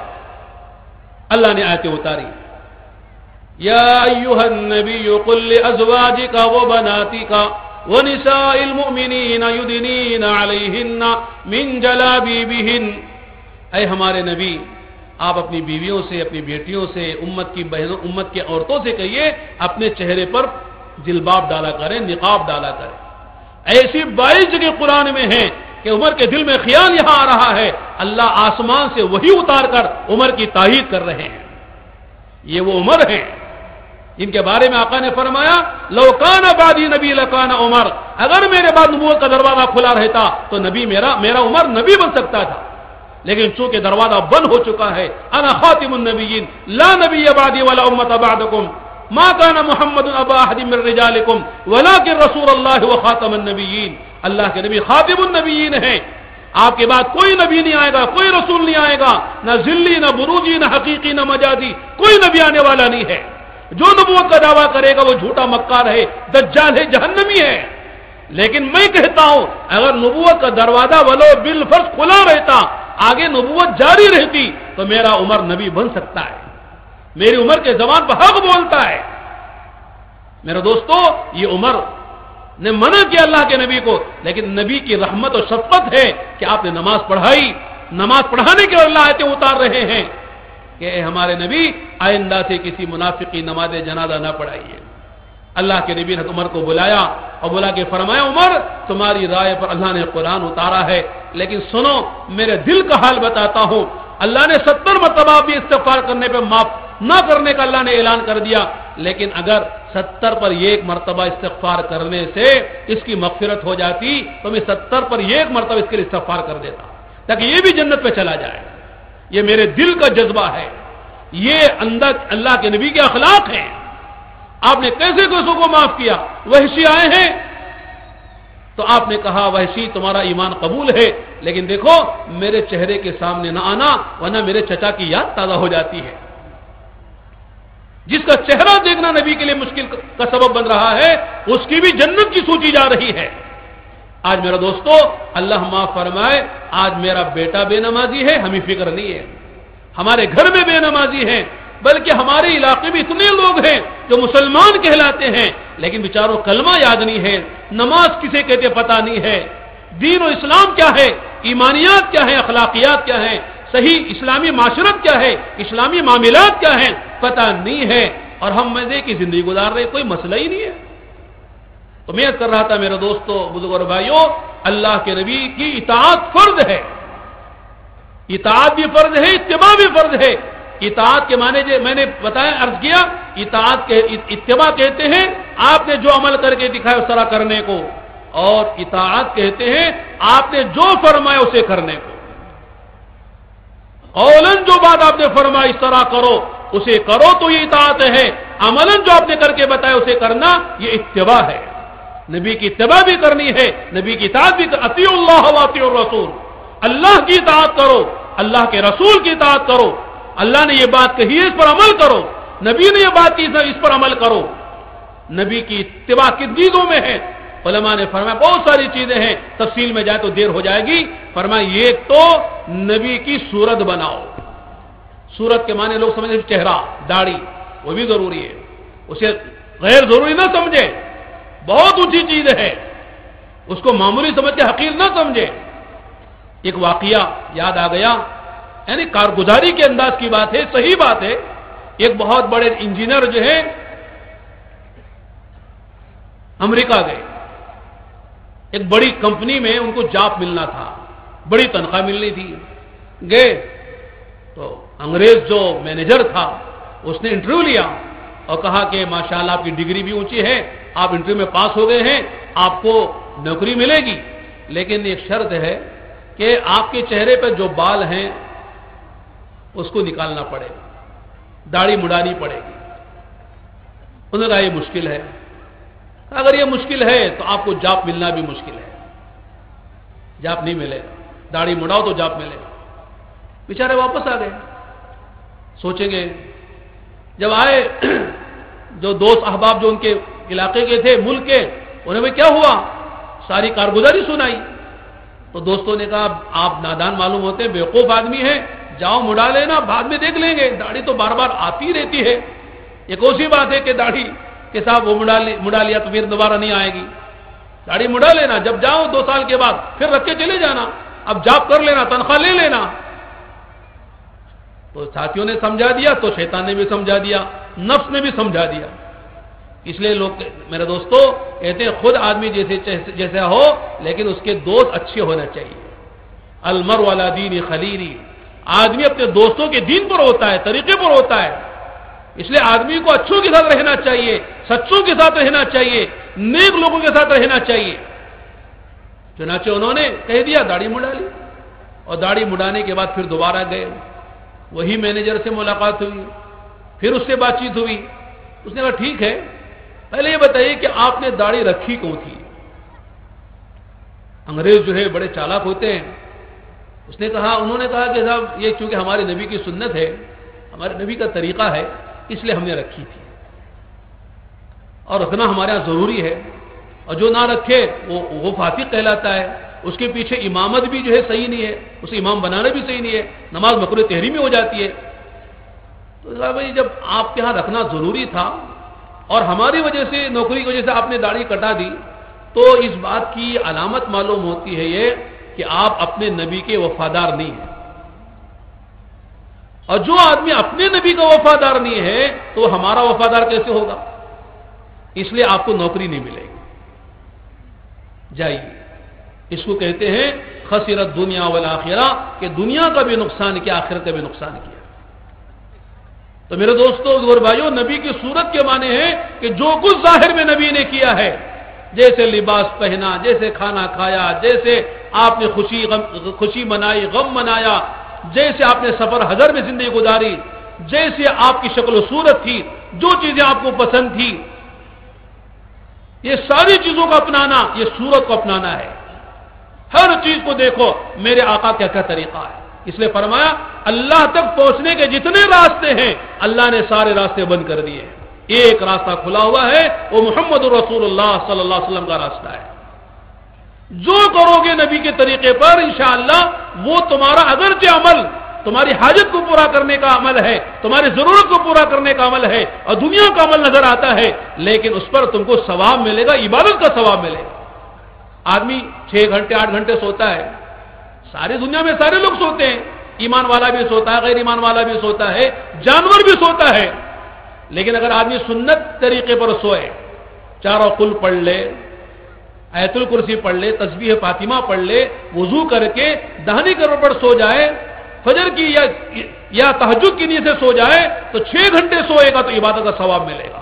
اللہ نے آیتیں اتاری، یا ایھا النبی قل لازواجک وبناتک ونساء المؤمنین یدنین علیہن من جلابیبہن، اے ہمارے نبی، آپ اپنی بیویوں سے، اپنی بیٹیوں سے، امت کی بہنوں، امت کے عورتوں سے کہیے اپنے چہرے پر جلباب ڈالا کریں، نقاب ڈالا کریں۔ ایسی 22 جگہ قرآن میں ہیں کہ عمر کے دل میں خیال یہاں آ رہا ہے، اللہ آسمان سے وحی اتار کر عمر کی تائید کر رہے ہیں۔ یہ وہ عمر ہیں جن کے بارے میں آقا نے فرمایا، لو کان بعدی نبی لکان عمر، اگر میرے بعد نبوت کا دروازہ کھلا رہتا تو نبی میرا عمر نبی بن سکتا تھا، لیکن چونکہ دروازہ بند ہو چکا ہے، انا خاتم النبیین لا نبی بعدی ولا امت بعدکم ما کان محمد ابا احد من رجالکم ولکن رسول اللہ وخاتم النبیین، اللہ کے نبی خاتم النبیین ہیں، آپ کے بعد کوئی نبی نہیں آئے گا، کوئی رسول نہیں آئے گا، نہ ذلی، نہ بروجی، نہ حقیقی، نہ مجازی، کوئی نبی آنے والا نہیں ہے۔ جو نبوت کا دعویٰ کرے گا وہ جھوٹا مکار ہے، دجال ہے، جہنمی ہے۔ لیکن میں کہتا ہوں اگر نبوت کا دروازہ ولو بالفرض کھلا رہتا، آگے نبوت جاری رہتی، تو میرا عمر نبی بن سکتا ہے، میری عمر کے زبان پر حق بولتا ہے۔ میرے دوستو، یہ عمر نے منع کیا اللہ کے نبی کو، لیکن نبی کی رحمت اور شفقت ہے کہ آپ نے نماز پڑھائی، نماز پڑھانے کے اللہ آیتیں اتار رہے ہیں کہ اے ہمارے نبی، آئندہ سے کسی منافق کی نماز جنازہ نہ پڑھائیے۔ اللہ کے نبی نے عمر کو بلایا اور بلا کے فرمایا، عمر تمہاری رائے پر اللہ نے قرآن اتارا ہے، لیکن سنو میرے دل کا حال بتاتا ہوں، اللہ نے 70 مرتبہ بھی استغفار کرنے پہ معاف نہ کرنے کا اللہ نے اعلان کر دیا، لیکن اگر 70 پر 1 مرتبہ استغفار کرنے سے اس کی مغفرت ہو جاتی تو میں 70 پر 1 مرتبہ اس کے لیے استغفار کر دیتا تاکہ یہ بھی جنت پہ چلا جائے۔ یہ میرے دل کا جذبہ ہے، یہ اندر اللہ کے نبی کے اخلاق ہیں۔ آپ نے کیسے کیسوں کو معاف کیا؟ وحشی آئے ہیں تو آپ نے کہا، وحشی تمہارا ایمان قبول ہے، لیکن دیکھو میرے چہرے کے سامنے نہ آنا ورنہ میرے چچا کی یاد تازہ ہو جاتی ہے۔ جس کا چہرہ دیکھنا نبی کے لیے مشکل کا سبب بن رہا ہے، اس کی بھی جنت کی سوچی جا رہی ہے۔ آج میرا دوستو، اللہ معاف فرمائے، آج میرا بیٹا بے نمازی ہے، ہمیں فکر نہیں ہے، ہمارے گھر میں بے نمازی ہیں، بلکہ ہمارے علاقے میں اتنے لوگ ہیں جو مسلمان کہلاتے ہیں لیکن بیچاروں کلمہ یاد نہیں ہے، نماز کسے کہتے پتہ نہیں ہے، دین و اسلام کیا ہے، ایمانیات کیا ہے، اخلاقیات کیا ہیں، صحیح اسلامی معاشرت کیا ہے، اسلامی معاملات کیا ہیں، پتہ نہیں ہے، اور ہم مزے کی زندگی گزار رہے، کوئی مسئلہ ہی نہیں ہے۔ تو میں کر رہا تھا میرے دوستو، بزرگ اور بھائیوں، اللہ کے نبی کی اطاعت فرض ہے، اطاعت بھی فرض ہے، اتباع بھی فرض ہے۔ اطاعت کے معنی میں نے بتایا، عرض کیا، اطاعت کے اتباع کہتے ہیں آپ نے جو عمل کر کے دکھایا اس طرح کرنے کو، اور اطاعت کہتے ہیں آپ نے جو فرمایا اسے کرنے کو۔ قولاً جو بات آپ نے فرمایا اس طرح کرو، اسے کرو تو یہ اطاعت ہے، عملاً جو آپ نے کر کے بتایا اسے کرنا یہ اتباع ہے۔ نبی کی اتباع بھی کرنی ہے، نبی کی اطاعت بھی، اطیعوا اللہ واطیعوا الرسول، اللہ کی اطاعت کرو، اللہ کے رسول کی اطاعت کرو، اللہ نے یہ بات کہی ہے اس پر عمل کرو، نبی نے یہ بات کی اس پر عمل کرو۔ نبی کی اتباع کس چیزوں میں ہے؟ علماء نے فرمایا بہت ساری چیزیں ہیں، تفصیل میں جائے تو دیر ہو جائے گی۔ فرمایا ایک تو نبی کی صورت بناؤ، صورت کے معنی لوگ سمجھتے ہیں چہرہ، داڑھی، وہ بھی ضروری ہے، اسے غیر ضروری نہ سمجھے، بہت اونچی چیز ہے، اس کو معمولی سمجھتے حقیر نہ سمجھے۔ ایک واقعہ یاد آ گیا، یعنی کارگزاری کے انداز کی بات ہے، صحیح بات ہے۔ ایک بہت بڑے انجینئر جو ہیں امریکہ گئے، ایک بڑی کمپنی میں ان کو جاب ملنا تھا، بڑی تنخواہ ملنی تھی، گئے تو انگریز جو مینیجر تھا اس نے انٹرویو لیا اور کہا کہ ماشاءاللہ آپ کی ڈگری بھی اونچی ہے، آپ انٹرویو میں پاس ہو گئے ہیں، آپ کو نوکری ملے گی، لیکن ایک شرط ہے کہ آپ کے چہرے پر جو بال ہیں اس کو نکالنا پڑے گا، داڑھی مڈانی پڑے گی۔ انہوں نے کہا یہ مشکل ہے، اگر یہ مشکل ہے تو آپ کو جاب ملنا بھی مشکل ہے، جاب نہیں ملے گا، داڑھی مڈاؤ تو جاب ملے گا۔ بیچارے واپس آ گئے، سوچیں گے، جب آئے جو دوست احباب جو ان کے علاقے کے تھے، ملک کے، انہیں بھی کیا ہوا، ساری کارگزاری سنائی، تو دوستوں نے کہا آپ نادان معلوم ہوتے ہیں، بیوقوف آدمی ہیں، جاؤ مڈا لینا، بعد میں دیکھ لیں گے، داڑھی تو بار بار آتی رہتی ہے، یہ کون سی بات ہے کہ داڑھی کے ساتھ وہ مڈا لیا تو پھر دوبارہ نہیں آئے گی، داڑھی مڈا لینا، جب جاؤ 2 سال کے بعد پھر رکھ کے چلے جانا، اب جاب کر لینا، تنخواہ لے لینا۔ تو ساتھیوں نے سمجھا دیا تو شیطان نے بھی سمجھا دیا، نفس نے بھی سمجھا دیا۔ اس لیے لوگ میرے دوستو کہتے ہیں خود آدمی جیسا ہو لیکن اس کے دوست اچھے ہونا چاہیے۔ المرء علی دین خلیلہ، آدمی اپنے دوستوں کے دین پر ہوتا ہے، طریقے پر ہوتا ہے، اس لیے آدمی کو اچھوں کے ساتھ رہنا چاہیے، سچوں کے ساتھ رہنا چاہیے، نیک لوگوں کے ساتھ رہنا چاہیے۔ چنانچہ انہوں نے کہہ دیا، داڑھی مڈا لی، اور داڑھی مڈانے کے بعد پھر دوبارہ گئے، وہی مینیجر سے ملاقات ہوئی، پھر اس سے بات چیت ہوئی، اس نے کہا ٹھیک ہے، پہلے یہ بتائیے کہ آپ نے داڑھی رکھی کیوں تھی؟ انگریز جو ہے بڑے چالاک ہوتے ہیں، انہوں نے کہا کہ صاحب یہ چونکہ ہمارے نبی کی سنت ہے، ہمارے نبی کا طریقہ ہے، اس لیے ہم نے رکھی تھی، اور رکھنا ہمارے یہاں ضروری ہے، اور جو نہ رکھے وہ فاسق کہلاتا ہے، اس کے پیچھے امامت بھی جو ہے صحیح نہیں ہے، اسے امام بنانا بھی صحیح نہیں ہے، نماز مکروہ تحریمی ہو جاتی ہے۔ تو صاحب بھائی جب آپ کے ہاں رکھنا ضروری تھا اور ہماری وجہ سے، نوکری کی وجہ سے آپ نے داڑھی کٹا دی، تو اس بات کی علامت معلوم ہوتی ہے یہ کہ آپ اپنے نبی کے وفادار نہیں ہیں، اور جو آدمی اپنے نبی کا وفادار نہیں ہے تو ہمارا وفادار کیسے ہوگا؟ اس لیے آپ کو نوکری نہیں ملے گی، جائیے۔ اس کو کہتے ہیں خسرت دنیا والآخرہ، کہ دنیا کا بھی نقصان کیا، آخرت کا بھی نقصان کیا۔ تو میرے دوستوں اور بھائیوں، نبی کی صورت کے معنی ہے کہ جو کچھ ظاہر میں نبی نے کیا ہے، جیسے لباس پہنا، جیسے کھانا کھایا، جیسے آپ نے خوشی منائی، غم منایا، جیسے آپ نے سفر حضر میں زندگی گزاری، جیسے آپ کی شکل و صورت تھی، جو چیزیں آپ کو پسند تھی، یہ ساری چیزوں کو اپنانا، یہ صورت کو اپنانا ہے۔ ہر چیز کو دیکھو میرے آقا کا کیا طریقہ ہے، اس لیے فرمایا اللہ تک پہنچنے کے جتنے راستے ہیں اللہ نے سارے راستے بند کر دیے، ایک راستہ کھلا ہوا ہے، وہ محمد رسول اللہ صلی اللہ علیہ وسلم کا راستہ ہے۔ جو کرو گے نبی کے طریقے پر انشاءاللہ، وہ تمہارا اگرچہ عمل تمہاری حاجت کو پورا کرنے کا عمل ہے، تمہاری ضرورت کو پورا کرنے کا عمل ہے، اور دنیا کا عمل نظر آتا ہے، لیکن اس پر تم کو ثواب ملے گا، عبادت کا ثواب ملے گا۔ آدمی 6 گھنٹے 8 گھنٹے سوتا ہے، ساری دنیا میں سارے لوگ سوتے ہیں، ایمان والا بھی سوتا ہے، غیر ایمان والا بھی سوتا ہے، جانور بھی سوتا ہے، لیکن اگر آدمی سنت طریقے پر سوئے، 4 قل پڑھ لے، آیت الکرسی پڑھ لے، تسبیح فاطمہ پڑھ لے، وضو کر کے دہنی کروڑ پر سو جائے، فجر کی یا تہجد کی نیت سے سو جائے، تو 6 گھنٹے سوئے گا تو عبادت کا ثواب ملے گا۔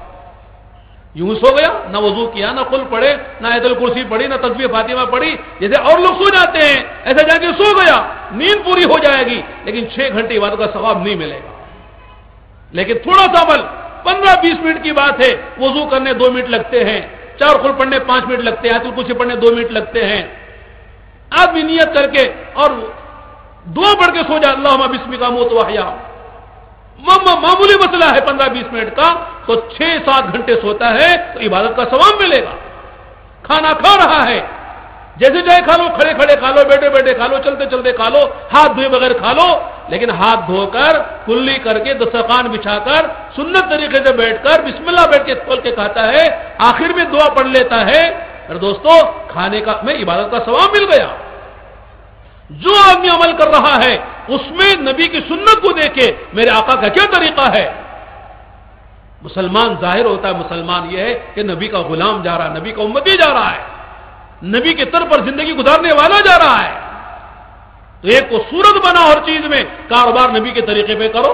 یوں سو گیا، نہ وضو کیا، نہ قل پڑھے، نہ آیت الکرسی پڑھی، نہ تسبیح فاطمہ پڑھی، جیسے اور لوگ سو جاتے ہیں ایسا جا کے سو گیا، نیند پوری ہو جائے گی لیکن 6 گھنٹے عبادت کا ثواب نہیں ملے گا۔ لیکن تھوڑا سا عمل، 15-20 منٹ کی بات ہے، وضو کرنے 2 منٹ لگتے ہیں، 4 قل پڑھنے 5 منٹ لگتے ہیں، آیت الکرسی پڑھنے 2 منٹ لگتے ہیں، آدمی نیت کر کے اور دعا پڑھ کے سو جائے، اللہم بسمک اموت واحیا، معمولی مسئلہ ہے 15-20 منٹ کا، تو 6-7 گھنٹے سوتا ہے تو عبادت کا ثواب ملے گا۔ کھانا کھا رہا ہے، جیسے چاہے کھا لو، کھڑے کھڑے کھا لو، بیٹھے بیٹھے کھا لو، چلتے چلتے کھا لو، ہاتھ دھوئے بغیر کھا لو، لیکن ہاتھ دھو کر کلی کر کے دسترخوان بچھا کر سنت طریقے سے بیٹھ کر بسم اللہ بیٹھ کے کھول کے کھاتا ہے، آخر میں دعا پڑھ لیتا ہے، میرے دوستو کھانے کا میں عبادت کا ثواب مل گیا۔ جو آدمی عمل کر رہا ہے اس میں نبی کی سنت کو دیکھے میرے آقا کا کیا طریقہ ہے۔ مسلمان ظاہر ہوتا ہے، مسلمان یہ ہے کہ نبی کا غلام جا رہا ہے، نبی کا امتی جا رہا ہے، نبی کے طر پر زندگی گزارنے والا جا رہا ہے۔ تو تو ایک کو صورت بنا ہر چیز میں، کاروبار نبی کے طریقے پہ کرو،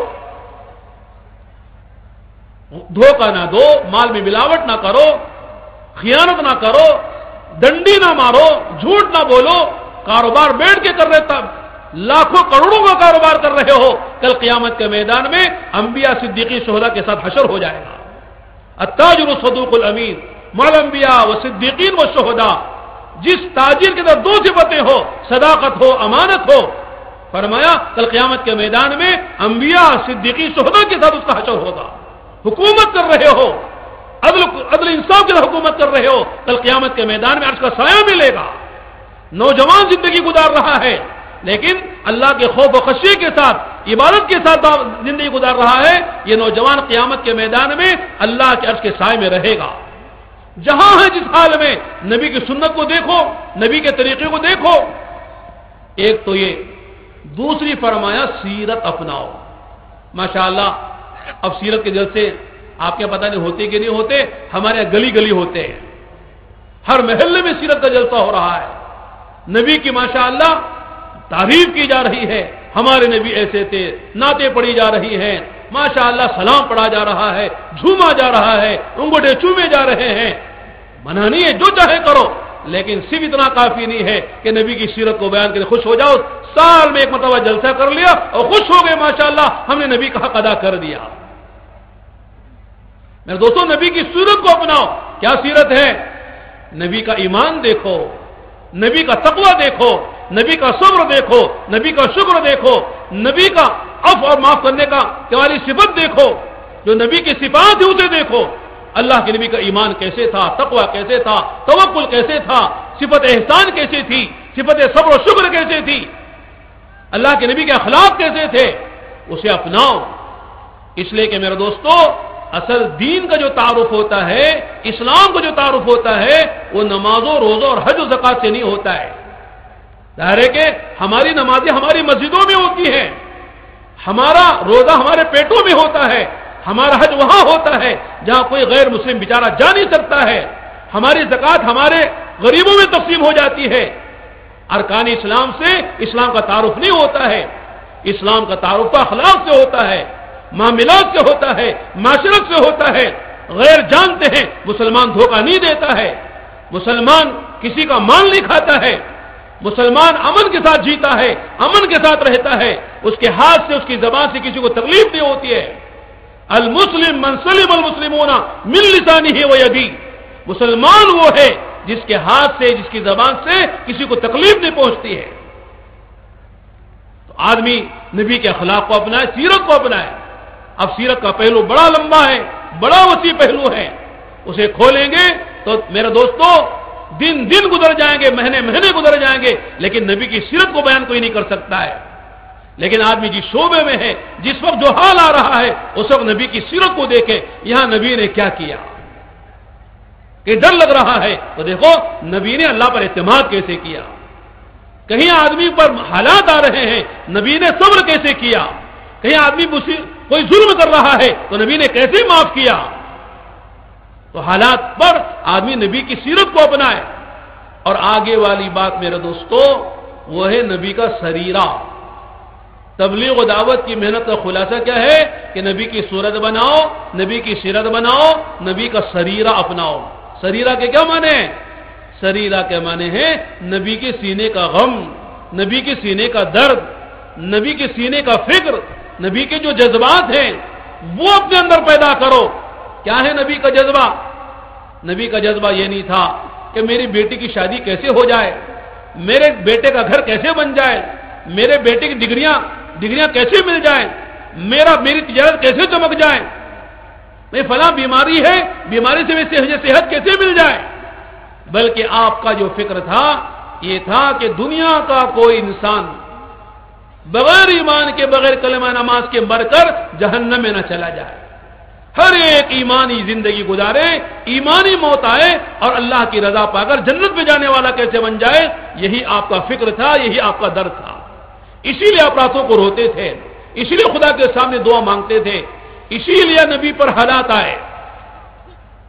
دھوکہ نہ دو، مال میں ملاوٹ نہ کرو، خیانت نہ کرو، ڈنڈی نہ مارو، جھوٹ نہ بولو، کاروبار بیٹھ کے کر رہے تب لاکھوں کروڑوں کا کاروبار کر رہے ہو، کل قیامت کے میدان میں انبیاء صدیقین شہداء کے ساتھ حشر ہو جائے گا۔ التاجر الصدوق الامین مع الانبیاء والصدیقین والشہداء، جس تاجر کے اندر دو صفتیں ہو، صداقت ہو، امانت ہو، فرمایا کل قیامت کے میدان میں انبیاء صدیقین شہداء کے ساتھ اس کا حشر ہوگا۔ حکومت کر رہے ہو، عدل انصاف کے حکومت کر رہے ہو، کل قیامت کے میدان میں عرش کا سایہ ملے گا۔ نوجوان زندگی گزار رہا ہے لیکن اللہ کے خوف و خشیے کے ساتھ، عبادت کے ساتھ زندگی گزار رہا ہے، یہ نوجوان قیامت کے میدان میں اللہ کے عرش کے سائے میں رہے گا۔ جہاں ہے جس حال میں نبی کی سنت کو دیکھو، نبی کے طریقے کو دیکھو۔ ایک تو یہ، دوسری فرمایا سیرت اپناؤ۔ ماشاءاللہ اب سیرت کے جلسے آپ کے پتہ نہیں ہوتے کہ نہیں ہوتے، ہمارے یہاں گلی گلی ہوتے ہیں، ہر محلے میں سیرت کا جلسہ ہو رہا ہے، نبی کی ماشاءاللہ تعریف کی جا رہی ہے، ہمارے نبی ایسے تھے، نعتیں پڑھی جا رہی ہیں، ماشاءاللہ سلام پڑھا جا رہا ہے، جھوما جا رہا ہے، انگوٹھے چومے جا رہے ہیں۔ منع نہیں ہے، جو چاہے کرو، لیکن صرف اتنا کافی نہیں ہے کہ نبی کی سیرت کو بیان کرے خوش ہو جاؤ، سال میں ایک مرتبہ جلسہ کر لیا اور خوش ہو گئے، ماشاءاللہ ہم نے نبی کا حق ادا کر دیا۔ میرے دوستوں، نبی کی سیرت کو اپناؤ۔ کیا سیرت ہے؟ نبی کا ایمان دیکھو، نبی کا تقوی دیکھو، نبی کا صبر دیکھو، نبی کا شکر دیکھو، نبی کا عفو اور معاف کرنے کا والی صفت دیکھو، جو نبی کی صفات ہے اسے دیکھو۔ اللہ کے نبی کا ایمان کیسے تھا، تقوی کیسے تھا، توکل کیسے تھا، صفت احسان کیسے تھی، صفت صبر و شکر کیسے تھی، اللہ کے نبی کے اخلاق کیسے تھے، اسے اپناؤ۔ اس لیے کہ میرے دوستو، اصل دین کا جو تعارف ہوتا ہے، اسلام کا جو تعارف ہوتا ہے، وہ نمازوں، روزوں اور حج و زکات سے نہیں ہوتا ہے۔ ظاہر ہے کہ ہماری نمازیں ہماری مسجدوں میں ہوتی ہیں، ہمارا روزہ ہمارے پیٹوں میں ہوتا ہے، ہمارا حج وہاں ہوتا ہے جہاں کوئی غیر مسلم بیچارہ جا نہیں سکتا ہے، ہماری زکات ہمارے غریبوں میں تقسیم ہو جاتی ہے۔ ارکان اسلام سے اسلام کا تعارف نہیں ہوتا ہے، اسلام کا تعارف اخلاق سے ہوتا ہے، معاملات سے ہوتا ہے، معاشرت سے ہوتا ہے۔ غیر جانتے ہیں مسلمان دھوکہ نہیں دیتا ہے، مسلمان کسی کا مال نہیں کھاتا ہے، مسلمان امن کے ساتھ جیتا ہے، امن کے ساتھ رہتا ہے، اس کے ہاتھ سے، اس کی زبان سے کسی کو تکلیف نہیں ہوتی ہے۔ المسلم من سلم المسلمون من لسانه ويده، مسلمان وہ ہے جس کے ہاتھ سے، جس کی زبان سے کسی کو تکلیف نہیں پہنچتی ہے۔ تو آدمی نبی کے اخلاق کو اپنائے، سیرت کو اپنائے۔ اب سیرت کا پہلو بڑا لمبا ہے، بڑا وسیع پہلو ہے، اسے کھولیں گے تو میرے دوستو دن دن گزر جائیں گے، مہینے مہینے گزر جائیں گے، لیکن نبی کی سیرت کو بیان کوئی نہیں کر سکتا ہے۔ لیکن آدمی جس شعبے میں ہے، جس وقت جو حال آ رہا ہے، اس وقت نبی کی سیرت کو دیکھے، یہاں نبی نے کیا کیا، کہ ڈر لگ رہا ہے تو دیکھو نبی نے اللہ پر اعتماد کیسے کیا، کہیں آدمی پر حالات آ رہے ہیں نبی نے صبر کیسے کیا، کہیں آدمی کوئی ظلم کر رہا ہے تو نبی نے کیسے معاف کیا۔ تو حالات پر آدمی نبی کی سیرت کو اپنائے۔ اور آگے والی بات میرے دوستو، وہ ہے نبی کا سریرہ۔ تبلیغ و دعوت کی محنت کا خلاصہ کیا ہے کہ نبی کی صورت بناؤ، نبی کی سیرت بناؤ، نبی کا سریرہ اپناؤ۔ سریرہ کے کیا معنی ہیں؟ سریرہ کے معنی ہے نبی کے سینے کا غم، نبی کے سینے کا درد، نبی کے سینے کا فکر، نبی کے جو جذبات ہیں وہ اپنے اندر پیدا کرو۔ کیا ہے نبی کا جذبہ؟ نبی کا جذبہ یہ نہیں تھا کہ میری بیٹی کی شادی کیسے ہو جائے، میرے بیٹے کا گھر کیسے بن جائے، میرے بیٹے کی ڈگریاں کیسے مل جائیں، میری تجارت کیسے چمک جائے، میں فلاں بیماری ہے، بیماری سے مجھے صحت کیسے مل جائے۔ بلکہ آپ کا جو فکر تھا یہ تھا کہ دنیا کا کوئی انسان بغیر ایمان کے، بغیر کلمہ نماز کے مر کر جہنم میں نہ چلا جائے، ہر ایک ایمانی زندگی گزارے، ایمانی موت آئے اور اللہ کی رضا پا کر جنت میں جانے والا کیسے بن جائے۔ یہی آپ کا فکر تھا، یہی آپ کا درد تھا۔ اسی لیے آپ راتوں کو روتے تھے، اسی لیے خدا کے سامنے دعا مانگتے تھے، اسی لیے نبی پر حالات آئے۔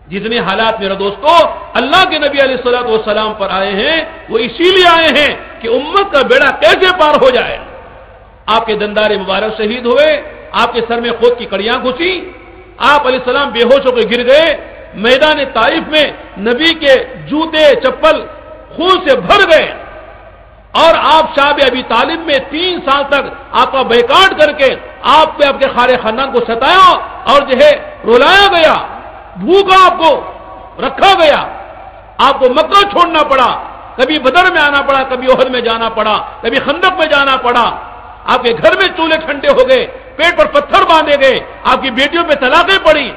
جتنے حالات میرے دوستو اللہ کے نبی علیہ الصلوۃ والسلام پر آئے ہیں وہ اسی لیے آئے ہیں کہ امت کا بیڑا کیسے پار ہو جائے۔ آپ کے دندار مبارک شہید ہوئے، آپ کے سر میں خود کی کڑیاں گھسی، آپ علیہ السلام بے ہوش ہو کے گر گئے، میدان طائف میں نبی کے جوتے چپل خون سے بھر گئے، اور آپ شعب ابی طالب میں 3 سال تک آپ کا بیکاٹ کر کے آپ پہ آپ کے خارے خاندان کو ستایا اور جو ہے رلایا گیا، بھوکا آپ کو رکھا گیا، آپ کو مکہ چھوڑنا پڑا، کبھی بدر میں آنا پڑا، کبھی احد میں جانا پڑا، کبھی خندق میں جانا پڑا، آپ کے گھر میں چولہے ٹھنڈے ہو گئے، پیٹ پر پتھر باندھے گئے، آپ کی بیٹیوں پہ طلاقیں پڑی،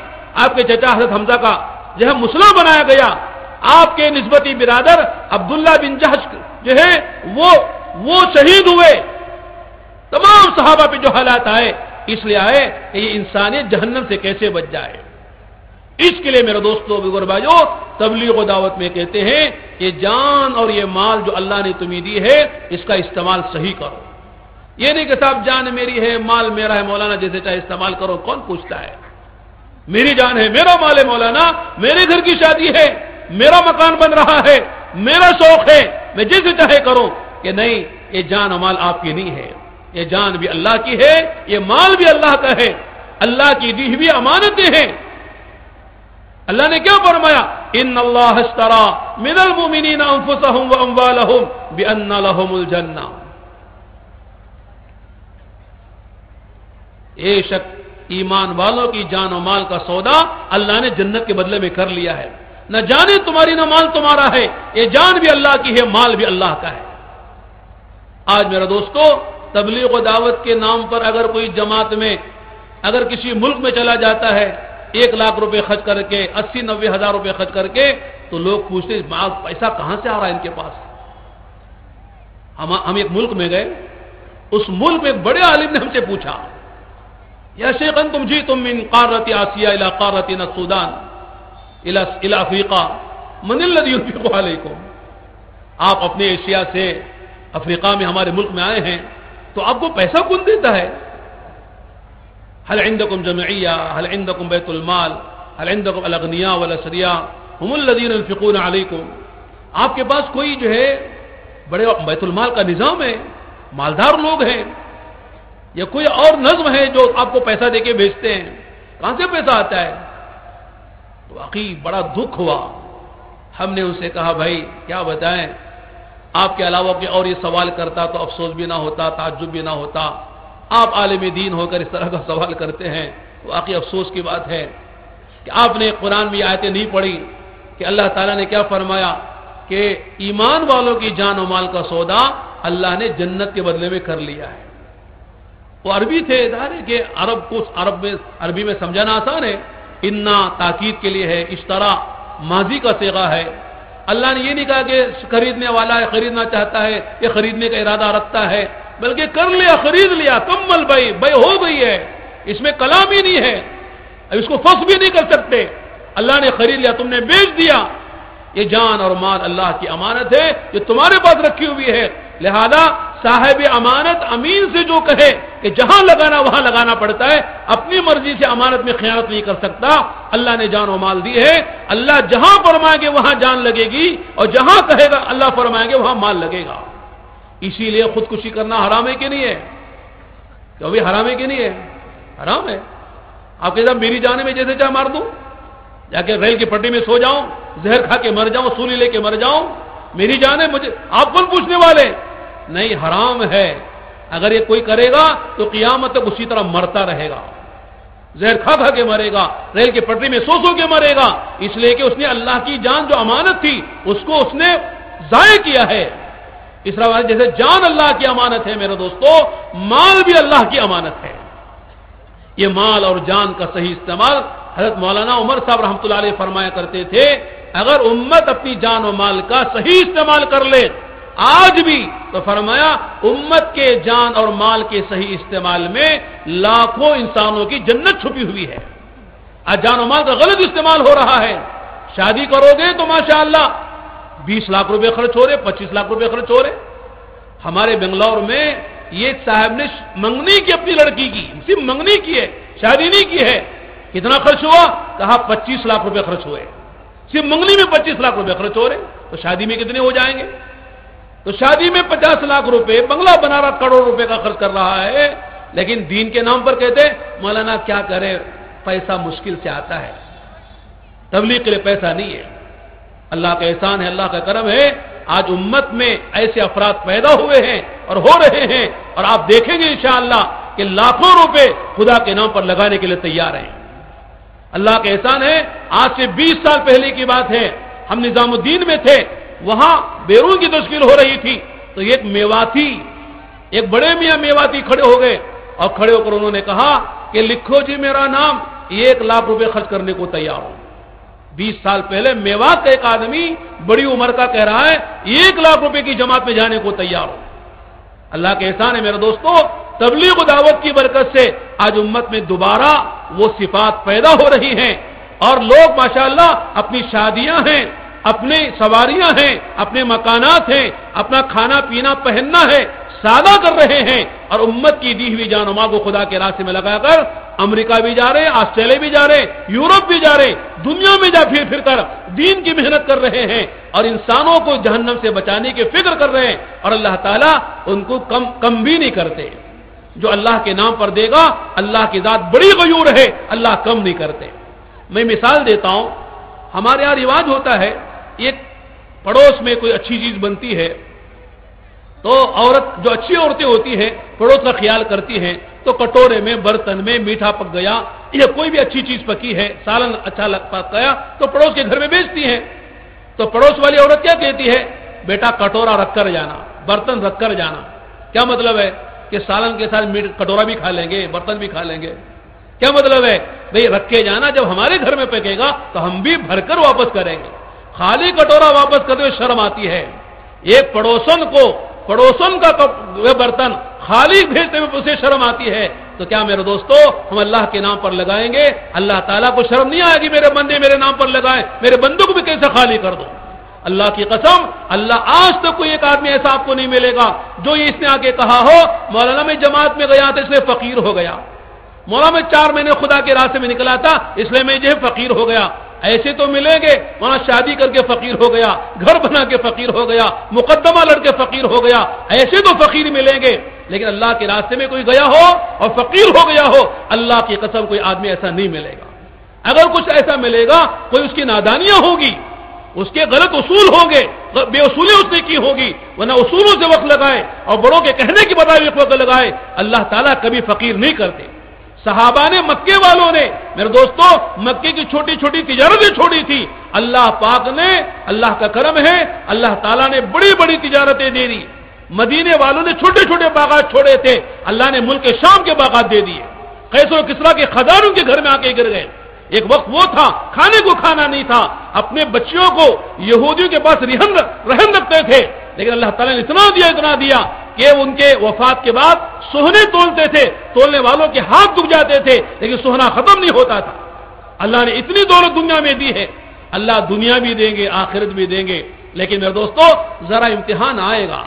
آپ کے چچا حضرت حمزہ کا جو ہے مسلح بنایا گیا، آپ کے نسبتی برادر عبداللہ بن جہش جو ہے وہ شہید ہوئے، تمام صحابہ پہ جو حالات آئے اس لیے آئے کہ یہ انسانیت جہنم سے کیسے بچ جائے۔ اس کے لیے میرے دوستو بزرگ بھائیو تبلیغ و دعوت میں کہتے ہیں کہ جان اور یہ مال جو اللہ نے تمہیں دی ہے اس کا استعمال صحیح کرو۔ یہ نہیں کہ صاحب جان میری ہے مال میرا ہے مولانا جیسے چاہے استعمال کرو، کون پوچھتا ہے؟ میری جان ہے، میرا مال ہے مولانا، میرے گھر کی شادی ہے، میرا مکان بن رہا ہے، میرا شوق ہے، میں جیسے چاہے کروں، کہ نہیں، یہ جان و مال آپ کی نہیں ہے، یہ جان بھی اللہ کی ہے، یہ مال بھی اللہ کا ہے، اللہ کی دی ہوئی امانتیں ہیں۔ اللہ نے کیا فرمایا؟ ان اللہ اشترى من المؤمنین انفسهم واموالهم بان لهم الجنہ، بے شک ایمان والوں کی جان و مال کا سودا اللہ نے جنت کے بدلے میں کر لیا ہے۔ نہ جانے تمہاری نہ مال تمہارا ہے، یہ جان بھی اللہ کی ہے، مال بھی اللہ کا ہے۔ آج میرا دوستو تبلیغ و دعوت کے نام پر اگر کوئی جماعت میں اگر کسی ملک میں چلا جاتا ہے 1 لاکھ روپے خرچ کر کے 80-90 ہزار روپے خرچ کر کے، تو لوگ پوچھتے ہیں پیسہ کہاں سے آ رہا ہے ان کے پاس۔ ہم ایک ملک میں گئے، اس ملک میں ایک بڑے عالم نے ہم سے پوچھا، یا شیخ انتم جئتم من قارۃ آسیہ الى قارۃ السودان الى افریقہ من الذی ينفق علیکم، آپ اپنے ایشیا سے افریقہ میں ہمارے ملک میں آئے ہیں تو آپ کو پیسہ کون دیتا ہے؟ هل عندكم جمعیہ، هل عندكم بیت المال، هل عندكم الاغنیاء والاثریاء هم الذین ينفقون علیکم، آپ کے پاس کوئی جو ہے بڑے بیت المال کا نظام ہے، مالدار لوگ ہیں، یا کوئی اور نظم ہے جو آپ کو پیسہ دے کے بھیجتے ہیں؟ کہاں سے پیسہ آتا ہے؟ تو واقعی بڑا دکھ ہوا۔ ہم نے ان سے کہا بھائی کیا بتائیں، آپ کے علاوہ کہ اور یہ سوال کرتا تو افسوس بھی نہ ہوتا، تعجب بھی نہ ہوتا، آپ عالم دین ہو کر اس طرح کا سوال کرتے ہیں، واقعی افسوس کی بات ہے کہ آپ نے قرآن میں آیتیں نہیں پڑھی کہ اللہ تعالیٰ نے کیا فرمایا کہ ایمان والوں کی جان و مال کا سودا اللہ نے جنت کے بدلے میں کر لیا ہے۔ وہ عربی تھے، ظاہر ہے کہ عربی میں سمجھانا آسان ہے، انا تاکید کے لیے ہے، اشترا ماضی کا صیغہ ہے۔ اللہ نے یہ نہیں کہا کہ خریدنے والا ہے، خریدنا چاہتا ہے، یہ خریدنے کا ارادہ رکھتا ہے، بلکہ کر لیا، خرید لیا، کمل بے ہو گئی ہے، اس میں کلام ہی نہیں ہے، اب اس کو فصل بھی نہیں کر سکتے، اللہ نے خرید لیا، تم نے بیچ دیا۔ یہ جان اور مال اللہ کی امانت ہے جو تمہارے پاس رکھی ہوئی ہے، لہذا صاحب امانت امین سے جو کہے کہ جہاں لگانا وہاں لگانا پڑتا ہے، اپنی مرضی سے امانت میں خیانت نہیں کر سکتا۔ اللہ نے جان و مال دی ہے، اللہ جہاں فرمائیں گے وہاں جان لگے گی، اور جہاں کہے گا اللہ فرمائیں گے وہاں مال لگے گا۔ اسی لیے خودکشی کرنا حرام ہے کہ نہیں ہے؟ کہ بھی حرام ہے کہ نہیں ہے؟ حرام ہے۔ آپ کے ساتھ میری جانے میں جیسے چاہے مار دوں، جا کے ریل کی پٹری میں سو جاؤں، زہر کھا کے مر جاؤں، سولی لے کے مر جاؤں، میری جان ہے، مجھے آپ کون پوچھنے والے؟ نہیں، حرام ہے۔ اگر یہ کوئی کرے گا تو قیامت تک اسی طرح مرتا رہے گا، زہر کھا کھا کے مرے گا، ریل کی پٹری میں سو سو کے مرے گا، اس لیے کہ اس نے اللہ کی جان جو امانت تھی اس کو اس نے ضائع کیا ہے۔ اس طرح جیسے جان اللہ کی امانت ہے میرے دوستو، مال بھی اللہ کی امانت ہے۔ یہ مال اور جان کا صحیح استعمال حضرت مولانا عمر صاحب رحمۃ اللہ علیہ فرمایا کرتے تھے، اگر امت اپنی جان و مال کا صحیح استعمال کر لے آج بھی، تو فرمایا امت کے جان اور مال کے صحیح استعمال میں لاکھوں انسانوں کی جنت چھپی ہوئی ہے۔ آج جان و مال کا غلط استعمال ہو رہا ہے، شادی کرو گے تو ماشاءاللہ 20 لاکھ روپے خرچ ہو رہے، 25 لاکھ روپے خرچ ہو رہے۔ ہمارے بنگلور میں یہ صاحب نے منگنی کی اپنی لڑکی کی، صرف منگنی کی ہے، شادی نہیں کی ہے۔ کتنا خرچ ہوا؟ کہا 25 لاکھ روپے خرچ ہوئے۔ صرف منگنی میں 25 لاکھ روپے خرچ ہو رہے، تو شادی میں کتنے ہو جائیں گے؟ تو شادی میں 50 لاکھ روپے، بنگلہ بنا رہا کروڑ روپے کا خرچ کر رہا ہے، لیکن دین کے نام پر کہتے مولانا کیا کرے، پیسہ مشکل سے آتا ہے، تبلیغ کے لیے پیسہ نہیں ہے۔ اللہ کا احسان ہے، اللہ کا کرم ہے، آج امت میں ایسے افراد پیدا ہوئے ہیں اور ہو رہے ہیں، اور آپ دیکھیں گے انشاءاللہ کہ لاکھوں روپے خدا کے نام پر لگانے کے لیے تیار ہیں۔ اللہ کا احسان ہے، آج سے 20 سال پہلے کی بات ہے، ہم نظام الدین میں تھے، وہاں بیرون کی تشکیل ہو رہی تھی، تو ایک میواتی، ایک بڑے میاں میواتی کھڑے ہو گئے، اور کھڑے ہو کر انہوں نے کہا کہ لکھو جی میرا نام، 1 لاکھ روپے خرچ کرنے کو تیار ہوں۔ 20 سال پہلے میوات کا ایک آدمی بڑی عمر کا کہہ رہا ہے 1 لاکھ روپے کی جماعت میں جانے کو تیار ہوں۔ اللہ کے احسان ہے میرے دوستو، تبلیغ و دعوت کی برکت سے آج امت میں دوبارہ وہ صفات پیدا ہو رہی ہیں، اور لوگ ماشاءاللہ اپنی شادیاں ہیں، اپنی سواریاں ہیں، اپنے مکانات ہیں، اپنا کھانا پینا پہننا ہے، سادہ کر رہے ہیں، اور امت کی دی ہوئی جان و مال کو خدا کے راستے میں لگا کر امریکہ بھی جا رہے، آسٹریلیا بھی جا رہے، یورپ بھی جا رہے، دنیا میں جا پھر کر دین کی محنت کر رہے ہیں، اور انسانوں کو جہنم سے بچانے کی فکر کر رہے ہیں، اور اللہ تعالیٰ ان کو کم بھی نہیں کرتے۔ جو اللہ کے نام پر دے گا، اللہ کی ذات بڑی غیور ہے، اللہ کم نہیں کرتے۔ میں مثال دیتا ہوں، ہمارے یہاں رواج ہوتا ہے، ایک پڑوس میں کوئی اچھی چیز بنتی ہے تو عورت، جو اچھی عورتیں ہوتی ہیں پڑوس کا خیال کرتی ہیں، تو کٹورے میں، برتن میں میٹھا پک گیا یا کوئی بھی اچھی چیز پکی ہے، سالن اچھا پک گیا تو پڑوس کے گھر میں بیچتی ہیں۔ تو پڑوس والی عورت کیا کہتی ہے؟ بیٹا کٹورا رکھ کر جانا، برتن رکھ کر جانا۔ کیا مطلب ہے؟ کہ سالن کے ساتھ کٹورا بھی کھا لیں گے، برتن بھی کھا لیں گے۔ کیا مطلب ہے؟ بھئی رکھ کے جانا، جب ہمارے گھر میں پکے گا تو ہم بھی بھر کر واپس کریں گے۔ خالی کٹورا واپس کرتے ہوئے شرم آتی ہے۔ ایک پڑوسن کا برتن خالی بھیجتے ہوئے اسے شرم آتی ہے، تو کیا میرے دوستو ہم اللہ کے نام پر لگائیں گے؟ اللہ تعالیٰ کو شرم نہیں آئے گی میرے بندے میرے نام پر لگائیں، میرے بندوں کو بھی کیسے خالی کر دو؟ اللہ کی قسم، اللہ آج تک کوئی ایک آدمی ایسا آپ کو نہیں ملے گا جو اس نے آ کے کہا ہو مولانا میں جماعت میں گیا تھا اس لیے فقیر ہو گیا، مولانا میں 4 مہینے خدا کے راستے میں نکلا تھا اس لیے میں جو ہے فقیر ہو گیا۔ ایسے تو ملیں گے، وہاں شادی کر کے فقیر ہو گیا، گھر بنا کے فقیر ہو گیا، مقدمہ لڑ کے فقیر ہو گیا، ایسے تو فقیر ملیں گے، لیکن اللہ کے راستے میں کوئی گیا ہو اور فقیر ہو گیا ہو، اللہ کی قسم کوئی آدمی ایسا نہیں ملے گا۔ اگر کچھ ایسا ملے گا، کوئی اس کی نادانیاں ہوگی، اس کے غلط اصول ہوں گے، بے اصولی اس نے کی ہوگی، ورنہ اصولوں سے وقت لگائے اور بڑوں کے کہنے کی بجائے وقت لگائے، اللہ تعالیٰ کبھی فقیر نہیں کرتے۔ صحابہ نے، مکے والوں نے میرے دوستو مکے کی چھوٹی چھوٹی تجارتیں چھوڑی تھی، اللہ پاک نے، اللہ کا کرم ہے، اللہ تعالیٰ نے بڑی بڑی تجارتیں دے دی۔ مدینے والوں نے چھوٹے چھوٹے باغات چھوڑے تھے، اللہ نے ملک شام کے باغات دے دیے۔ قیصر و کسریٰ کے خزانوں کے گھر میں آ کے گر گئے۔ ایک وقت وہ تھا کھانے کو کھانا نہیں تھا، اپنے بچیوں کو یہودیوں کے پاس رہن رکھتے تھے، لیکن اللہ تعالیٰ نے اتنا دیا کہ ان کے وفات کے بعد سونے تولتے تھے، تولنے والوں کے ہاتھ دکھ جاتے تھے، لیکن سونا ختم نہیں ہوتا تھا۔ اللہ نے اتنی دولت دنیا میں دی ہے، اللہ دنیا بھی دیں گے، آخرت بھی دیں گے، لیکن میرے دوستو ذرا امتحان آئے گا،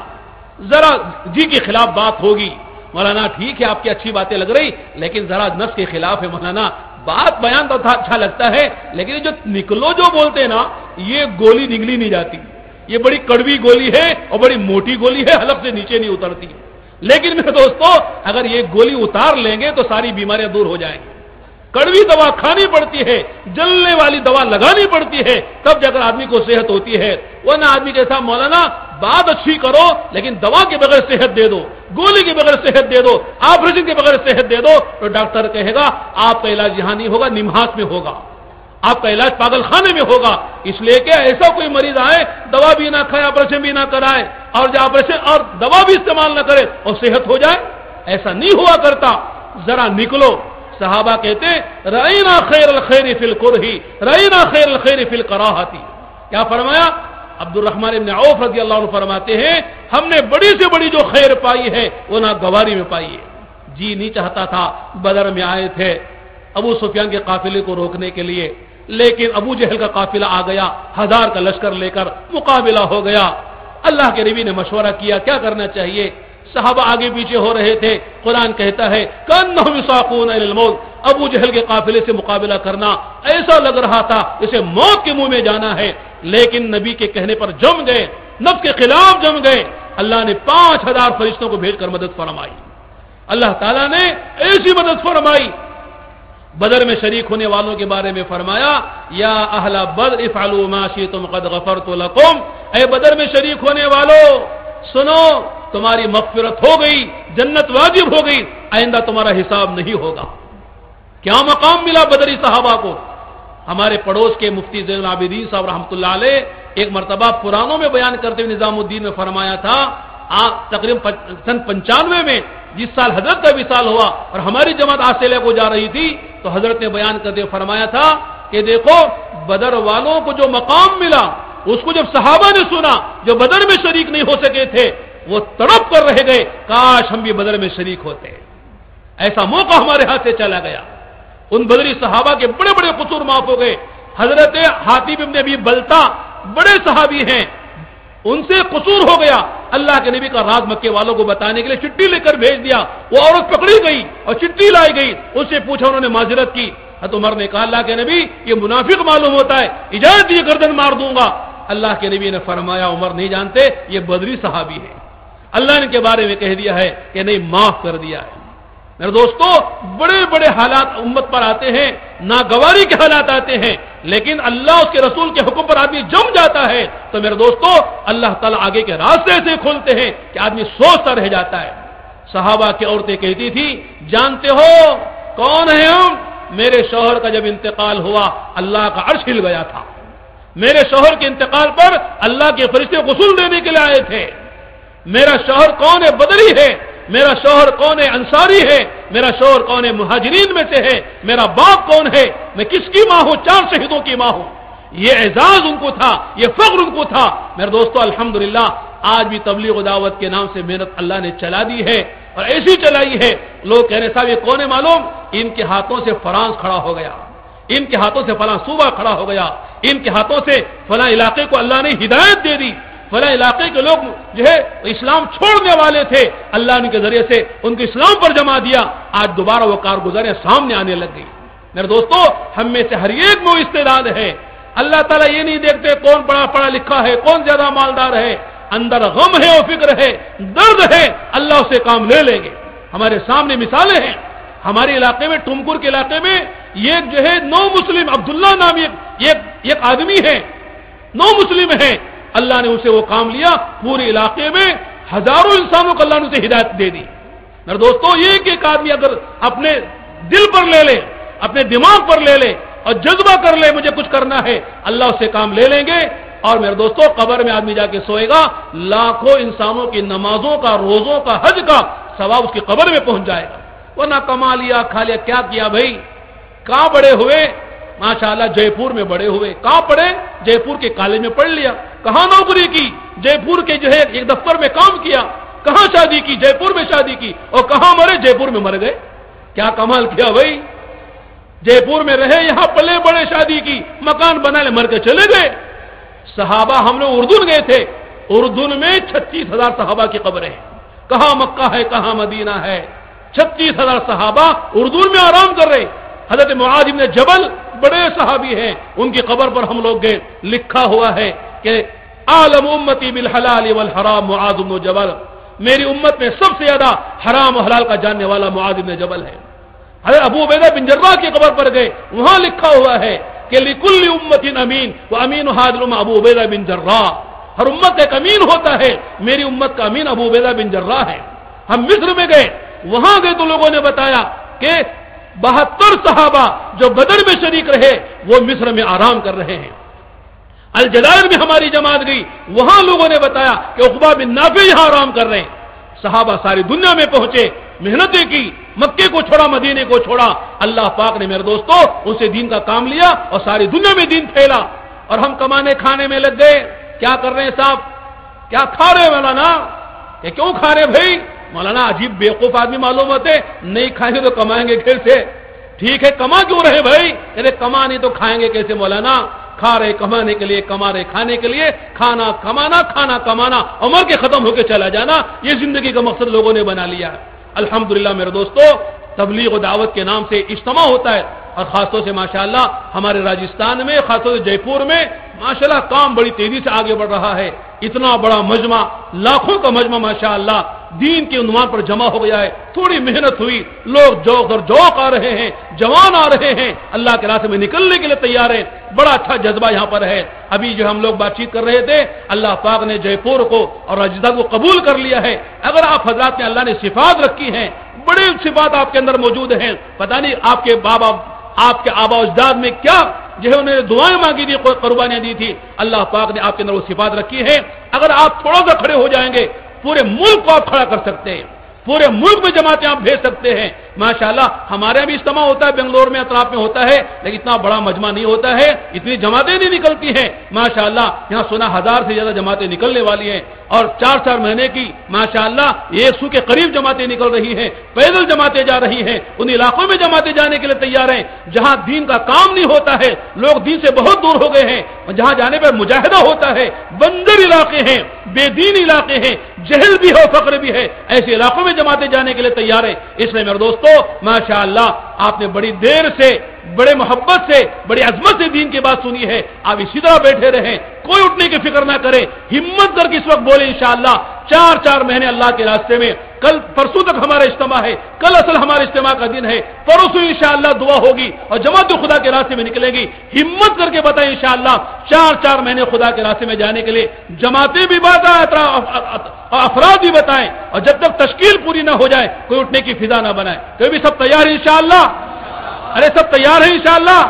ذرا جی کے خلاف بات ہوگی۔ مولانا ٹھیک ہے آپ کی اچھی باتیں لگ رہی، لیکن ذرا نفس کے خلاف ہے مولانا، بات بیان تو اچھا لگتا ہے، لیکن جو نکلو جو بولتے نا، یہ گولی نگلی نہیں جاتی، یہ بڑی کڑوی گولی ہے اور بڑی موٹی گولی ہے، حلق سے نیچے نہیں اترتی۔ لیکن میرے دوستو اگر یہ گولی اتار لیں گے تو ساری بیماریاں دور ہو جائیں گی۔ کڑوی دوا کھانی پڑتی ہے، جلنے والی دوا لگانی پڑتی ہے، تب جا کر آدمی کو صحت ہوتی ہے، ورنہ آدمی کے ساتھ مولانا بات اچھی کرو لیکن دوا کے بغیر صحت دے دو، گولی کے بغیر صحت دے دو، آپریشن کے بغیر صحت دے دو، تو ڈاکٹر کہے گا آپ کا علاج یہاں نہیں ہوگا، نمہاس میں ہوگا، آپ کا علاج پاگل خانے میں ہوگا۔ اس لیے کہ ایسا کوئی مریض آئے دوا بھی نہ کھائے، آپریشن بھی نہ کرائے، اور جو آپریشن اور دوا بھی استعمال نہ کرے اور صحت ہو جائے، ایسا نہیں ہوا کرتا۔ ذرا نکلو۔ صحابہ کہتے رأینا خیر الخیر فی الکرہ، رأینا خیر الخیر فی الکراہۃ۔ کیا فرمایا؟ عبد الرحمن ابن عوف رضی اللہ عنہ فرماتے ہیں ہم نے بڑی سے بڑی جو خیر پائی ہے وہ ناگواری میں پائی ہے۔ جی نہیں چاہتا تھا، بدر میں آئے تھے ابو سفیان کے قافلے کو روکنے کے لیے، لیکن ابو جہل کا قافلہ آ گیا، 1000 کا لشکر لے کر مقابلہ ہو گیا۔ اللہ کے نبی نے مشورہ کیا کیا کرنا چاہیے؟ صحابہ آگے پیچھے ہو رہے تھے. قرآن کہتا ہے کأنہم یساقون الی الموت. ابو جہل کے قافلے سے مقابلہ کرنا ایسا لگ رہا تھا جسے موت کے منہ میں جانا ہے, لیکن نبی کے کہنے پر جم گئے, نفس کے خلاف جم گئے. اللہ نے 5000 فرشتوں کو بھیج کر مدد فرمائی. اللہ تعالیٰ نے ایسی مدد فرمائی. بدر میں شریک ہونے والوں کے بارے میں فرمایا یا اہل بدر افعلوا ما شئتم قد غفرت لكم. اے بدر میں شریک ہونے والوں سنو, تمہاری مغفرت ہو گئی, جنت واجب ہو گئی, آئندہ تمہارا حساب نہیں ہوگا. کیا مقام ملا بدری صحابہ کو. ہمارے پڑوس کے مفتی زین العابدین صاحب رحمۃ اللہ علیہ ایک مرتبہ پرانوں میں بیان کرتے ہوئے نظام الدین میں فرمایا تھا, تقریباً سن 95 میں جس سال حضرت کا وصال ہوا اور ہماری جماعت آسٹریلیا کو جا رہی تھی, تو حضرت نے بیان کرتے ہوئے فرمایا تھا کہ دیکھو بدر والوں کو جو مقام ملا اس کو جب صحابہ نے سنا جو بدر میں شریک نہیں ہو سکے تھے, وہ تڑپ کر رہ گئے کاش ہم بھی بدر میں شریک ہوتے. ایسا موقع ہمارے ہاتھ سے چلا گیا. ان بدری صحابہ کے بڑے بڑے قصور معاف ہو گئے. حضرت حاتب ابن ابی بلتا بڑے صحابی ہیں, ان سے قصور ہو گیا. اللہ کے نبی کا راز مکے والوں کو بتانے کے لیے چٹھی لے کر بھیج دیا. وہ عورت پکڑی گئی اور چٹھی لائی گئی, اس سے پوچھا, انہوں نے معذرت کی. حضرت عمر نے کہا اللہ کے نبی یہ منافق معلوم ہوتا ہے, اجازت دی گردن مار دوں گا. اللہ کے نبی نے فرمایا عمر نہیں جانتے یہ بدری صحابی ہے. اللہ نے ان کے بارے میں کہہ دیا ہے کہ نہیں, معاف کر دیا ہے. میرے دوستو بڑے بڑے حالات امت پر آتے ہیں, ناگواری کے حالات آتے ہیں, لیکن اللہ اس کے رسول کے حکم پر آدمی جم جاتا ہے تو میرے دوستو اللہ تعالیٰ آگے کے راستے سے کھولتے ہیں کہ آدمی سوچتا رہ جاتا ہے. صحابہ کی عورتیں کہتی تھی جانتے ہو کون ہے ہم, میرے شوہر کا جب انتقال ہوا اللہ کا عرش ہل گیا تھا. میرے شوہر کے انتقال پر اللہ کے فرشتے غسل دینے کے لیے آئے تھے. میرا شوہر کون ہے, بدری ہے. میرا شوہر کون ہے, انصاری ہے. میرا شوہر کون ہے, مہاجرین میں سے ہے. میرا باپ کون ہے, میں کس کی ماں ہوں, 4 شہیدوں کی ماں ہوں. یہ اعزاز ان کو تھا, یہ فخر ان کو تھا. میرے دوستو الحمدللہ آج بھی تبلیغ و دعوت کے نام سے محنت اللہ نے چلا دی ہے, اور ایسی چلائی ہے. لوگ کہہ رہے صاحب یہ کون ہے معلوم, ان کے ہاتھوں سے فرانس کھڑا ہو گیا, ان کے ہاتھوں سے فلاں صوبہ کھڑا ہو گیا, ان کے ہاتھوں سے فلاں علاقے کو اللہ نے ہدایت دے دی. فلاں علاقے کے لوگ جو ہے اسلام چھوڑنے والے تھے, اللہ نے کے ذریعے سے ان کو اسلام پر جما دیا. آج دوبارہ وہ کارگزاریاں سامنے آنے لگ گئی. میرے دوستو ہم میں سے ہر ایک میں استعداد ہے. اللہ تعالیٰ یہ نہیں دیکھتے کون پڑھا لکھا ہے, کون زیادہ مالدار ہے. اندر غم ہے اور فکر ہے, درد ہے, اللہ اسے کام لے لیں گے. ہمارے سامنے مثالیں ہیں. ہمارے علاقے میں ٹمکر کے علاقے میں یہ جو ہے 9 مسلم عبداللہ نام ایک آدمی ہے, 9 مسلم ہے. اللہ نے اسے وہ کام لیا, پورے علاقے میں ہزاروں انسانوں کو اللہ نے اسے ہدایت دے دی. میرے دوستو یہ کہ ایک آدمی اگر اپنے دل پر لے لے, اپنے دماغ پر لے لے اور جذبہ کر لے مجھے کچھ کرنا ہے, اللہ اسے کام لے لیں گے. اور میرے دوستو قبر میں آدمی جا کے سوئے گا, لاکھوں انسانوں کی نمازوں کا, روزوں کا, حج کا ثواب اس کی قبر میں پہنچ جائے گا. وہ نہ کما لیا کھا لیا, کیا کیا بھائی, کہاں بڑے ہوئے, ماشاءاللہ جے پور میں بڑے ہوئے. کہاں پڑھے, جے پور کے کالج میں پڑھ لیا. کہاں نوکری کی, جے پور کے جو ہے ایک دفتر میں کام کیا. کہاں شادی کی, جے پور میں شادی کی. اور کہاں مرے, جے پور میں مر گئے. کیا کمال کیا بھائی, جے پور میں رہے, یہاں پلے بڑے, شادی کی, مکان بنا لے, مر کے چلے گئے. صحابہ ہم لوگ اردن گئے تھے, اردن میں 36,000 صحابہ کی قبریں ہیں. کہاں مکہ ہے, کہاں مدینہ ہے. 36,000 صحابہ اردن میں آرام کر رہے. حضرت معاذ بن جبل بڑے صحابی ہیں, ان کی قبر پر ہم لوگ گئے. لکھا ہوا ہے کہ عالم امتی بالحلال والحرام معاذ بن جبل, میری امت میں سب سے زیادہ حرام و حلال کا جاننے والا معاذ بن جبل ہے. حضرت ابو عبیدہ بن جراح کی قبر پر گئے, وہاں لکھا ہوا ہے کہ لکل امت امین وامین هذه الامه ابو عبیدہ بن جراح. ہر امت ایک امین ہوتا ہے, میری امت کا امین ابو عبیدہ بن جراح ہے. ہم مصر میں گئے, وہاں گئے تو لوگوں نے بتایا کہ 72 صحابہ جو بدر میں شریک رہے وہ مصر میں آرام کر رہے ہیں. الجزائر میں ہماری جماعت گئی, وہاں لوگوں نے بتایا کہ عقبہ بن نافع یہاں آرام کر رہے ہیں. صحابہ ساری دنیا میں پہنچے, محنتیں کی, مکے کو چھوڑا, مدینے کو چھوڑا. اللہ پاک نے میرے دوستو ان سے دین کا کام لیا اور ساری دنیا میں دین پھیلا. اور ہم کمانے کھانے میں لگ گئے. کیا کر رہے ہیں صاحب, کیا کھا رہے مولانا, کہ کیوں کھا رہے بھائی. مولانا عجیب بیوقوف آدمی معلوم ہوتے, نہیں کھائیں گے تو کمائیں گے کیسے. ٹھیک ہے کما کیوں رہے بھائی, ارے کما نہیں تو کھائیں گے کیسے مولانا. کھا رہے کمانے کے لیے، کما رہے کھانے کے لیے، کھانا کمانا، کھانا کمانا، عمر کے ختم ہو کے چلا جانا، یہ زندگی کا مقصد لوگوں نے بنا لیا ہے۔ الحمدللہ میرے دوستو، تبلیغ و دعوت کے نام سے اجتماع ہوتا ہے، اور خاص طور سے ماشاءاللہ ہمارے راجستھان میں، خاص طور سے جے پور میں ماشاءاللہ کام بڑی تیزی سے آگے بڑھ رہا ہے۔ اتنا بڑا مجمع، لاکھوں کا مجمع ماشاءاللہ دین کے عنوان پر جمع ہو گیا ہے۔ تھوڑی محنت ہوئی، لوگ جوق در جوق آ رہے ہیں، جوان آ رہے ہیں، اللہ کے راستے میں نکلنے کے لیے تیار ہیں۔ بڑا اچھا جذبہ یہاں پر ہے۔ ابھی جو ہم لوگ بات چیت کر رہے تھے، اللہ پاک نے جے پور کو اور راجستھان کو قبول کر لیا ہے۔ اگر آپ حضرات نے اللہ نے صفات رکھی ہیں، بڑی صفات آپ کے اندر موجود ہیں، پتہ نہیں آپ کے آبا اجداد میں کیا جو ہے انہوں نے دعائیں مانگی تھی، قربانیاں دی تھی، اللہ پاک نے آپ کے اندر وہ صفات رکھی ہے۔ اگر آپ تھوڑا سا کھڑے ہو جائیں گے، پورے ملک کو آپ کھڑا کر سکتے ہیں، پورے ملک میں جماعتیں آپ بھیج سکتے ہیں۔ ماشاءاللہ ہمارے یہاں بھی اجتماع ہوتا ہے، بنگلور میں، اطراف میں ہوتا ہے، لیکن اتنا بڑا مجمع نہیں ہوتا ہے، اتنی جماعتیں نہیں نکلتی ہیں۔ ماشاءاللہ یہاں 16,000 سے زیادہ جماعتیں نکلنے والی ہیں، اور 4 مہینے کی ماشاءاللہ 100 کے قریب جماعتیں نکل رہی ہیں، پیدل جماعتیں جا رہی ہیں، ان علاقوں میں جماعتیں جانے کے لیے تیار ہیں جہاں دین کا کام نہیں ہوتا ہے، لوگ دین سے بہت دور ہو گئے ہیں، جہاں جانے پر مجاہدہ ہوتا ہے، بندر علاقے ہیں، بے دین علاقے ہیں، جہل بھی ہو، فقر بھی ہے، ایسے علاقوں میں جماعتیں جانے کے لیے تیار ہیں۔ اس لیے میرے دوستو ماشاءاللہ آپ نے بڑی دیر سے، بڑے محبت سے، بڑی عظمت سے دین کی بات سنی ہے، آپ اسی طرح بیٹھے رہیں، کوئی اٹھنے کی فکر نہ کرے، ہمت کر کے اس وقت بولے انشاءاللہ 4 مہینے اللہ کے راستے میں، کل پرسوں تک ہمارا اجتماع ہے، کل اصل ہمارے اجتماع کا دن ہے، پرسوں انشاءاللہ دعا ہوگی اور جماعت خدا کے راستے میں نکلے گی۔ ہمت کر کے بتائیں انشاءاللہ 4 مہینے خدا کے راستے میں جانے کے لیے جماعتیں بھی بتائیں، افراد بھی بتائیں، اور جب تک تشکیل پوری نہ ہو جائے کوئی اٹھنے کی فضا نہ بنائے۔ تو بھی سب تیار ہیں انشاءاللہ؟ ارے سب تیار ہیں انشاءاللہ؟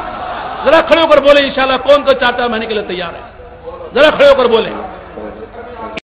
ذرا کھڑے ہو کر بولیں انشاءاللہ کون 4 مہینے کے لیے تیار ہے؟ ذرا کھڑے ہو کر بولیں۔